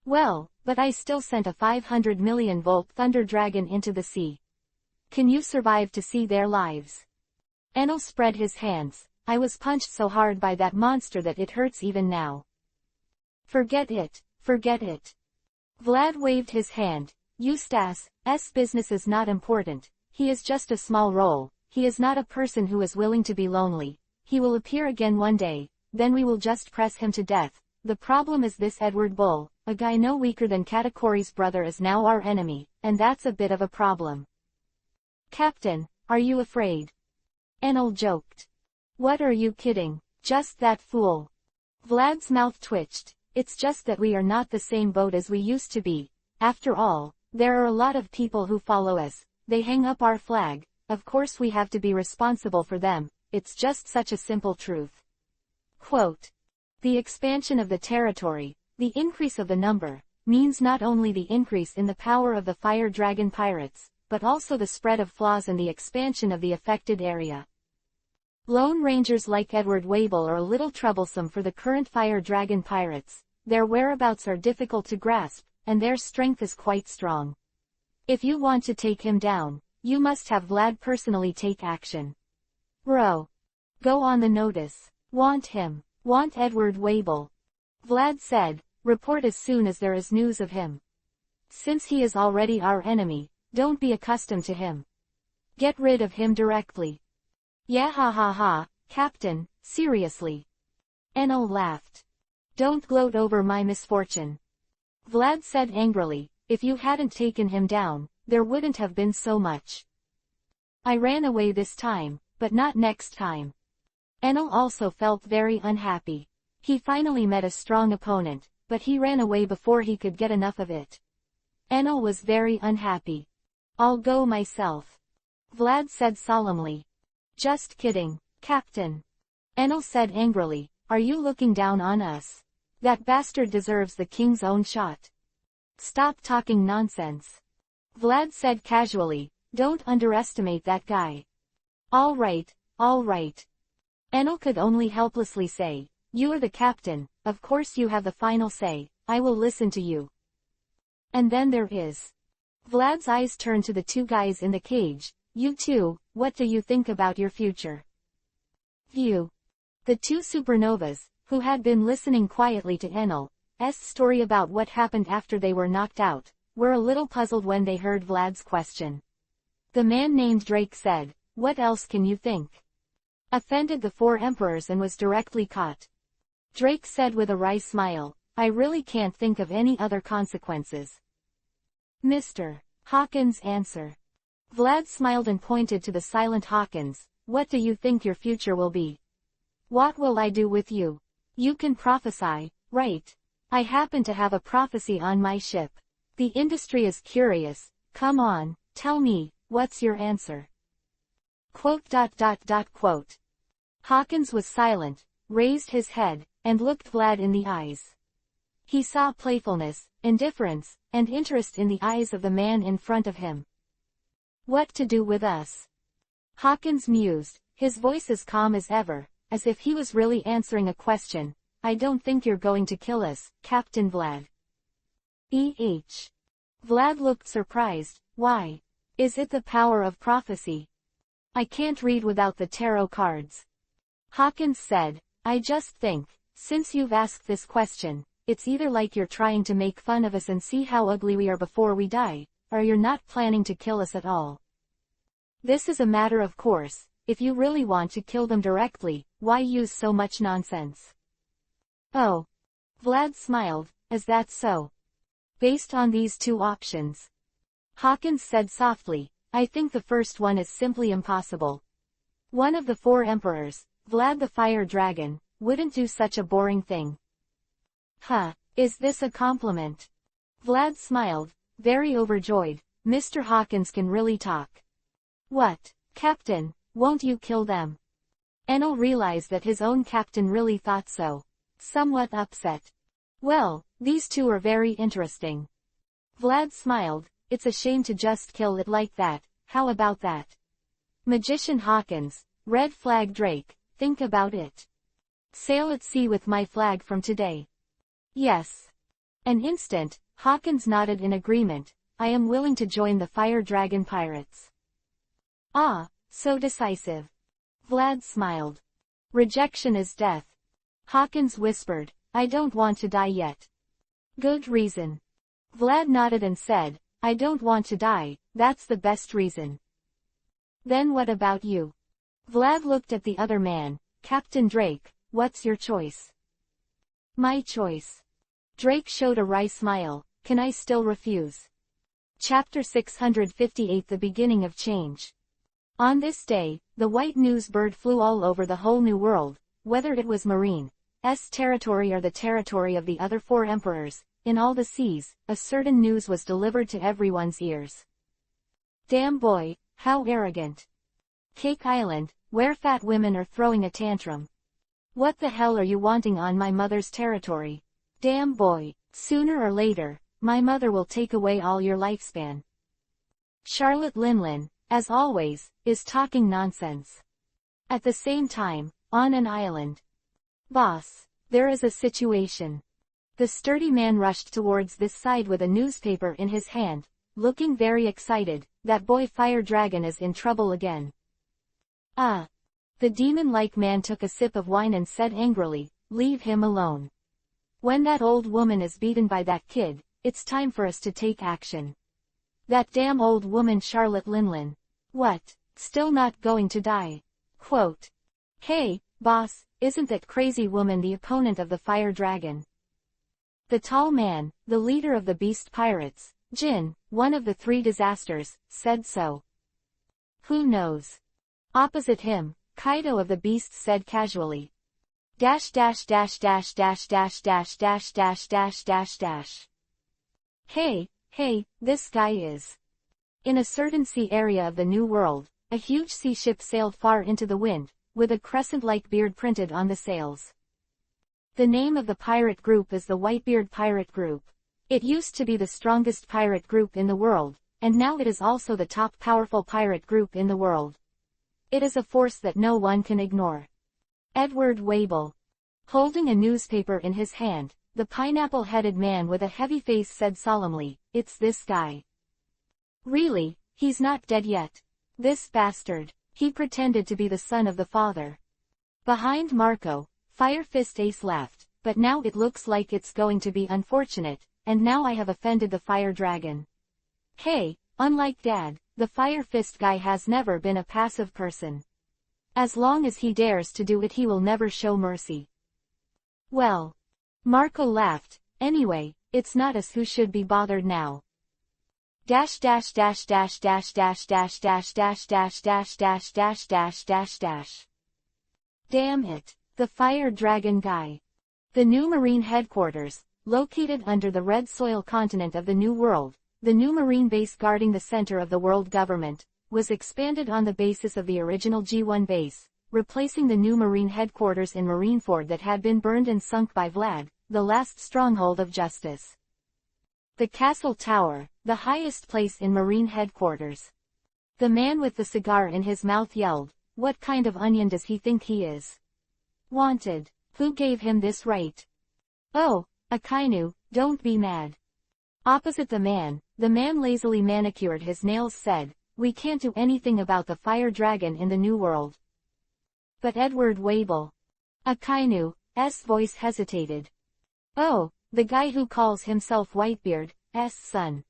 Well, but I still sent a 500 million volt thunder dragon into the sea. Can you survive to see their lives? Enel spread his hands. I was punched so hard by that monster that it hurts even now. Forget it, forget it. Vlad waved his hand. Eustace's business is not important. He is just a small role. He is not a person who is willing to be lonely. He will appear again one day, then we will just press him to death. The problem is this Edward Bull, a guy no weaker than Katakori's brother, is now our enemy, and that's a bit of a problem. Captain, are you afraid? Enel joked. What are you kidding? Just that fool. Vlad's mouth twitched. It's just that we are not the same boat as we used to be. After all, There are a lot of people who follow us, they hang up our flag, of course we have to be responsible for them, it's just such a simple truth. Quote. The expansion of the territory, the increase of the number, means not only the increase in the power of the Fire Dragon pirates, but also the spread of flaws and the expansion of the affected area. Lone Rangers like Edward Wable are a little troublesome for the current Fire Dragon pirates, their whereabouts are difficult to grasp, and their strength is quite strong. If you want to take him down, you must have Vlad personally take action. Bro. Go on the notice. Want him. Want Edward Wable. Vlad said, report as soon as there is news of him. Since he is already our enemy, don't be accustomed to him. Get rid of him directly. Yeah ha ha ha, Captain, seriously. Enel laughed. Don't gloat over my misfortune. Vlad said angrily, if you hadn't taken him down, there wouldn't have been so much. I ran away this time, but not next time. Enel also felt very unhappy. He finally met a strong opponent, but he ran away before he could get enough of it. Enel was very unhappy. I'll go myself. Vlad said solemnly. Just kidding, Captain. Enel said angrily, are you looking down on us? That bastard deserves the king's own shot. Stop talking nonsense. Vlad said casually, don't underestimate that guy. All right, all right. Enel could only helplessly say, you are the captain, of course you have the final say, I will listen to you. And then there is. Vlad's eyes turned to the two guys in the cage, you two, what do you think about your future? View. The two supernovas, who had been listening quietly to Enel's story about what happened after they were knocked out, were a little puzzled when they heard Vlad's question. The man named Drake said, what else can you think? Offended the four emperors and was directly caught. Drake said with a wry smile, I really can't think of any other consequences. Mr. Hawkins answer. Vlad smiled and pointed to the silent Hawkins, what do you think your future will be? What will I do with you? You can prophesy, right? I happen to have a prophecy on my ship. The industry is curious, come on, tell me, what's your answer? Quote. Hawkins was silent, raised his head, and looked Vlad in the eyes. He saw playfulness, indifference, and interest in the eyes of the man in front of him. What to do with us? Hawkins mused, his voice as calm as ever, as if he was really answering a question. I don't think you're going to kill us, Captain Vlad. Vlad looked surprised, why? Is it the power of prophecy? I can't read without the tarot cards. Hawkins said, I just think, since you've asked this question, it's either like you're trying to make fun of us and see how ugly we are before we die, or you're not planning to kill us at all. This is a matter of course, if you really want to kill them directly, why use so much nonsense? Oh. Vlad smiled, is that so? Based on these two options. Hawkins said softly, I think the first one is simply impossible. One of the four emperors, Vlad the Fire Dragon, wouldn't do such a boring thing. Huh, is this a compliment? Vlad smiled, very overjoyed, Mr. Hawkins can really talk. What, Captain, won't you kill them? Enel realized that his own captain really thought so. Somewhat upset. Well, these two are very interesting. Vlad smiled, it's a shame to just kill it like that, how about that? Magician Hawkins, Red Flag Drake, think about it. Sail at sea with my flag from today. Yes. An instant, Hawkins nodded in agreement, I am willing to join the Fire Dragon pirates. Ah, so decisive. Vlad smiled. Rejection is death. Hawkins whispered, I don't want to die yet. Good reason. Vlad nodded and said, I don't want to die, that's the best reason. Then what about you? Vlad looked at the other man, Captain Drake, what's your choice? My choice. Drake showed a wry smile, can I still refuse? Chapter 658 The Beginning of Change. On this day, the white news bird flew all over the whole new world, whether it was Marine's territory or the territory of the other four emperors, in all the seas, a certain news was delivered to everyone's ears. Damn boy, how arrogant. Cake Island, where fat women are throwing a tantrum. What the hell are you wanting on my mother's territory? Damn boy, sooner or later, my mother will take away all your lifespan. Charlotte Linlin, as always, is talking nonsense. At the same time, on an island. Boss, there is a situation. The sturdy man rushed towards this side with a newspaper in his hand, looking very excited. That boy Fire Dragon is in trouble again. Ah. The demon-like man took a sip of wine and said angrily, leave him alone. When that old woman is beaten by that kid, it's time for us to take action. That damn old woman Charlotte Linlin. What, still not going to die? Quote. Hey, boss, isn't that crazy woman the opponent of the Fire Dragon? The tall man, the leader of the Beast Pirates, Jin, one of the three disasters, said so. Who knows? Opposite him, Kaido of the Beasts said casually. Dash dash dash dash dash dash dash dash dash dash dash dash. Hey, this guy is. In a certain sea area of the New World, a huge sea ship sailed far into the wind, with a crescent-like beard printed on the sails. The name of the pirate group is the Whitebeard Pirate Group. It used to be the strongest pirate group in the world, and now it is also the top powerful pirate group in the world. It is a force that no one can ignore. Edward Wabel. Holding a newspaper in his hand, the pineapple-headed man with a heavy face said solemnly, it's this guy. Really, he's not dead yet. This bastard. He pretended to be the son of the father. Behind Marco, Fire Fist Ace laughed, but now it looks like it's going to be unfortunate, and now I have offended the Fire Dragon. Hey, unlike Dad, the Fire Fist guy has never been a passive person. As long as he dares to do it, he will never show mercy. Well. Marco laughed, anyway, it's not us who should be bothered now. Dash dash dash dash dash dash dash dash dash dash dash dash dash dash dash dash. Damn it, the Fire Dragon guy. The new Marine headquarters, located under the red soil continent of the New World, the new Marine base guarding the center of the world government, was expanded on the basis of the original G1 base, replacing the new Marine headquarters in Marineford that had been burned and sunk by Vlad, the last stronghold of justice. The castle tower, the highest place in Marine headquarters. The man with the cigar in his mouth yelled, what kind of onion does he think he is? Wanted. Who gave him this right? Oh, Akainu, don't be mad. Opposite the man lazily manicured his nails said, we can't do anything about the Fire Dragon in the New World. But Edward Wabel. Akainu's voice hesitated. Oh, the guy who calls himself Whitebeard's son.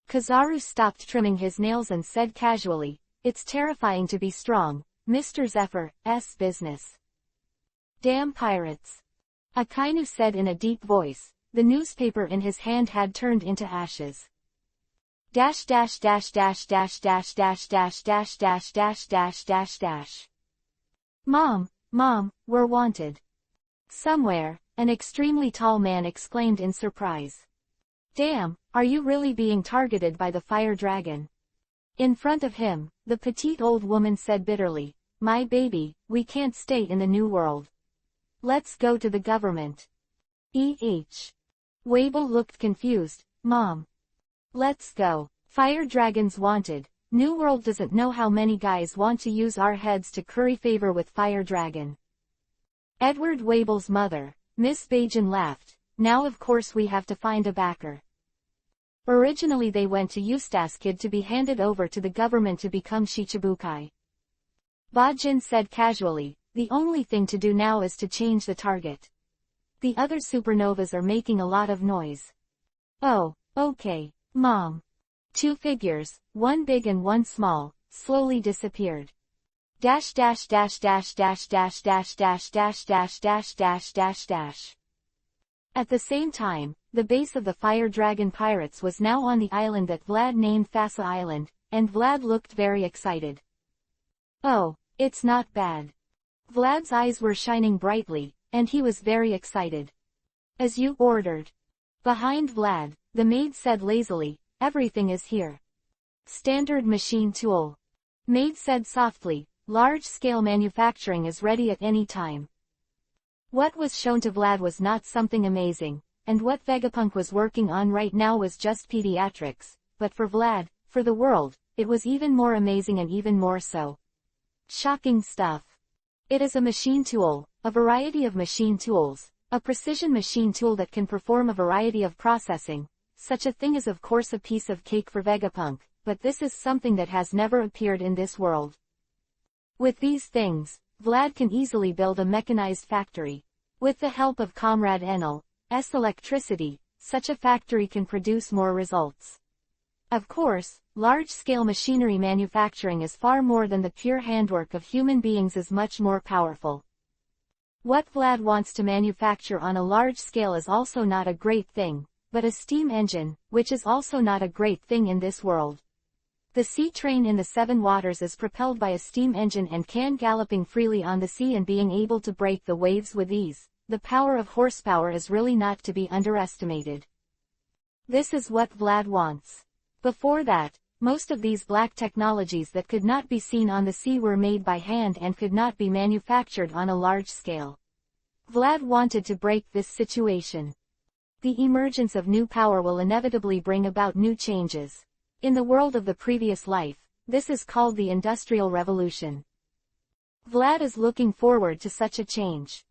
Kizaru stopped trimming his nails and said casually, it's terrifying to be strong, Mr. Zephyr's business. Damn pirates. Akainu said in a deep voice, the newspaper in his hand had turned into ashes. Dash dash dash dash dash dash dash dash dash dash dash dash dash dash. Mom, we're wanted. Somewhere, an extremely tall man exclaimed in surprise. Damn, are you really being targeted by the Fire Dragon? In front of him, the petite old woman said bitterly, my baby, we can't stay in the New World. Let's go to the government. Wabel looked confused, Mom. Let's go. Fire Dragons wanted. New World doesn't know how many guys want to use our heads to curry favor with Fire Dragon. Edward Wabel's mother, Miss Bajan laughed, now of course we have to find a backer. Originally they went to Eustace Kid to be handed over to the government to become Shichibukai. Bajin said casually, the only thing to do now is to change the target. The other supernovas are making a lot of noise. Oh, okay, Mom. Two figures, one big and one small, slowly disappeared. Dash dash dash dash dash dash dash dash dash dash dash dash dash dash. At the same time, the base of the Fire Dragon pirates was now on the island that Vlad named Fasa Island, and Vlad looked very excited. Oh, it's not bad. Vlad's eyes were shining brightly, and he was very excited. As you ordered. Behind Vlad, the maid said lazily, "Everything is here." Standard machine tool. Maid said softly, "Large-scale manufacturing is ready at any time." What was shown to Vlad was not something amazing, and what Vegapunk was working on right now was just pediatrics, but for Vlad, for the world, it was even more amazing and even more so. Shocking stuff. It is a machine tool, a variety of machine tools, a precision machine tool that can perform a variety of processing. Such a thing is of course a piece of cake for Vegapunk, but this is something that has never appeared in this world. With these things, Vlad can easily build a mechanized factory. With the help of Comrade Enel's electricity, such a factory can produce more results. Of course, large-scale machinery manufacturing is far more than the pure handwork of human beings, is much more powerful. What Vlad wants to manufacture on a large scale is also not a great thing, but a steam engine, which is also not a great thing in this world. The sea train in the Seven Waters is propelled by a steam engine and can galloping freely on the sea and being able to break the waves with ease. The power of horsepower is really not to be underestimated. This is what Vlad wants. Before that, most of these black technologies that could not be seen on the sea were made by hand and could not be manufactured on a large scale. Vlad wanted to break this situation. The emergence of new power will inevitably bring about new changes. In the world of the previous life, this is called the Industrial Revolution. Vlad is looking forward to such a change.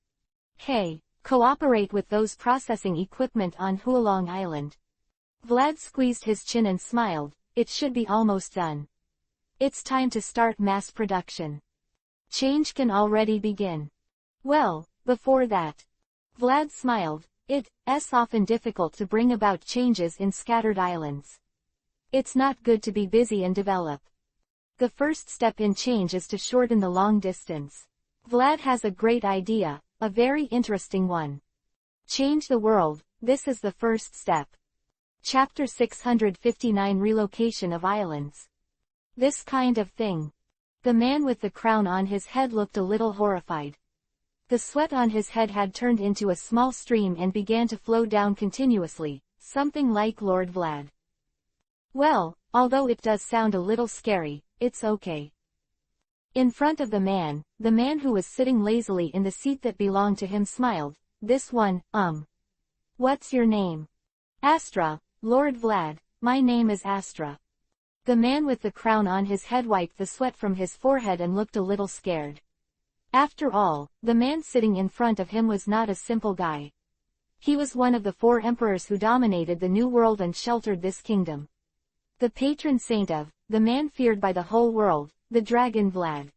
Hey, cooperate with those processing equipment on Hualong Island. Vlad squeezed his chin and smiled. It should be almost done. It's time to start mass production. Change can already begin. Well, before that. Vlad smiled. It's often difficult to bring about changes in scattered islands. It's not good to be busy and develop. The first step in change is to shorten the long distance. Vlad has a great idea, a very interesting one. Change the world, this is the first step. Chapter 659 Relocation of Islands. This kind of thing. The man with the crown on his head looked a little horrified. The sweat on his head had turned into a small stream and began to flow down continuously, something like Lord Vlad. Well, although it does sound a little scary, it's okay. In front of the man who was sitting lazily in the seat that belonged to him smiled. This one, What's your name? Astra, Lord Vlad, my name is Astra. The man with the crown on his head wiped the sweat from his forehead and looked a little scared. After all, the man sitting in front of him was not a simple guy. He was one of the 4 emperors who dominated the New World and sheltered this kingdom. The patron saint of, the man feared by the whole world, the dragon Vlad.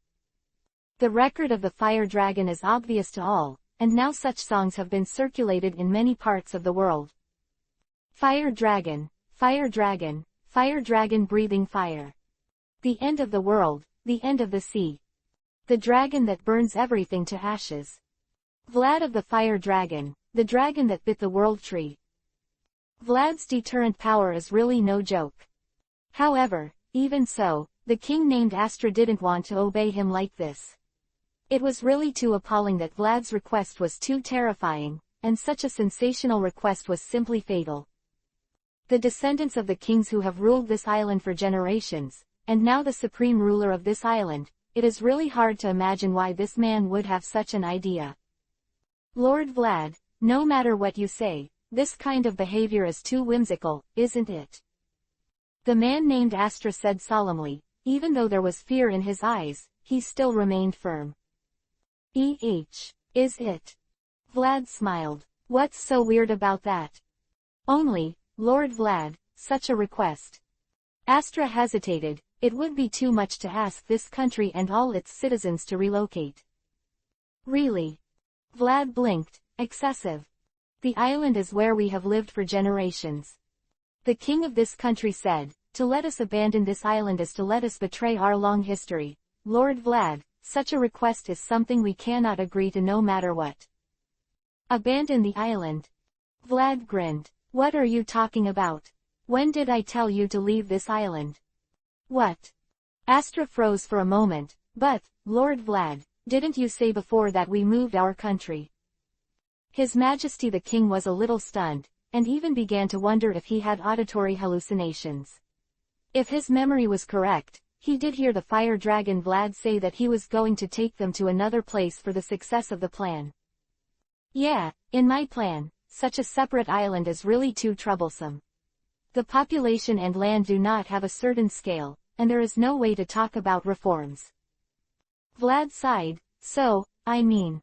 The record of the fire dragon is obvious to all, and now such songs have been circulated in many parts of the world. Fire dragon, fire dragon, fire dragon breathing fire. The end of the world, the end of the sea. The dragon that burns everything to ashes. Vlad of the fire dragon, the dragon that bit the world tree. Vlad's deterrent power is really no joke. However, even so, the king named Astra didn't want to obey him like this. It was really too appalling that Vlad's request was too terrifying, and such a sensational request was simply fatal. The descendants of the kings who have ruled this island for generations, and now the supreme ruler of this island, it is really hard to imagine why this man would have such an idea. Lord Vlad, no matter what you say, this kind of behavior is too whimsical, isn't it? The man named Astra said solemnly. Even though there was fear in his eyes, he still remained firm. Is it? Vlad smiled. What's so weird about that? Only, Lord Vlad, such a request. Astra hesitated. It would be too much to ask this country and all its citizens to relocate. Really? Vlad blinked. Excessive. The island is where we have lived for generations. The king of this country said, to let us abandon this island is to let us betray our long history. Lord Vlad, such a request is something we cannot agree to no matter what. Abandon the island? Vlad grinned. What are you talking about? When did I tell you to leave this island? What? Astra froze for a moment. But, Lord Vlad, didn't you say before that we moved our country? His Majesty the King was a little stunned. and even began to wonder if he had auditory hallucinations. If his memory was correct, he did hear the fire dragon Vlad say that he was going to take them to another place for the success of the plan. Yeah, in my plan, such a separate island is really too troublesome. The population and land do not have a certain scale, and there is no way to talk about reforms. Vlad sighed, so, I mean,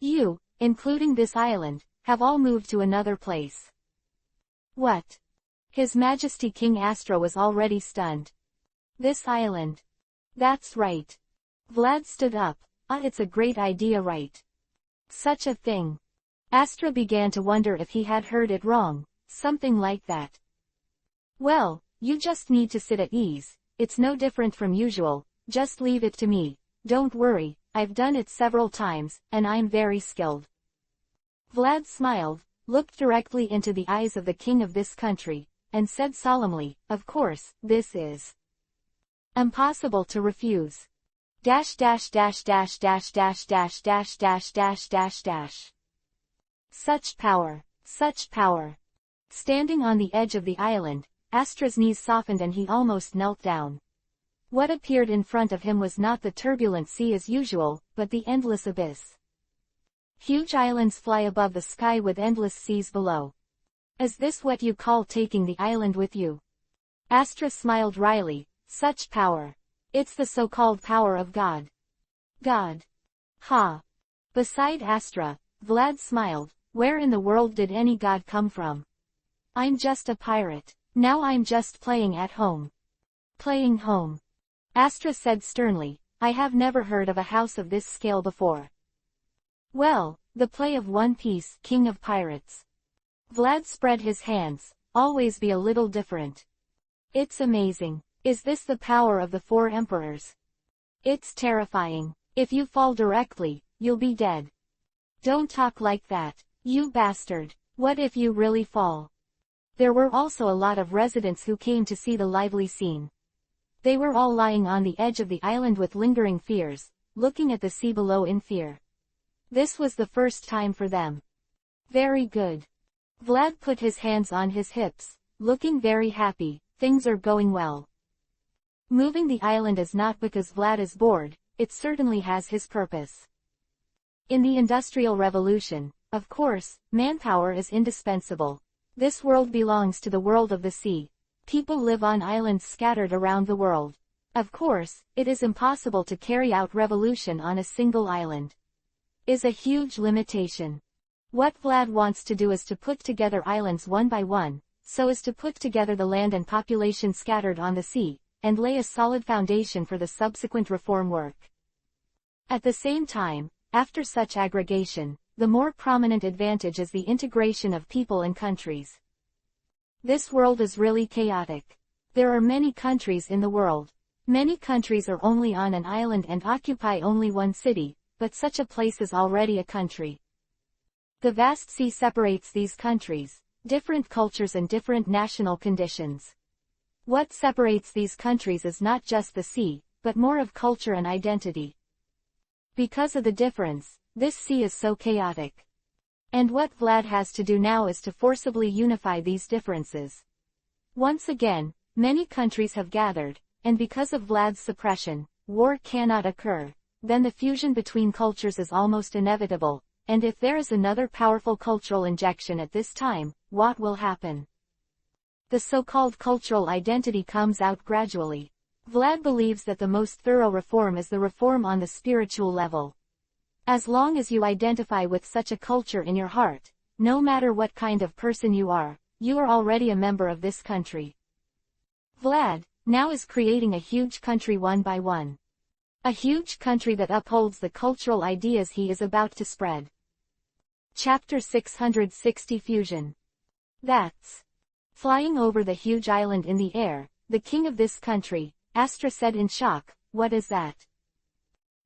you, including this island, have all moved to another place. What? His Majesty King Astra was already stunned. This island. That's right. Vlad stood up. It's a great idea, right? Such a thing. Astra began to wonder if he had heard it wrong, something like that. Well, you just need to sit at ease, it's no different from usual, just leave it to me, don't worry, I've done it several times, and I'm very skilled. Vlad smiled, looked directly into the eyes of the king of this country, and said solemnly, of course, this is impossible to refuse. Dash dash dash dash dash dash dash dash dash dash dash dash. Such power, such power. Standing on the edge of the island, Astra's knees softened and he almost knelt down. What appeared in front of him was not the turbulent sea as usual, but the endless abyss. Huge islands fly above the sky with endless seas below. Is this what you call taking the island with you? Astra smiled wryly, such power. It's the so-called power of God. God. Ha. Beside Astra, Vlad smiled, where in the world did any god come from? I'm just a pirate. Now I'm just playing at home. Playing home. Astra said sternly, I have never heard of a house of this scale before. Well, the play of One Piece, King of Pirates. Vlad spread his hands, always be a little different. It's amazing. Is this the power of the four emperors? It's terrifying. If you fall directly, you'll be dead. Don't talk like that, you bastard. What if you really fall? There were also a lot of residents who came to see the lively scene. They were all lying on the edge of the island with lingering fears, looking at the sea below in fear. This was the first time for them. Very good. Vlad put his hands on his hips, looking very happy, things are going well. Moving the island is not because Vlad is bored, it certainly has his purpose. In the Industrial Revolution, of course, manpower is indispensable. This world belongs to the world of the sea. People live on islands scattered around the world. Of course, it is impossible to carry out revolution on a single island. Is a huge limitation. What Vlad wants to do is to put together islands one by one, so as to put together the land and population scattered on the sea, and lay a solid foundation for the subsequent reform work. At the same time, after such aggregation, the more prominent advantage is the integration of people and countries. This world is really chaotic. There are many countries in the world. Many countries are only on an island and occupy only one city, but such a place is already a country. The vast sea separates these countries, different cultures and different national conditions. What separates these countries is not just the sea, but more of culture and identity. Because of the difference, this sea is so chaotic. And what Vlad has to do now is to forcibly unify these differences. Once again, many countries have gathered, and because of Vlad's suppression, war cannot occur. Then the fusion between cultures is almost inevitable, and if there is another powerful cultural injection at this time, what will happen? The so-called cultural identity comes out gradually. Vlad believes that the most thorough reform is the reform on the spiritual level. As long as you identify with such a culture in your heart, no matter what kind of person you are already a member of this country. Vlad, now is creating a huge country one by one. A huge country that upholds the cultural ideas he is about to spread. Chapter 660 Fusion. That's. Flying over the huge island in the air, the king of this country, Astra said in shock, what is that?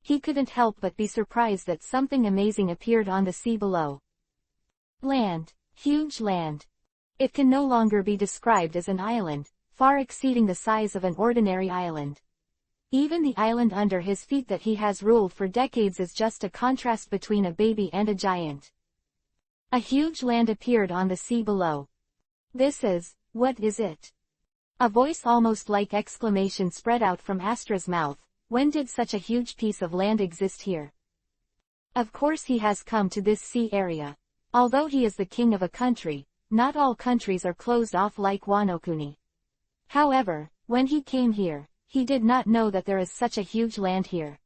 He couldn't help but be surprised that something amazing appeared on the sea below. Land. Huge land. It can no longer be described as an island, far exceeding the size of an ordinary island. Even the island under his feet that he has ruled for decades is just a contrast between a baby and a giant. A huge land appeared on the sea below. What is it? A voice almost like exclamation spread out from Astra's mouth. When did such a huge piece of land exist here? Of course he has come to this sea area. Although he is the king of a country, not all countries are closed off like Wano-kuni. However, when he came here, he did not know that there is such a huge land here.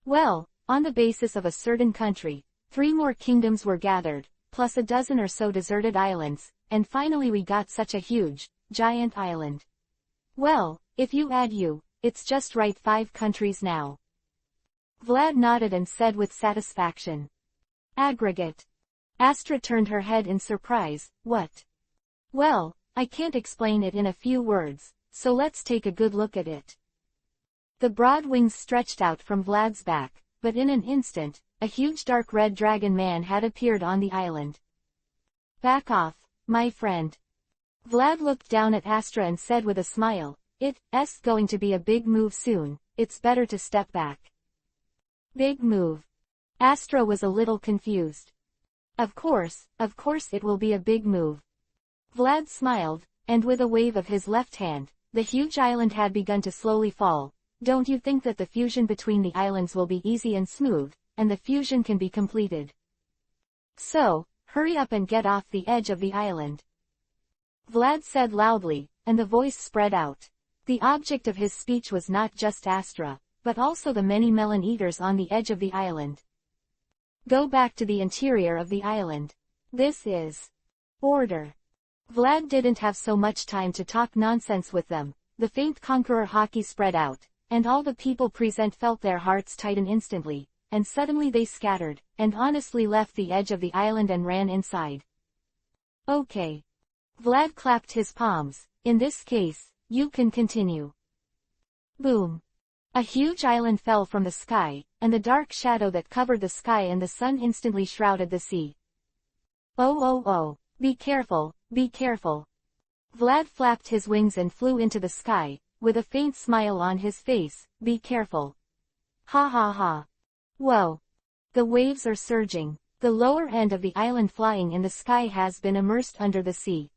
Well, on the basis of a certain country, 3 more kingdoms were gathered, plus a dozen or so deserted islands, and finally we got such a huge, giant island. Well, if you add it's just right 5 countries now. Vlad nodded and said with satisfaction. Aggregate. Astra turned her head in surprise. What? Well, I can't explain it in a few words, so let's take a good look at it. The broad wings stretched out from Vlad's back, but in an instant, a huge dark red dragon man had appeared on the island. Back off, my friend. Vlad looked down at Astra and said with a smile, It's going to be a big move soon, it's better to step back. Big move. Astra was a little confused. Of course it will be a big move. Vlad smiled, and with a wave of his left hand, the huge island had begun to slowly fall. Don't you think that the fusion between the islands will be easy and smooth, and the fusion can be completed? So, hurry up and get off the edge of the island. Vlad said loudly, and the voice spread out. The object of his speech was not just Astra, but also the many melon eaters on the edge of the island. Go back to the interior of the island. This is order. Vlad didn't have so much time to talk nonsense with them. The faint conqueror haki spread out, and all the people present felt their hearts tighten instantly, and suddenly they scattered, and honestly left the edge of the island and ran inside. Okay. Vlad clapped his palms. In this case, you can continue. Boom. A huge island fell from the sky, and the dark shadow that covered the sky and the sun instantly shrouded the sea. Oh. Be careful, be careful. Vlad flapped his wings and flew into the sky, with a faint smile on his face. Be careful. Ha ha ha. Whoa. The waves are surging. The lower end of the island flying in the sky has been immersed under the sea.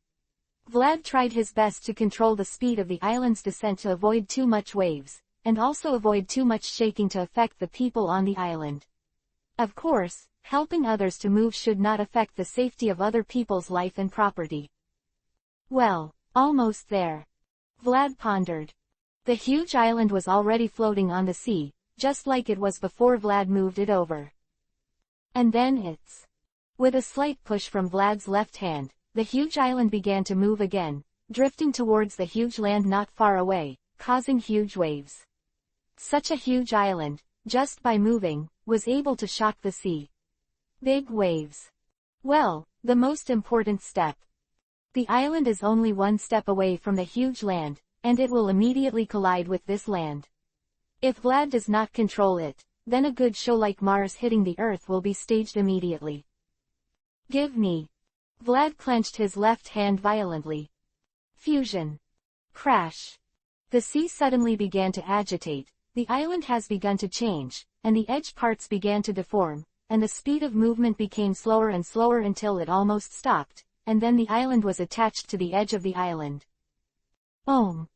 Vlad tried his best to control the speed of the island's descent to avoid too much waves, and also avoid too much shaking to affect the people on the island. Of course, helping others to move should not affect the safety of other people's life and property. Well, almost there. Vlad pondered. The huge island was already floating on the sea, just like it was before Vlad moved it over. And then with a slight push from Vlad's left hand, the huge island began to move again, drifting towards the huge land not far away, causing huge waves. Such a huge island, just by moving, was able to shock the sea. Big waves. Well, the most important step. The island is only 1 step away from the huge land, and it will immediately collide with this land. If Vlad does not control it, then a good show like Mars hitting the Earth will be staged immediately. Give me. Vlad clenched his left hand violently. Fusion. Crash. The sea suddenly began to agitate, the island has begun to change, and the edge parts began to deform, and the speed of movement became slower and slower until it almost stopped, and then the island was attached to the edge of the island. Om.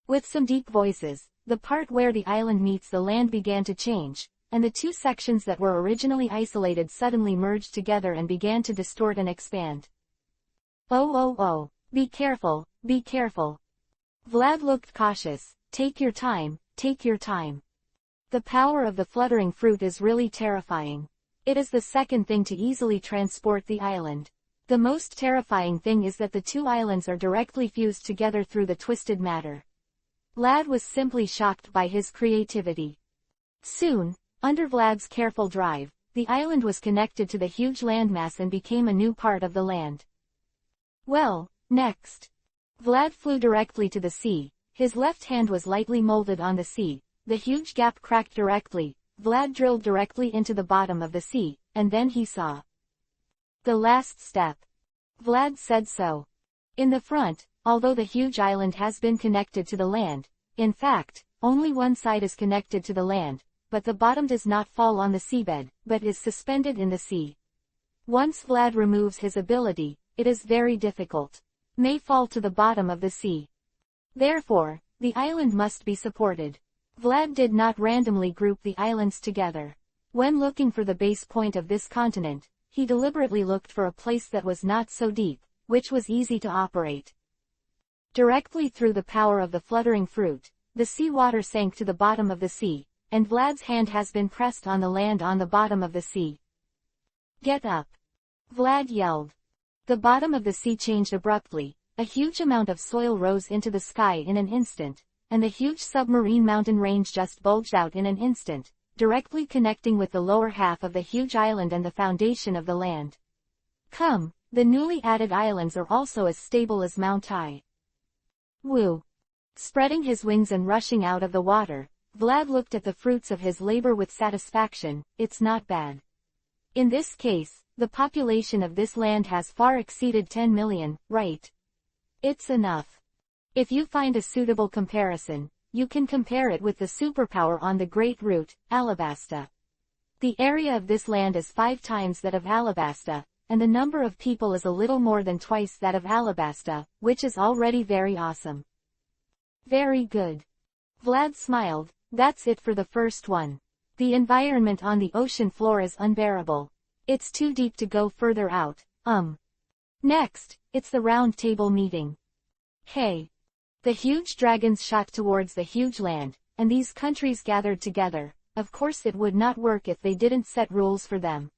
With some deep voices, the part where the island meets the land began to change, and the 2 sections that were originally isolated suddenly merged together and began to distort and expand. Oh. Be careful, be careful. Vlad looked cautious. Take your time, take your time. The power of the fluttering fruit is really terrifying. It is the second thing to easily transport the island. The most terrifying thing is that the 2 islands are directly fused together through the twisted matter. Vlad was simply shocked by his creativity. Soon, under Vlad's careful drive, the island was connected to the huge landmass and became a new part of the land. Well, next. Vlad flew directly to the sea, his left hand was lightly molded on the sea, the huge gap cracked directly, Vlad drilled directly into the bottom of the sea, and then he saw. The last step. Vlad said so. In the front, although the huge island has been connected to the land, in fact, only one side is connected to the land, but the bottom does not fall on the seabed, but is suspended in the sea. Once Vlad removes his ability, it is very difficult. May fall to the bottom of the sea. Therefore, the island must be supported. Vlad did not randomly group the islands together. When looking for the base point of this continent, he deliberately looked for a place that was not so deep, which was easy to operate. Directly through the power of the fluttering fruit, the sea water sank to the bottom of the sea, and Vlad's hand has been pressed on the land on the bottom of the sea. Get up! Vlad yelled. The bottom of the sea changed abruptly, a huge amount of soil rose into the sky in an instant, and the huge submarine mountain range just bulged out in an instant, directly connecting with the lower half of the huge island and the foundation of the land. Come, the newly added islands are also as stable as Mount I. Woo! Spreading his wings and rushing out of the water, Vlad looked at the fruits of his labor with satisfaction. It's not bad. In this case, the population of this land has far exceeded 10 million, right? It's enough. If you find a suitable comparison, you can compare it with the superpower on the Great Root, Alabasta. The area of this land is 5 times that of Alabasta, and the number of people is a little more than twice that of Alabasta, which is already very awesome. Very good. Vlad smiled. That's it for the first one. The environment on the ocean floor is unbearable. It's too deep to go further out. Next, it's the round table meeting. Hey! The huge dragons shot towards the huge land, and these countries gathered together. Of course it would not work if they didn't set rules for them.